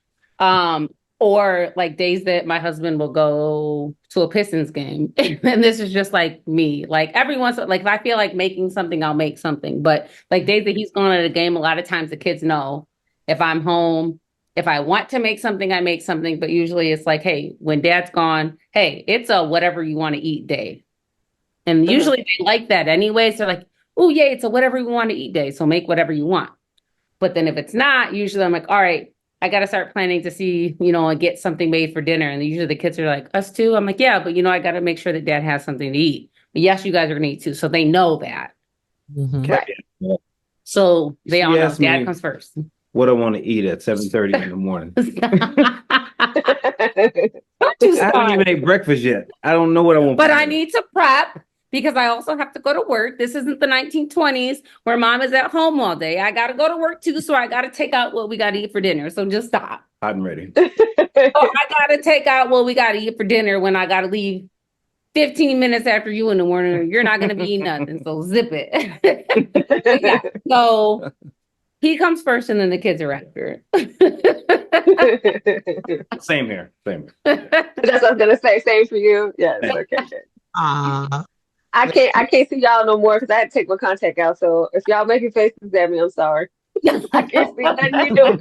Speaker 8: or like days that my husband will go to a Pistons game. And this is just like me. Like every once, like if I feel like making something, I'll make something. But like days that he's going to the game, a lot of times the kids know if I'm home. If I want to make something, I make something. But usually it's like, hey, when dad's gone, hey, it's a whatever you want to eat day. And usually they like that anyway. So they're like, oh, yeah, it's a whatever you want to eat day. So make whatever you want. But then if it's not, usually I'm like, all right, I got to start planning to see, and get something made for dinner. And usually the kids are like, us too? I'm like, yeah, but I got to make sure that dad has something to eat. But yes, you guys are going to eat too. So they know that. Mm-hmm. Right. So they all know dad comes first.
Speaker 7: What I want to eat at 7:30 in the morning.
Speaker 8: I
Speaker 7: haven't even ate breakfast yet. I don't know what I want.
Speaker 8: But I need to prep, because I also have to go to work. This isn't the 1920s where mom is at home all day. I got to go to work too. So I got to take out what we got to eat for dinner. So just stop.
Speaker 7: I'm ready.
Speaker 8: I got to take out what we got to eat for dinner when I got to leave 15 minutes after you in the morning. You're not going to be eating nothing. So zip it. Yeah. So he comes first, and then the kids are after.
Speaker 7: Same here. Same.
Speaker 5: That's what I was gonna say. Same for you. Yes. Okay. I can't see y'all no more because I had to take my contact out. So if y'all making faces at me, I'm sorry. I can't see nothing you doing.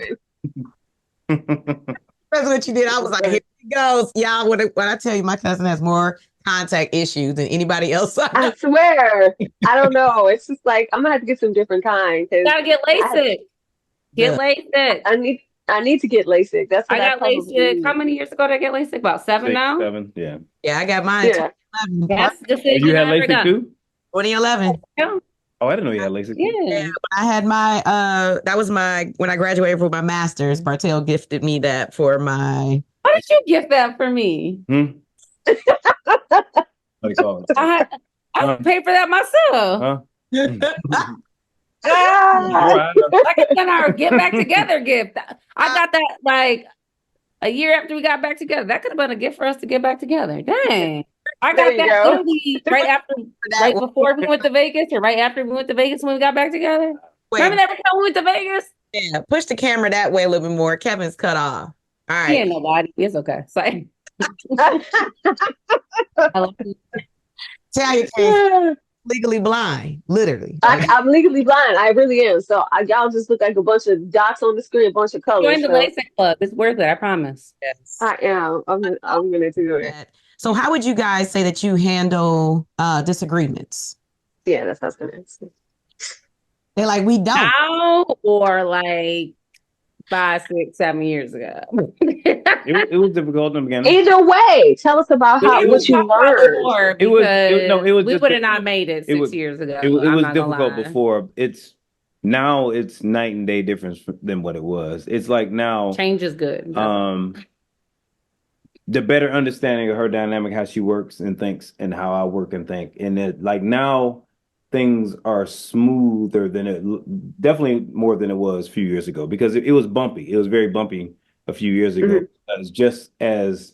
Speaker 2: That's what you did. I was like, here he goes. Y'all, when I tell you, my cousin has more contact issues than anybody else.
Speaker 5: I swear. I don't know. It's just like, I'm gonna have to get some different kind.
Speaker 8: Gotta get LASIK. Get LASIK.
Speaker 5: I need to get LASIK. That's what I
Speaker 8: got LASIK. How many years ago did I get LASIK? About 7 now?
Speaker 7: 7, yeah.
Speaker 2: Yeah, I got mine.
Speaker 5: Yeah.
Speaker 8: That's the decision.
Speaker 7: You had LASIK too?
Speaker 2: 2011.
Speaker 8: Yeah.
Speaker 7: Oh, I didn't know you had LASIK.
Speaker 8: Yeah.
Speaker 2: I had my that was when I graduated for my master's. Bartell gifted me that for my.
Speaker 8: Why did you gift that for me? I paid for that myself. Like it's been our get back together gift. I got that like a year after we got back together. That could have been a gift for us to get back together. Dang. I got that right after, right before we went to Vegas, or right after we went to Vegas when we got back together. Remember that we went to Vegas?
Speaker 2: Yeah, push the camera that way a little bit more. Kevin's cut off. All right.
Speaker 8: He ain't nobody. It's okay. Sorry.
Speaker 2: Tell you, Kevin, legally blind, literally.
Speaker 5: I'm legally blind. I really am. So y'all just look like a bunch of dots on the screen, a bunch of colors.
Speaker 8: Join the LASIK club. It's worth it. I promise.
Speaker 2: Yes.
Speaker 5: I am. I'm gonna do it.
Speaker 2: So, how would you guys say that you handle disagreements?
Speaker 5: Yeah, that's what I was gonna ask.
Speaker 2: They're like, we don't.
Speaker 8: Now or like 5, 6, 7 years ago.
Speaker 7: It was difficult in the beginning.
Speaker 5: Either way, tell us about what you learned.
Speaker 8: We
Speaker 7: just
Speaker 8: would have not made it 6 years ago.
Speaker 7: It was difficult before. It's night and day difference than what it was. It's like now
Speaker 8: change is good.
Speaker 7: The better understanding of her dynamic, how she works and thinks, and how I work and think, and it like now things are smoother than it, definitely more than it was a few years ago, because it was bumpy. It was very bumpy a few years ago. As just as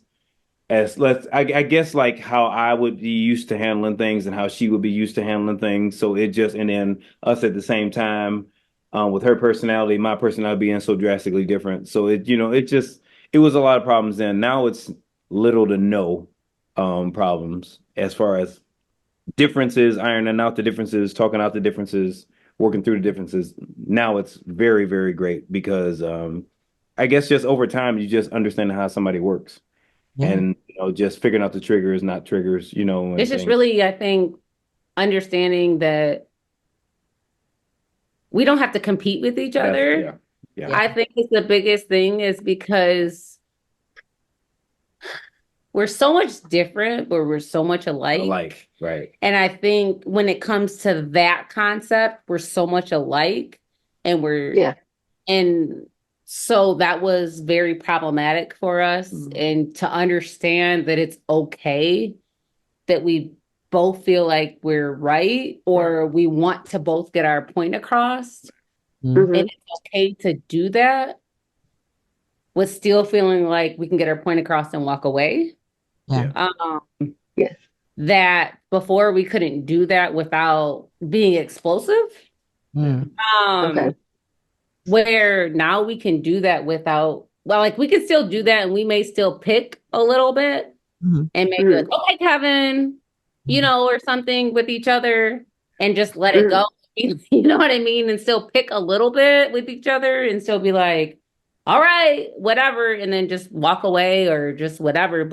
Speaker 7: I guess like how I would be used to handling things and how she would be used to handling things. So it just, and then us at the same time, with her personality, my personality being so drastically different. So it was a lot of problems then. Now it's little to no problems as far as differences, ironing out the differences, talking out the differences, working through the differences. Now it's very, very great because I guess just over time, you just understand how somebody works. Yeah. And just figuring out the triggers, not triggers,
Speaker 8: it's just really, I think, understanding that we don't have to compete with each other. Yeah. I think it's the biggest thing is because we're so much different, but we're so much alike.
Speaker 7: Right.
Speaker 8: And I think when it comes to that concept, we're so much alike, and and so that was very problematic for us. And to understand that it's okay that we both feel like we're right, or we want to both get our point across. And it's okay to do that with still feeling like we can get our point across and walk away. That before we couldn't do that without being explosive. Where now we can do that without, we can still do that, and we may still pick a little bit and maybe like, okay, Kevin, or something with each other, and just let it go. You know what I mean? And still pick a little bit with each other and still be like, all right, whatever. And then just walk away or just whatever.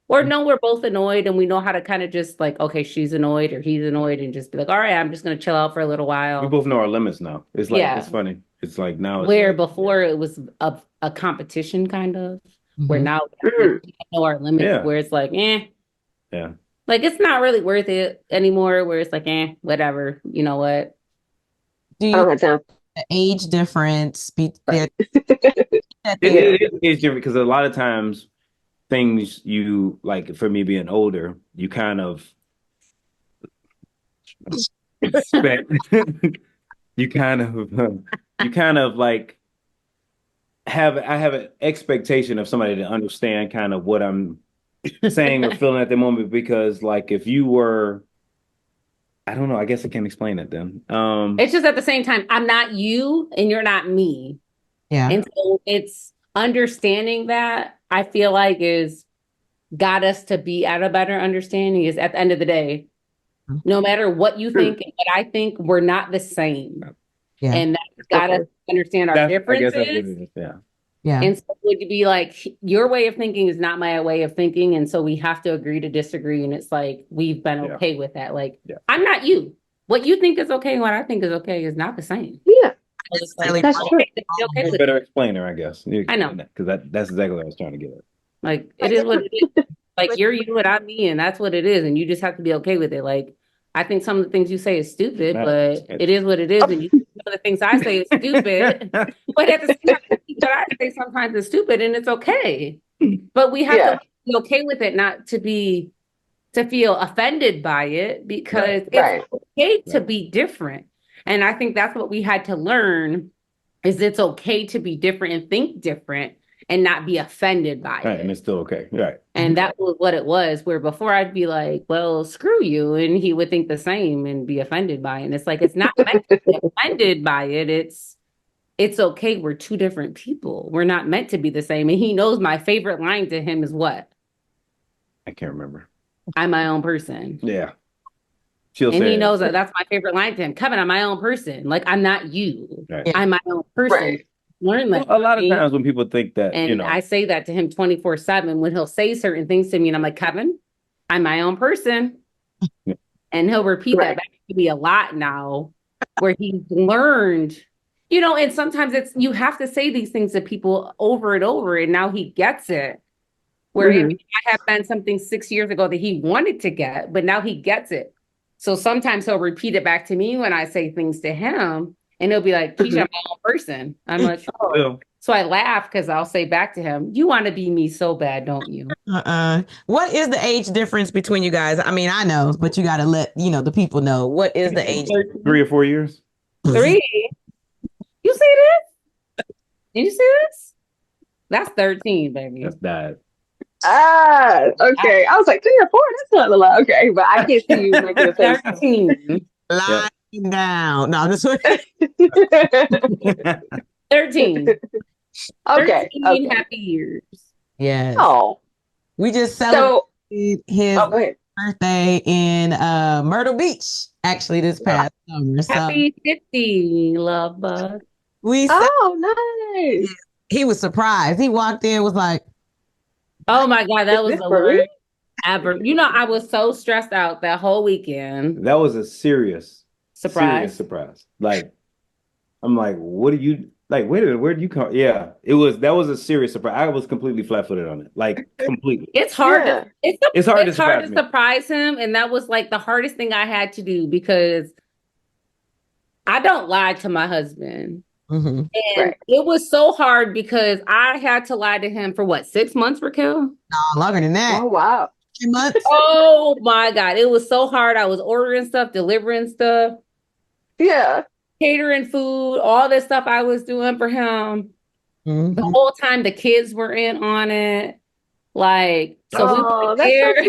Speaker 8: Or no, we're both annoyed and we know how to kind of just like, okay, she's annoyed or he's annoyed, and just be like, all right, I'm just going to chill out for a little while.
Speaker 7: We both know our limits now. It's like, it's funny. It's like now. It's
Speaker 8: where before it was a competition kind of, where now we know our limits, where it's like, like, it's not really worth it anymore, where it's like, whatever, you know what?
Speaker 2: Do you have the age difference?
Speaker 7: It is different because a lot of times things you like, for me being older, you kind of expect, you kind of like I have an expectation of somebody to understand kind of what I'm saying or feeling at the moment, because like if you were, I don't know, I guess I can't explain it then.
Speaker 8: It's just at the same time, I'm not you and you're not me.
Speaker 2: Yeah.
Speaker 8: And so it's understanding that, I feel like, is got us to be at a better understanding. Is at the end of the day, no matter what you think and what I think, we're not the same. Yeah. And that's got us to understand our differences.
Speaker 2: Yeah.
Speaker 8: And so it would be like, your way of thinking is not my way of thinking. And so we have to agree to disagree. And it's like, we've been okay with that. Like, I'm not you. What you think is okay and what I think is okay is not the same.
Speaker 5: Yeah.
Speaker 8: It's like, that's true.
Speaker 7: Okay, a better explainer, I guess.
Speaker 8: I know.
Speaker 7: Because that's exactly what I was trying to get at.
Speaker 8: Like, it is what it is. Like, you're you and I'm me, and that's what it is. And you just have to be okay with it. Like, I think some of the things you say is stupid, but it is what it is. And some of the things I say is stupid. But at the same time, what I say sometimes is stupid, and it's okay. But we have to be okay with it, not to feel offended by it, because it's okay to be different. And I think that's what we had to learn, is it's okay to be different and think different. and not be offended by
Speaker 7: Right,
Speaker 8: it.
Speaker 7: and it's still okay. Right.
Speaker 8: And that was what it was, where before I'd be like, well, screw you. And he would think the same and be offended by it. And it's like, it's not meant to be offended by it. It's okay. We're two different people. We're not meant to be the same. And he knows my favorite line to him is what?
Speaker 7: I can't remember.
Speaker 8: I'm my own person.
Speaker 7: Yeah.
Speaker 8: And he knows that that's my favorite line to him. Kevin, I'm my own person. Like, I'm not you.
Speaker 7: Right.
Speaker 8: I'm my own person.
Speaker 5: Right.
Speaker 8: Learn that.
Speaker 7: Well, a lot of times when people think that,
Speaker 8: And
Speaker 7: you know,
Speaker 8: I say that to him 24/7 when he'll say certain things to me, and I'm like, Kevin, I'm my own person. And he'll repeat that back to me a lot now, where he's learned, you know, and sometimes you have to say these things to people over and over, and now he gets it. Where it might have been something 6 years ago that he wanted to get, but now he gets it. So sometimes he'll repeat it back to me when I say things to him, and he'll be like, Keisha, I'm my own person. I'm like, oh. So I laugh because I'll say back to him, you want to be me so bad, don't you?
Speaker 2: What is the age difference between you guys? I mean, I know, but you got to let, you know, the people know. What is the age?
Speaker 7: 3 or 4 years.
Speaker 8: 3? You see this? Did you see this? That's 13, baby.
Speaker 7: That's that.
Speaker 5: Okay. I was like, 3 or 4, that's not a lot. Okay, but I can't see you making a face.
Speaker 8: 13.
Speaker 2: Lying down. No, this one.
Speaker 8: 13.
Speaker 5: Okay.
Speaker 8: 13 happy years.
Speaker 2: Yes.
Speaker 5: Oh.
Speaker 2: We just celebrated his birthday in Myrtle Beach, actually, this past summer. So
Speaker 8: Happy 50, love bug.
Speaker 5: Nice.
Speaker 2: He was surprised. He walked in, was like,
Speaker 8: oh my God, that was the worst ever. You know, I was so stressed out that whole weekend.
Speaker 7: That was a serious
Speaker 8: surprise.
Speaker 7: Like, I'm like, what do you like? Wait a minute, where did you come? Yeah, that was a serious surprise. I was completely flat-footed on it, like completely.
Speaker 8: It's hard.
Speaker 5: Yeah.
Speaker 8: It's hard to surprise him, and that was like the hardest thing I had to do because I don't lie to my husband.
Speaker 2: mm-hmm.
Speaker 8: And it was so hard because I had to lie to him for what, 6 months, Raquel?
Speaker 2: No, longer than that.
Speaker 5: Oh, wow.
Speaker 2: 2 months.
Speaker 8: Oh my God. It was so hard. I was ordering stuff, delivering stuff.
Speaker 5: Yeah.
Speaker 8: Catering food, all this stuff I was doing for him.
Speaker 2: Mm-hmm.
Speaker 8: The whole time the kids were in on it. Like, so we were there.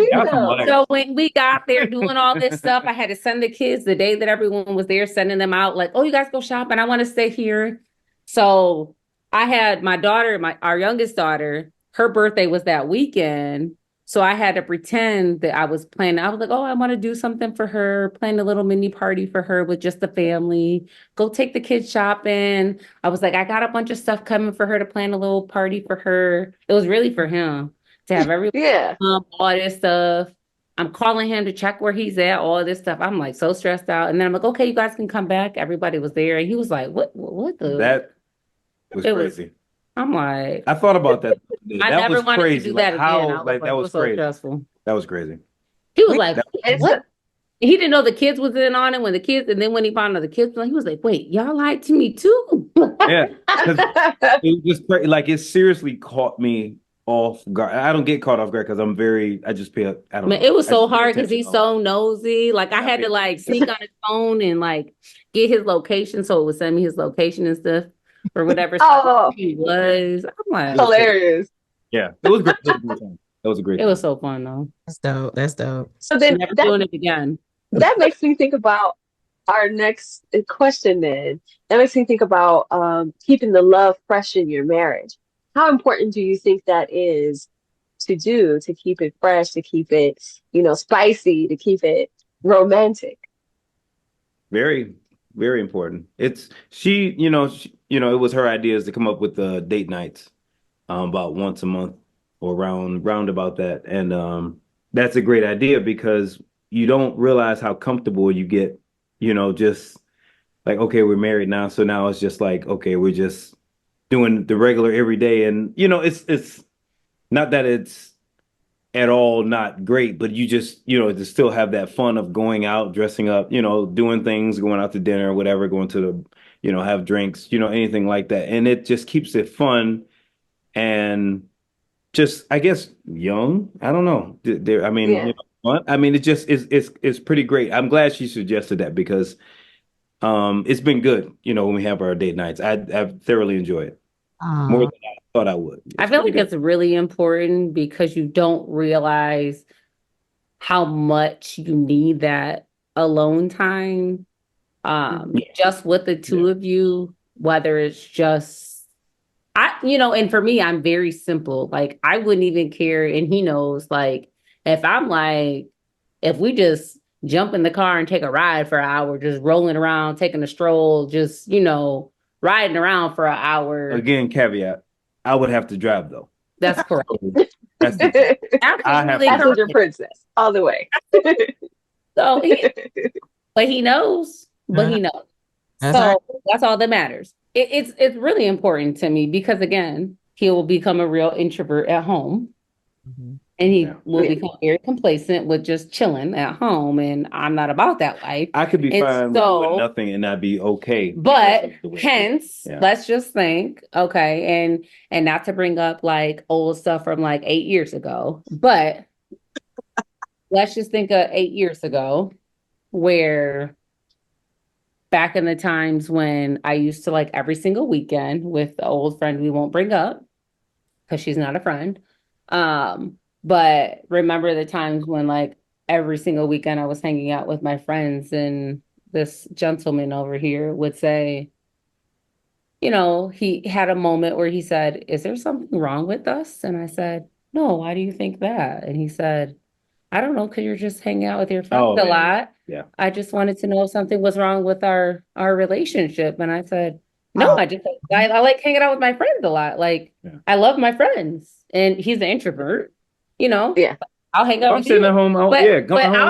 Speaker 8: So when we got there doing all this stuff, I had to send the kids the day that everyone was there, sending them out like, oh, you guys go shopping. I want to stay here. So I had my daughter, our youngest daughter, her birthday was that weekend. So I had to pretend that I was planning. I was like, oh, I want to do something for her, plan a little mini party for her with just the family, go take the kids shopping. I was like, I got a bunch of stuff coming for her to plan a little party for her. It was really for him to have everyone all this stuff. I'm calling him to check where he's at, all this stuff. I'm like so stressed out. And then I'm like, okay, you guys can come back. Everybody was there. And he was like, what the?
Speaker 7: That was crazy.
Speaker 8: I'm like,
Speaker 7: I thought about that.
Speaker 8: I never wanted to do that again.
Speaker 7: That was
Speaker 8: so
Speaker 7: crazy.
Speaker 8: Stressful.
Speaker 7: That was crazy.
Speaker 8: He was like, what? He didn't know the kids was in on it and then when he found out the kids, he was like, wait, y'all lied to me too.
Speaker 7: Yeah. It was just crazy. Like, it seriously caught me off guard. I don't get caught off guard because I just pay up. I don't know.
Speaker 8: It was so hard because he's so nosy. Like, I had to like sneak on his phone and like get his location so it would send me his location and stuff. Or whatever he was. I'm like,
Speaker 5: hilarious.
Speaker 7: Yeah, it was great. That was a great.
Speaker 8: It was so fun though.
Speaker 2: That's dope.
Speaker 5: So then
Speaker 8: never doing it again.
Speaker 5: That makes me think about our next question. Then that makes me think about keeping the love fresh in your marriage. How important do you think that is to do to keep it fresh, to keep it, spicy, to keep it romantic?
Speaker 7: Very, very important. It's it was her ideas to come up with the date nights about once a month or round about that. And that's a great idea because you don't realize how comfortable you get, just like, okay, we're married now. So now it's just like, okay, we're just doing the regular every day. And, it's not that it's at all not great, but you just, to still have that fun of going out, dressing up, doing things, going out to dinner or whatever, going to the, have drinks, anything like that. And it just keeps it fun and just, I guess, young. I don't know. Fun. I mean, it just it's pretty great. I'm glad she suggested that because it's been good, when we have our date nights. I've thoroughly enjoyed it. more than I thought I would.
Speaker 8: I feel like it's really important because you don't realize how much you need that alone time, just with the two of you, whether it's just, and for me, I'm very simple. Like, I wouldn't even care, and he knows, like, if we just jump in the car and take a ride for an hour, just rolling around, taking a stroll, just, riding around for an hour.
Speaker 7: Again, caveat, I would have to drive though.
Speaker 8: That's correct.
Speaker 7: That's the
Speaker 8: Absolutely
Speaker 5: passenger princess all the way.
Speaker 8: So he knows, he knows. That's all that matters. It's really important to me because, again, he will become a real introvert at home. And he will become very complacent with just chilling at home. And I'm not about that life.
Speaker 7: I could be fine with doing nothing and not be okay.
Speaker 8: But hence, let's just think, okay, and not to bring up like old stuff from like 8 years ago, but let's just think of 8 years ago, where back in the times when I used to, like, every single weekend with the old friend we won't bring up because she's not a friend. But remember the times when, like, every single weekend I was hanging out with my friends, and this gentleman over here would say, he had a moment where he said, "Is there something wrong with us?" And I said, "No, why do you think that?" And he said, "I don't know, because you're just hanging out with your friends a lot.
Speaker 7: Yeah.
Speaker 8: I just wanted to know if something was wrong with our relationship." And I said, "No, I like hanging out with my friends a lot. Like, I love my friends." And he's an introvert,
Speaker 5: Yeah.
Speaker 8: I'll hang out
Speaker 7: I'm
Speaker 8: with
Speaker 7: sitting
Speaker 8: you.
Speaker 7: at home.
Speaker 8: But I'll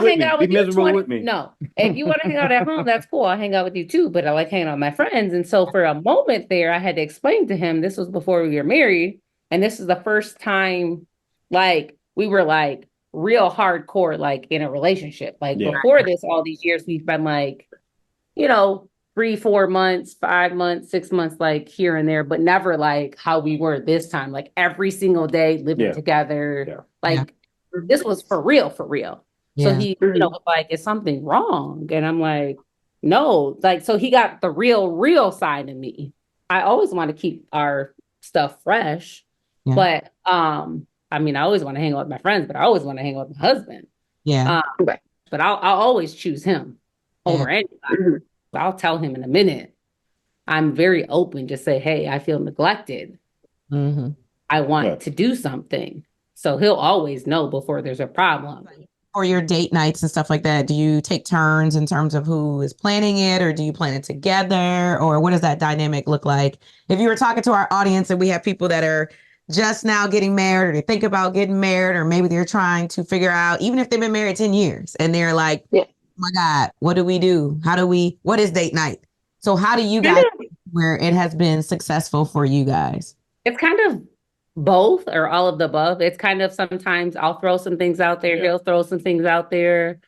Speaker 8: hang out with
Speaker 7: Be
Speaker 8: you
Speaker 7: miserable with me.
Speaker 8: No, if you want to hang out at home, that's cool. I'll hang out with you too. But I like hanging out with my friends. And so for a moment there, I had to explain to him, this was before we were married. And this is the first time, like, we were like real hardcore, like, in a relationship. Like, before this, all these years, we've been like, 3, 4 months, 5 months, 6 months, like here and there, but never like how we were this time, like every single day living together. Like, this was for real, for real. So he, was like, "Is something wrong?" And I'm like, "No." Like, so he got the real side of me. I always want to keep our stuff fresh, but I mean, I always want to hang out with my friends, but I always want to hang out with my husband. But I'll always choose him over anybody. I'll tell him in a minute. I'm very open to say, "Hey, I feel neglected. I want to do something." So he'll always know before there's a problem.
Speaker 2: For your date nights and stuff like that, do you take turns in terms of who is planning it, or do you plan it together, or what does that dynamic look like? If you were talking to our audience and we have people that are just now getting married, or they think about getting married, or maybe they're trying to figure out, even if they've been married 10 years and they're like, "Oh my God, what do we do? What is date night?" So how do you guys, where it has been successful for you guys?
Speaker 8: It's kind of both, or all of the above. It's kind of, sometimes I'll throw some things out there. He'll throw some things out there.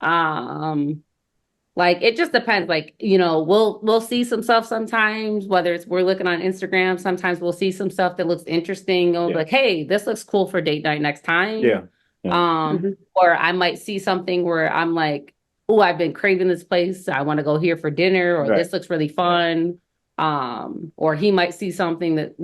Speaker 8: Like, it just depends. Like, we'll see some stuff sometimes, whether it's we're looking on Instagram. Sometimes we'll see some stuff that looks interesting. And we'll be like, "Hey, this looks cool for date night next time." Or I might see something where I'm like, "Oh, I've been craving this place. I want to go here for dinner," or "This looks really fun." Or he might see something that,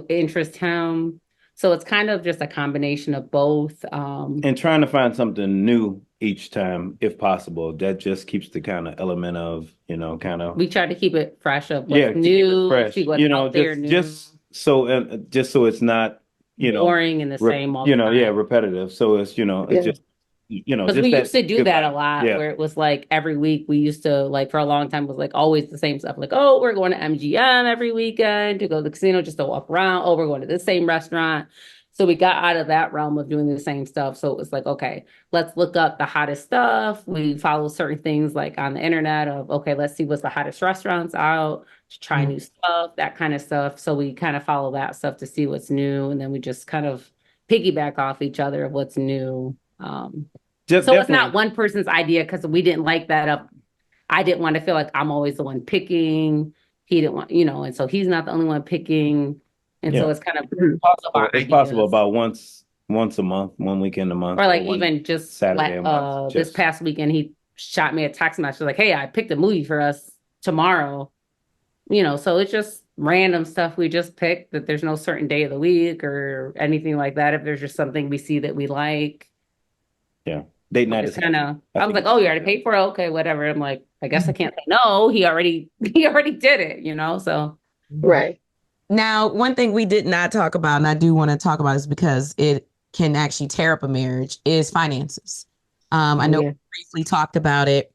Speaker 8: interests him. So it's kind of just a combination of both.
Speaker 7: And trying to find something new each time, if possible. That just keeps the kind of element of,
Speaker 8: we try to keep it fresh of what's new,
Speaker 7: fresh.
Speaker 8: See what's out there new.
Speaker 7: Just so it's not,
Speaker 8: boring and the same all the time.
Speaker 7: repetitive. So it's, it's just,
Speaker 8: because we used to do that a lot, where it was like every week we used to, like, for a long time, was like always the same stuff. Like, "Oh, we're going to MGM every weekend to go to the casino just to walk around. Oh, we're going to the same restaurant." So we got out of that realm of doing the same stuff. So it was like, okay, let's look up the hottest stuff. We follow certain things like on the internet of, okay, let's see what's the hottest restaurants out, to try new stuff, that kind of stuff. So we kind of follow that stuff to see what's new. And then we just kind of piggyback off each other of what's new. It's not one person's idea, because we didn't like that up. I didn't want to feel like I'm always the one picking. He didn't want, and so he's not the only one picking. And so it's kind of
Speaker 7: possible about once a month, 1 weekend a month.
Speaker 8: Or like even just
Speaker 7: Saturday
Speaker 8: this past weekend, he shot me a text message like, "Hey, I picked a movie for us tomorrow." So it's just, random stuff we just pick, that there's no certain day of the week or anything like that. If there's just something we see that we like.
Speaker 7: Yeah. Date night
Speaker 8: It's
Speaker 7: is
Speaker 8: kind of, I was like, oh, you already paid for it? Okay, whatever. I'm like, I guess I can't say no. He already did it, you know? So.
Speaker 5: Right.
Speaker 2: Now, one thing we did not talk about, and I do want to talk about, is because it can actually tear up a marriage, is finances. I know we briefly talked about it.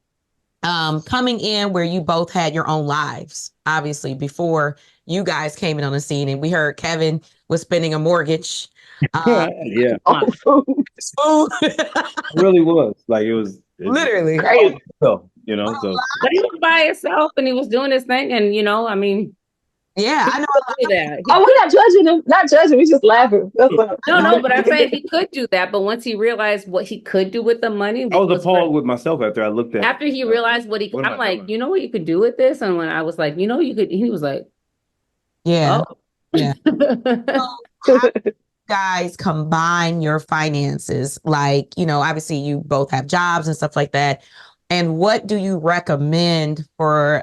Speaker 2: Coming in where you both had your own lives, obviously, before you guys came in on the scene, and we heard Kevin was spending a mortgage.
Speaker 7: Yeah.
Speaker 2: Food.
Speaker 7: Really was. Like it was
Speaker 2: Literally.
Speaker 5: Crazy.
Speaker 7: So, you know, so.
Speaker 8: But he was by himself and he was doing his thing. And, you know, I mean.
Speaker 2: Yeah, I know.
Speaker 8: That.
Speaker 5: Oh, we're not judging him. Not judging. We're just laughing.
Speaker 8: No, but I'm saying he could do that. But once he realized what he could do with the money.
Speaker 7: I was appalled with myself after I looked at it.
Speaker 8: After he realized what he could, I'm like, you know what you could do with this? And when I was like, you know, you could, he was like,
Speaker 2: yeah.
Speaker 8: Oh.
Speaker 2: Yeah. So how do you guys combine your finances? Like, you know, obviously you both have jobs and stuff like that. And what do you recommend for,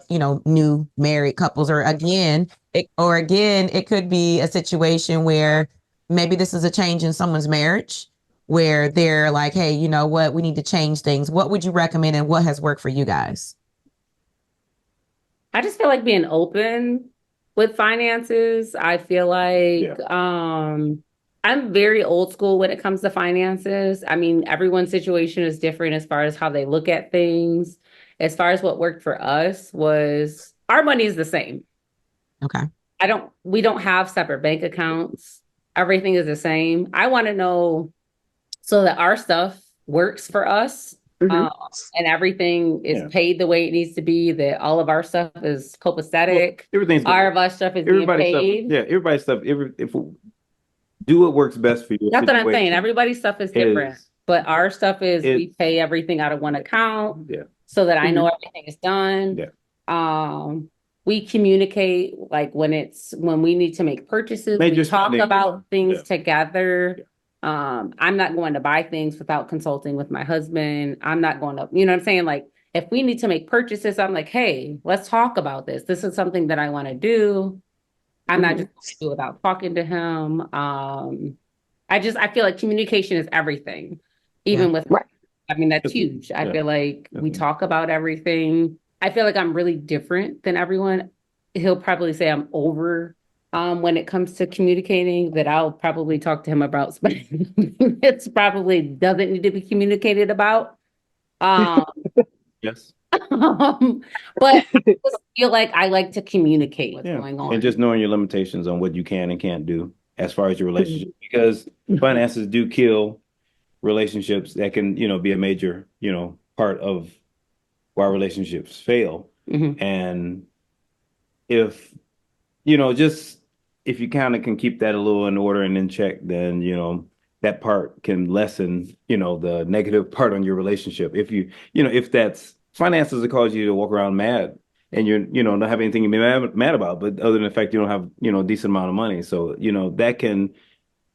Speaker 2: you know, new married couples? Or again, it could be a situation where maybe this is a change in someone's marriage where they're like, hey, you know what, we need to change things. What would you recommend and what has worked for you guys?
Speaker 8: I just feel like being open with finances. I feel like I'm very old school when it comes to finances. I mean, everyone's situation is different as far as how they look at things. As far as what worked for us was our money is the same.
Speaker 2: Okay.
Speaker 8: We don't have separate bank accounts. Everything is the same. I want to know so that our stuff works for us. And everything is paid the way it needs to be, that all of our stuff is copacetic.
Speaker 7: Everything's
Speaker 8: all of our stuff is being paid.
Speaker 7: Everybody's stuff. If do what works best for you.
Speaker 8: That's what I'm saying. Everybody's stuff is different, but our stuff is we pay everything out of one account, so that I know everything is done. We communicate like when we need to make purchases. We talk about things together. I'm not going to buy things without consulting with my husband. I'm not going to, you know what I'm saying? Like if we need to make purchases, I'm like, hey, let's talk about this. This is something that I want to do. I'm not just going to do it without talking to him. I feel like communication is everything, even with, I mean, that's huge. I feel like we talk about everything. I feel like I'm really different than everyone. He'll probably say I'm over when it comes to communicating, that I'll probably talk to him about it's probably doesn't need to be communicated about.
Speaker 7: Yes.
Speaker 8: But I just feel like I like to communicate what's going on.
Speaker 7: And just knowing your limitations on what you can and can't do as far as your relationship, because finances do kill relationships. That can, you know, be a major, you know, part of why relationships fail. And if, you know, just if you kind of can keep that a little in order and in check, then, you know, that part can lessen, you know, the negative part on your relationship. If you, you know, if that's finances that cause you to walk around mad and you're, you know, don't have anything to be mad about, but other than the fact you don't have, you know, a decent amount of money. So, you know, that can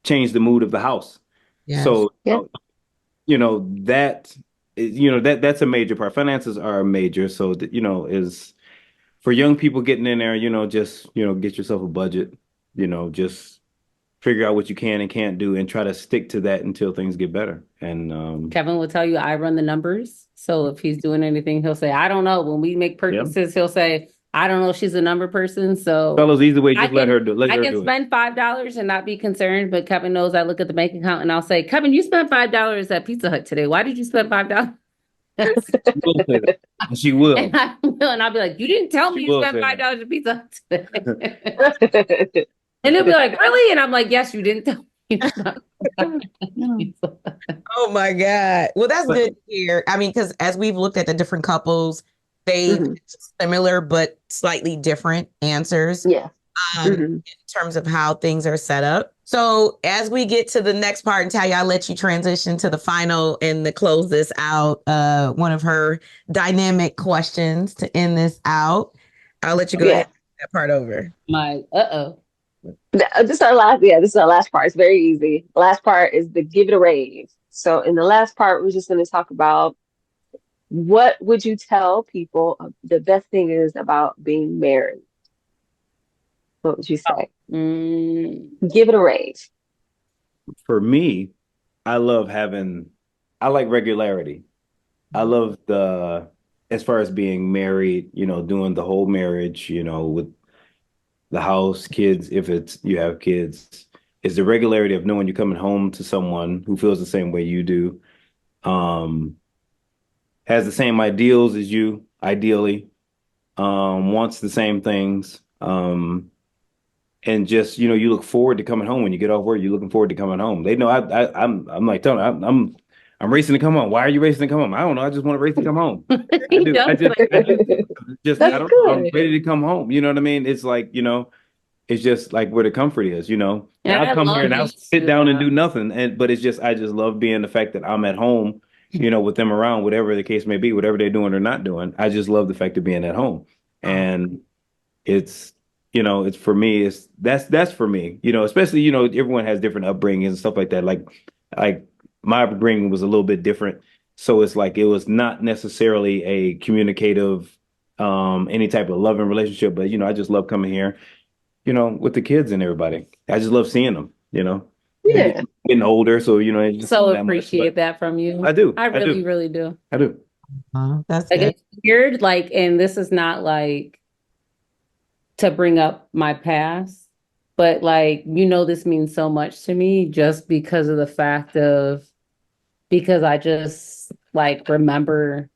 Speaker 7: change the mood of the house. Yes. So, you know, that's a major part. Finances are major. So, you know, is for young people getting in there, you know, just, you know, get yourself a budget, you know, just figure out what you can and can't do and try to stick to that until things get better. And
Speaker 8: Kevin will tell you I run the numbers. So if he's doing anything, he'll say, I don't know. When we make purchases, he'll say, I don't know. She's a number person. So
Speaker 7: fellas, either way, just let her do it.
Speaker 8: I can spend $5 and not be concerned, but Kevin knows I look at the bank account and I'll say, Kevin, you spent $5 at Pizza Hut today. Why did you spend $5?
Speaker 7: She will.
Speaker 8: And I'll be like, you didn't tell me you spent $5 at Pizza Hut today. And they'll be like, really? And I'm like, yes, you didn't tell me.
Speaker 2: Oh my God. Well, that's good to hear. I mean, because as we've looked at the different couples, they've similar but slightly different answers. In terms of how things are set up. So as we get to the next part, and Talia, I'll let you transition to the final and to close this out. One of her dynamic questions to end this out. I'll let you go ahead and take that part over.
Speaker 5: This is our last part. It's very easy. The last part is the give it a rave. So in the last part, we're just going to talk about what would you tell people the best thing is about being married? What would you say?
Speaker 8: Mm,
Speaker 5: Give it a rate.
Speaker 7: For me, I I like regularity. I love as far as being married, doing the whole marriage, with the house, kids, if you have kids, is the regularity of knowing you're coming home to someone who feels the same way you do, um, has the same ideals as you, ideally, wants the same things, and just you look forward to coming home when you get off work. You're looking forward to coming home. They know I'm like telling them, I'm racing to come home. Why are you racing to come home? I don't know. I just want to race to come home. I do. I do. Just I
Speaker 5: That's
Speaker 7: don't know. I'm
Speaker 5: good.
Speaker 7: ready to come home. You know what I mean? It's like, it's just like where the comfort is, And
Speaker 8: and I
Speaker 7: I'll come here
Speaker 8: love
Speaker 7: and I'll
Speaker 8: you
Speaker 7: sit
Speaker 8: too,
Speaker 7: down and
Speaker 8: though.
Speaker 7: do nothing. But I just love being the fact that I'm at home, with them around, whatever the case may be, whatever they're doing or not doing. I just love the fact of being at home. And it's, it's for me, that's for me, especially, everyone has different upbringings and stuff like that. Like my upbringing was a little bit different. So it's like it was not necessarily a communicative, any type of loving relationship, but I just love coming here, with the kids and everybody. I just love seeing them, They're
Speaker 5: Yeah.
Speaker 7: getting older, so it's just
Speaker 8: So
Speaker 7: that much,
Speaker 8: appreciate
Speaker 7: but
Speaker 8: that from you.
Speaker 7: I do.
Speaker 8: I
Speaker 7: I
Speaker 8: really,
Speaker 7: do.
Speaker 8: really do.
Speaker 7: I do.
Speaker 2: That's
Speaker 8: Like
Speaker 2: good.
Speaker 8: it's weird, like, and this is not like to bring up my past, but like, this means so much to me just because of the fact of because I just like remember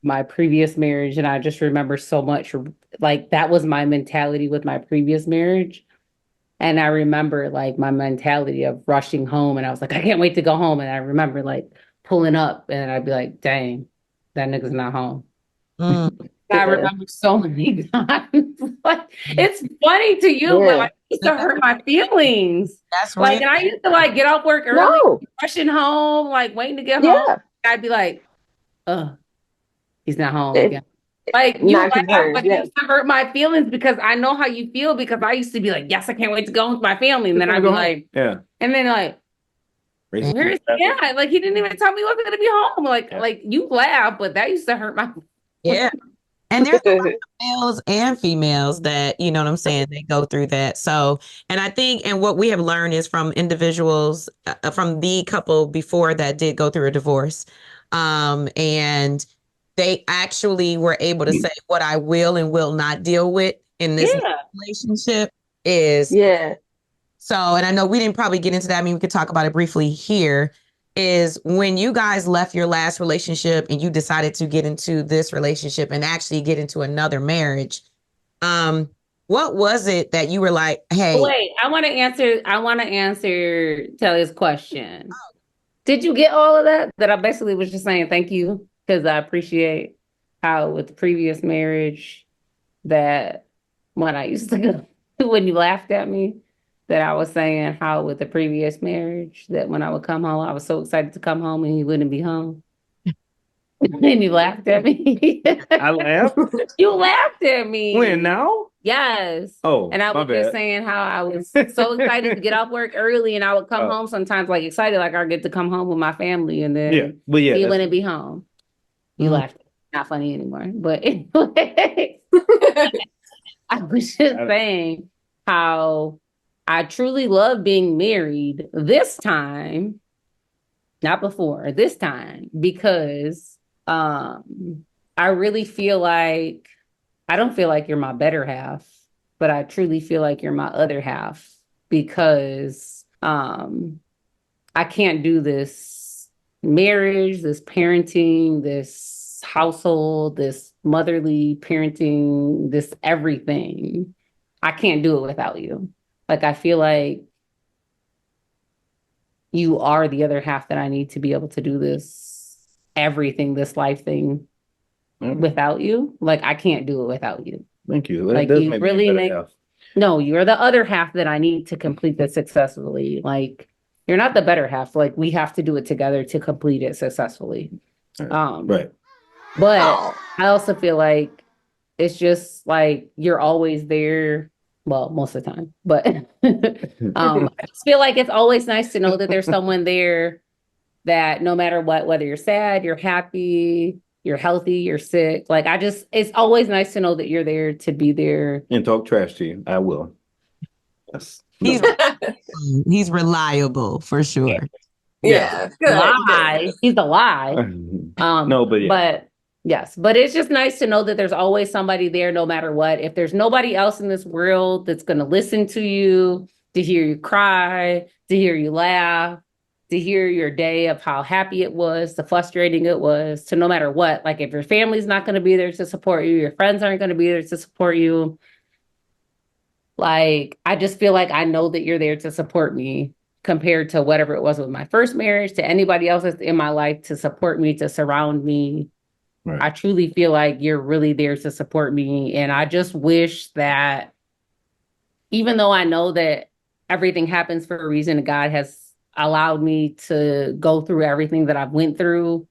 Speaker 8: my previous marriage and I just remember so much like that was my mentality with my previous marriage. And I remember like my mentality of rushing home and I was like, I can't wait to go home. And I remember like pulling up and I'd be like, dang, that nigga's not home.
Speaker 2: Mm,
Speaker 8: I remember so many times. Like it's funny to you, but
Speaker 5: Yeah.
Speaker 8: like it used to hurt my feelings.
Speaker 2: that's
Speaker 8: Like,
Speaker 2: real.
Speaker 8: and I used to like get off work early,
Speaker 5: No.
Speaker 8: rushing home, like waiting to get home.
Speaker 5: Yeah.
Speaker 8: I'd be like, he's not home
Speaker 5: It,
Speaker 8: again. Like you
Speaker 5: not
Speaker 8: laugh,
Speaker 5: concerned.
Speaker 8: but it
Speaker 5: Yeah.
Speaker 8: used to hurt my feelings because I know how you feel because I used to be like, yes, I can't wait to go home with my family. And
Speaker 7: Just
Speaker 8: then
Speaker 7: wanna
Speaker 8: I'd be
Speaker 7: go home.
Speaker 8: like,
Speaker 7: Yeah.
Speaker 8: and then like,
Speaker 7: Racing.
Speaker 8: where's he at? Like he didn't even tell me he wasn't gonna be home. Like you laugh, but that used to hurt my
Speaker 2: Yeah. And there's a lot of males and females that, you know what I'm saying, they go through that. So, and I think, and what we have learned is from individuals, from the couple before that did go through a divorce. And they actually were able to say what I will and will not deal with in this relationship is
Speaker 5: Yeah.
Speaker 2: so, and I know we didn't probably get into that. I mean, we could talk about it briefly here. Is when you guys left your last relationship and you decided to get into this relationship and actually get into another marriage. What was it that you were like, hey,
Speaker 8: Wait, I want to answer Telly's question. Did you get all of that? That I basically was just saying thank you because I appreciate how with the previous marriage that when I used to go when you laughed at me that I was saying how with the previous marriage that when I would come home I was so excited to come home and he wouldn't be home. And you laughed at me.
Speaker 7: I laughed.
Speaker 8: You laughed at me.
Speaker 7: When now?
Speaker 8: Yes.
Speaker 7: Oh,
Speaker 8: and I
Speaker 7: my
Speaker 8: was just
Speaker 7: bad.
Speaker 8: saying how I was so excited to get off work early and I would come home sometimes like excited like I get to come home with my family and then he wouldn't be home. You laughed. Not funny anymore. But anyway, I was just saying how I truly love being married this time, not before, this time, because I really feel like I don't feel like you're my better half, but I truly feel like you're my other half because I can't do this marriage, this parenting, this household, this motherly parenting, this everything. I can't do it without you. Like, I feel like you are the other half that I need to be able to do this everything, this life thing without you. Like, I can't do it without you.
Speaker 7: Thank you. That
Speaker 8: Like,
Speaker 7: does
Speaker 8: you
Speaker 7: make
Speaker 8: really
Speaker 7: me a
Speaker 8: make,
Speaker 7: better half.
Speaker 8: no, you're the other half that I need to complete this successfully. Like, you're not the better half. Like, we have to do it together to complete it successfully.
Speaker 7: Right.
Speaker 8: But I also feel like it's just like you're always there. Well, most of the time, but I just feel like it's always nice to know that there's someone there that no matter what, whether you're sad, you're happy, you're healthy, you're sick. Like it's always nice to know that you're there to be there.
Speaker 7: And talk trash to you. I will. Yes.
Speaker 2: He's reliable for sure.
Speaker 6: Yeah. Good.
Speaker 8: Lie. He's a lie.
Speaker 7: No, but yeah.
Speaker 8: But yes, but it's just nice to know that there's always somebody there no matter what. If there's nobody else in this world that's going to listen to you, to hear you cry, to hear you laugh, to hear your day of how happy it was, the frustrating it was, to no matter what, like if your family's not going to be there to support you, your friends aren't going to be there to support you. Like, I just feel like I know that you're there to support me compared to whatever it was with my first marriage, to anybody else that's in my life to support me, to surround me. Right. I truly feel like you're really there to support me. And I just wish that even though I know that everything happens for a reason, and God has allowed me to go through everything that I've went through,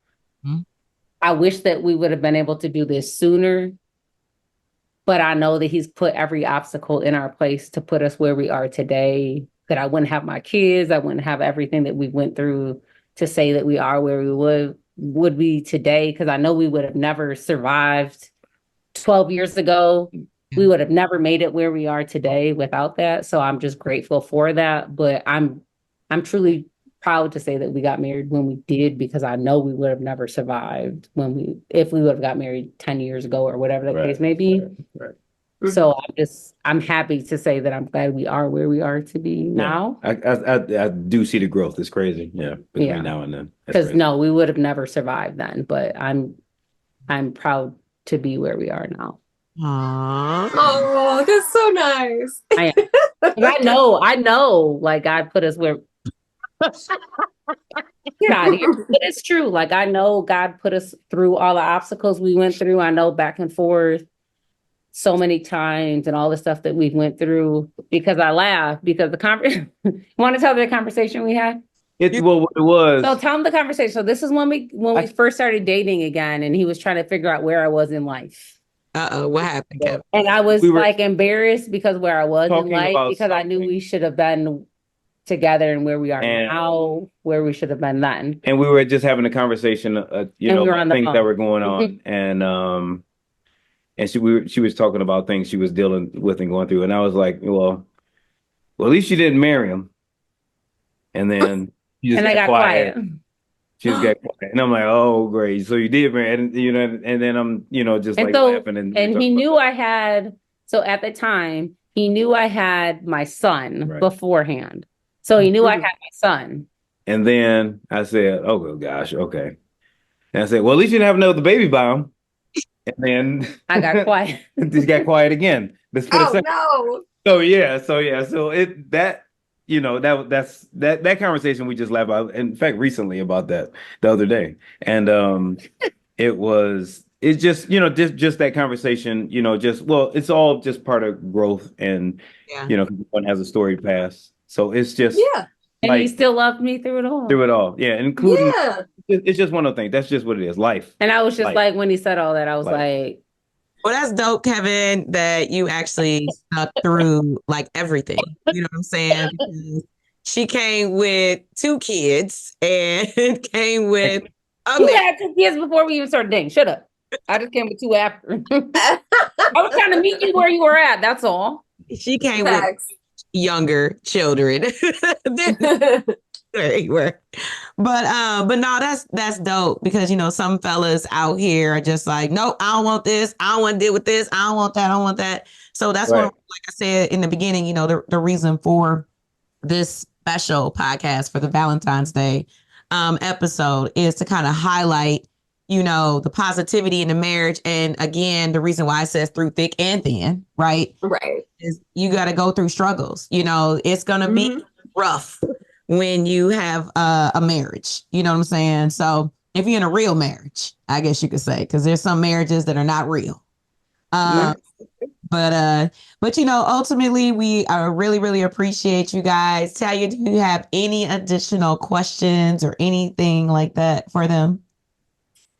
Speaker 8: I wish that we would have been able to do this sooner. But I know that he's put every obstacle in our place to put us where we are today, that I wouldn't have my kids. I wouldn't have everything that we went through to say that we are where we would be today. Because I know we would have never survived 12 years ago. We would have never made it where we are today without that. So I'm just grateful for that. But I'm truly proud to say that we got married when we did, because I know we would have never survived if we would have got married 10 years ago or whatever the case may be. Right. So I'm happy to say that I'm glad we are where we are to be now.
Speaker 7: I do see the growth. It's crazy. Yeah. Between now and then.
Speaker 8: Because we would have never survived then, but I'm proud to be where we are now.
Speaker 2: Aww.
Speaker 6: Oh, that's so nice.
Speaker 8: I know, like God put us where get out of here. But it's true. Like I know God put us through all the obstacles we went through. I know back and forth so many times and all the stuff that we went through, because I laugh because the conversation. Want to tell the conversation we had?
Speaker 7: What it was.
Speaker 8: So tell him the conversation. So this is when we first started dating again, and he was trying to figure out where I was in life.
Speaker 2: What happened, Kevin?
Speaker 8: And I was embarrassed because where I was in life, because I knew we should have been together and where we are now, where we should have been then.
Speaker 7: And we were just having a conversation, about things that were going on, and she was talking about things she was dealing with and going through, and I was like, well, at least you didn't marry him. And then you just got quiet. She just got quiet, and I'm like, oh, great. So you did marry, and then I'm, just like laughing.
Speaker 8: And he knew I had. So at the time, he knew I had my son beforehand. So he knew I had my son.
Speaker 7: And then I said, oh, gosh, okay. And I said, well, at least you didn't have another baby by him. And then
Speaker 8: I got quiet.
Speaker 7: Just got quiet again.
Speaker 6: No.
Speaker 7: So that conversation we just laughed about. In fact, recently about that the other day. And it's just that conversation, it's all just part of growth, and everyone has a storied past. So it's just
Speaker 8: and he still loved me through it all.
Speaker 7: Including it's just one of the things. That's just what it is, life.
Speaker 8: And I was just like, when he said all that, I was like,
Speaker 2: well, that's dope, Kevin, that you actually stuck through like everything. You know what I'm saying? Because she came with 2 kids and came with
Speaker 8: you had 2 kids before we even started dating. Shut up. I just came with 2 after. I was trying to meet you where you were at. That's all.
Speaker 2: She came with younger children. There you were. But no, that's dope, because some fellas out here are just like, nope, I don't want this, I don't want to deal with this, I don't want that, I don't want that. So that's what, like I said in the beginning, the reason for this special podcast for the Valentine's Day episode is to kind of highlight the positivity in the marriage. And again, the reason why I says through thick and thin, right, is you got to go through struggles. It's gonna be rough when you have a marriage, you know what I'm saying? So if you're in a real marriage, I guess you could say, because there's some marriages that are not real. But ultimately, we really, really appreciate you guys. Talia, do you have any additional questions or anything like that for them?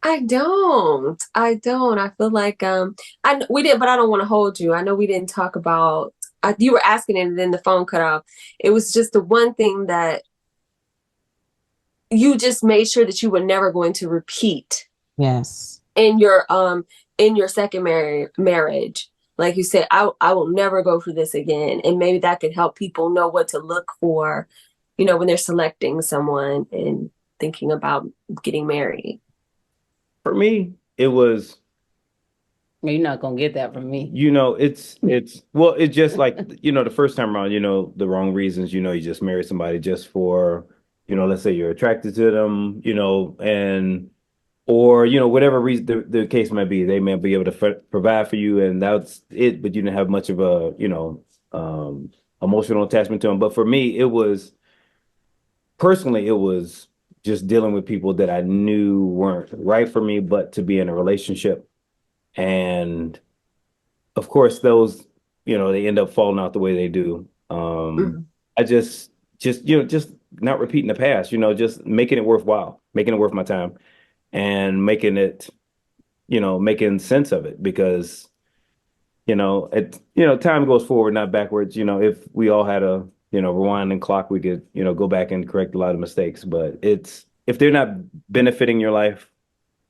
Speaker 6: I don't. I feel like we did, but I don't want to hold you. I know we didn't talk about. You were asking and then the phone cut off. It was just the one thing that you just made sure that you were never going to repeat.
Speaker 2: Yes.
Speaker 6: in your second marriage, like you said, I will never go for this again. And maybe that could help people know what to look for, when they're selecting someone and thinking about getting married.
Speaker 7: For me, it was,
Speaker 8: You're not gonna get that from me.
Speaker 7: it's just like, the first time around, the wrong reasons, you just marry somebody just for, let's say you're attracted to them, or, whatever reason the case might be, they may be able to provide for you, and that's it, but you didn't have much of a, emotional attachment to them. But for me, personally, it was just dealing with people that I knew weren't right for me, but to be in a relationship. And of course, those, they end up falling out the way they do. I just not repeating the past, just making it worthwhile, making it worth my time, and making it, making sense of it, because, time goes forward, not backwards. If we all had a, rewinding clock, we could, go back and correct a lot of mistakes. But if they're not benefiting your life,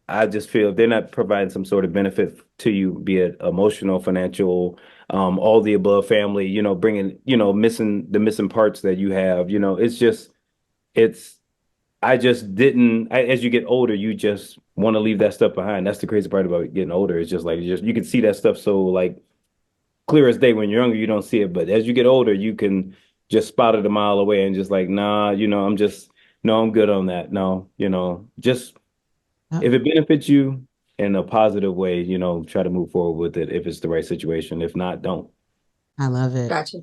Speaker 7: I just feel if they're not providing some sort of benefit to you, be it emotional, financial, all the above, family, bringing, missing parts that you have, I just didn't, as you get older, you just want to leave that stuff behind. That's the crazy part about getting older. It's just like, you can see that stuff so like clear as day. When you're younger, you don't see it. But as you get older, you can just spot it a mile away and just like, nah, no, I'm good on that. No, just if it benefits you in a positive way, try to move forward with it if it's the right situation. If not, don't.
Speaker 2: I love it.
Speaker 6: Gotcha.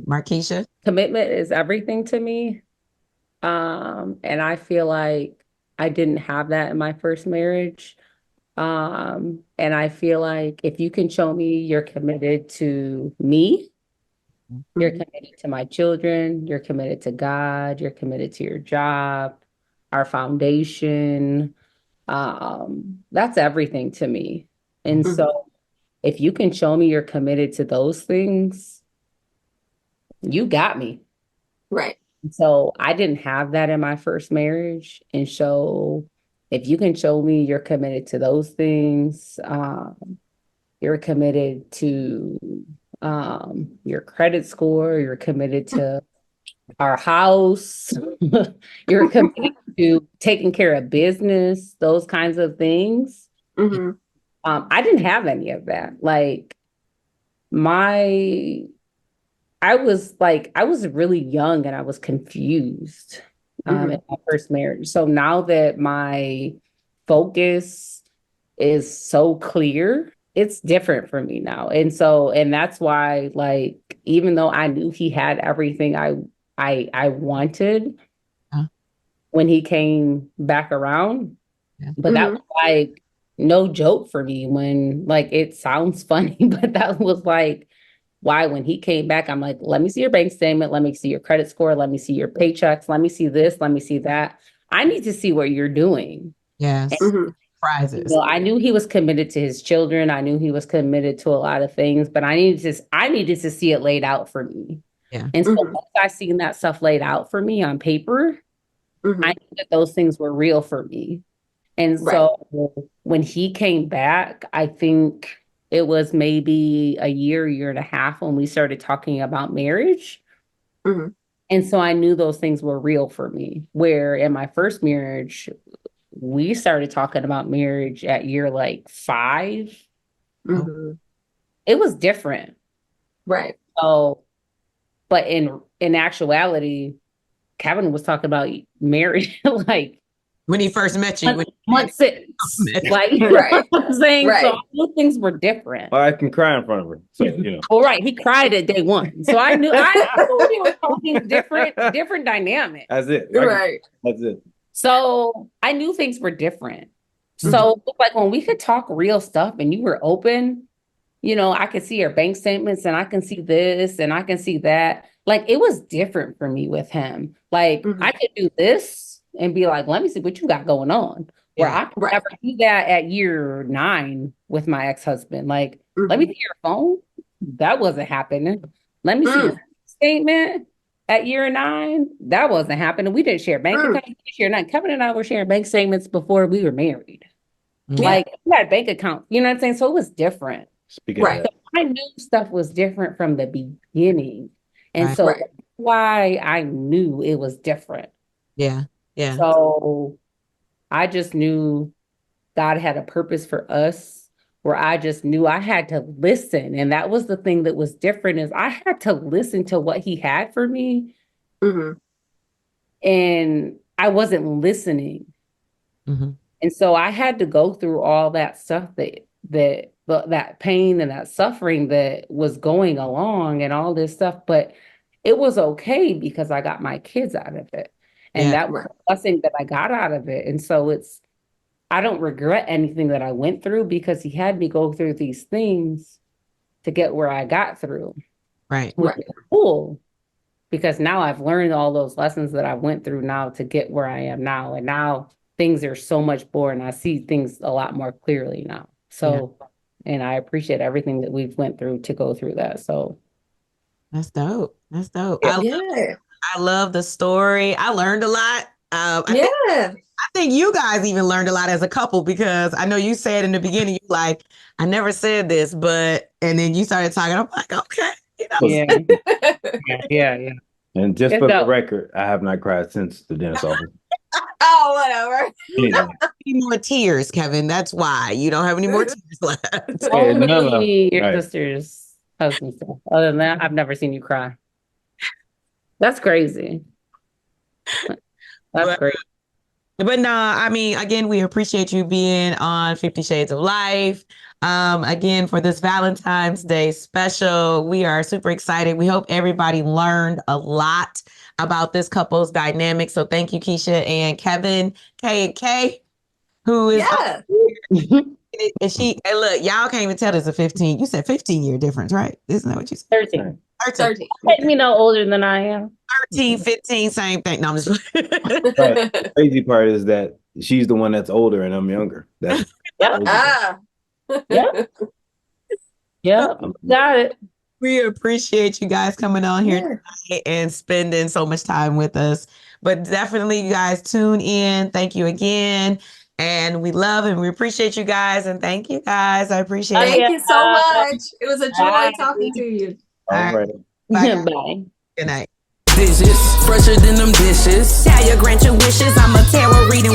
Speaker 2: Markeisha?
Speaker 8: Commitment is everything to me. And I feel like I didn't have that in my first marriage. And I feel like if you can show me you're committed to me, you're committed to my children, you're committed to God, you're committed to your job, our foundation, that's everything to me. And so if you can show me you're committed to those things, you got me.
Speaker 6: Right.
Speaker 8: So I didn't have that in my first marriage. And so if you can show me you're committed to those things, you're committed to your credit score, you're committed to our house, you're committed to taking care of business, those kinds of things. I didn't have any of that. Like I was really young and I was confused in my first marriage. So now that my focus is so clear, it's different for me now. And that's why, like, even though I knew he had everything I wanted when he came back around, but that was like no joke for me when, like, it sounds funny, but that was like, why when he came back, I'm like, let me see your bank statement. Let me see your credit score. Let me see your paychecks. Let me see this. Let me see that. I need to see what you're doing.
Speaker 2: Yes. Prizes.
Speaker 8: I knew he was committed to his children. I knew he was committed to a lot of things, but I needed to see it laid out for me.
Speaker 2: Yeah.
Speaker 8: And so once I seen that stuff laid out for me on paper, I knew that those things were real for me. And so when he came back, I think it was maybe a year and a half when we started talking about marriage. And so I knew those things were real for me. Where in my first marriage, we started talking about marriage at year like 5. It was different.
Speaker 6: Right.
Speaker 8: So, but in actuality, Kevin was talking about marriage like
Speaker 2: when he first met you.
Speaker 8: Month 6. Like, you know what I'm saying? So I knew things were different.
Speaker 7: Well, I can cry in front of her. So,
Speaker 8: Well, right. He cried at day 1. So I knew we were talking different dynamics.
Speaker 7: That's it.
Speaker 6: Right.
Speaker 7: That's it.
Speaker 8: So I knew things were different. So like when we could talk real stuff and you were open, I could see your bank statements and I can see this and I can see that. Like it was different for me with him. Like I could do this and be like, let me see what you got going on. Where I could never do that at year 9 with my ex-husband. Like, let me see your phone. That wasn't happening. Let me see your statement at year 9. That wasn't happening. We didn't share bank accounts. Year 9. Kevin and I were sharing bank statements before we were married. Like we had bank accounts, you know what I'm saying? So it was different.
Speaker 7: Speaking
Speaker 6: Right.
Speaker 7: of that.
Speaker 8: So I knew stuff was different from the beginning. And so that's why I knew it was different.
Speaker 2: Yeah. Yeah.
Speaker 8: So I just knew God had a purpose for us, where I just knew I had to listen. And that was the thing that was different, is I had to listen to what he had for me.
Speaker 6: Mm-hmm.
Speaker 8: And I wasn't listening.
Speaker 2: Mm-hmm.
Speaker 8: And so I had to go through all that stuff, that pain and that suffering that was going along and all this stuff. But it was okay because I got my kids out of it. And that was a blessing that I got out of it. And so I don't regret anything that I went through, because he had me go through these things to get where I got through.
Speaker 2: Right.
Speaker 8: Which is cool, because now I've learned all those lessons that I went through now to get where I am now. And now things are so much more, and I see things a lot more clearly now. So, and I appreciate everything that we've went through to go through that. So
Speaker 2: that's dope. That's dope.
Speaker 6: Yeah.
Speaker 2: I love the story. I learned a lot. I think you guys even learned a lot as a couple, because I know you said in the beginning, you like, I never said this, but, and then you started talking. I'm like, okay. You know?
Speaker 8: Yeah.
Speaker 7: And just for the record, I have not cried since the dentist office.
Speaker 6: Oh, whatever.
Speaker 2: Any more tears, Kevin? That's why you don't have any more tears left.
Speaker 8: Only your sister's husband stuff. Other than that, I've never seen you cry. That's crazy. That's great.
Speaker 2: But no, I mean, again, we appreciate you being on 50 Shades of Life. Again, for this Valentine's Day special, we are super excited. We hope everybody learned a lot about this couple's dynamic. So thank you, Kesha and Kevin, K and K, who is and look, y'all can't even tell there's a 15. You said 15-year difference, right? Isn't that what you said?
Speaker 8: 13. Make me no older than I am.
Speaker 2: 13, 15, same thing. No, I'm just
Speaker 7: The crazy part is that she's the one that's older and I'm younger. That's
Speaker 8: got it.
Speaker 2: We appreciate you guys coming on here tonight and spending so much time with us. But definitely, you guys tune in. Thank you again. And we love and we appreciate you guys. And thank you guys. I appreciate it.
Speaker 6: Thank you so much. It was a joy talking to you.
Speaker 2: All right.
Speaker 8: Bye.
Speaker 2: Good night.
Speaker 1: Dishes, fresher than them dishes.
Speaker 9: Tell your grant your wishes. I'm a tarot reading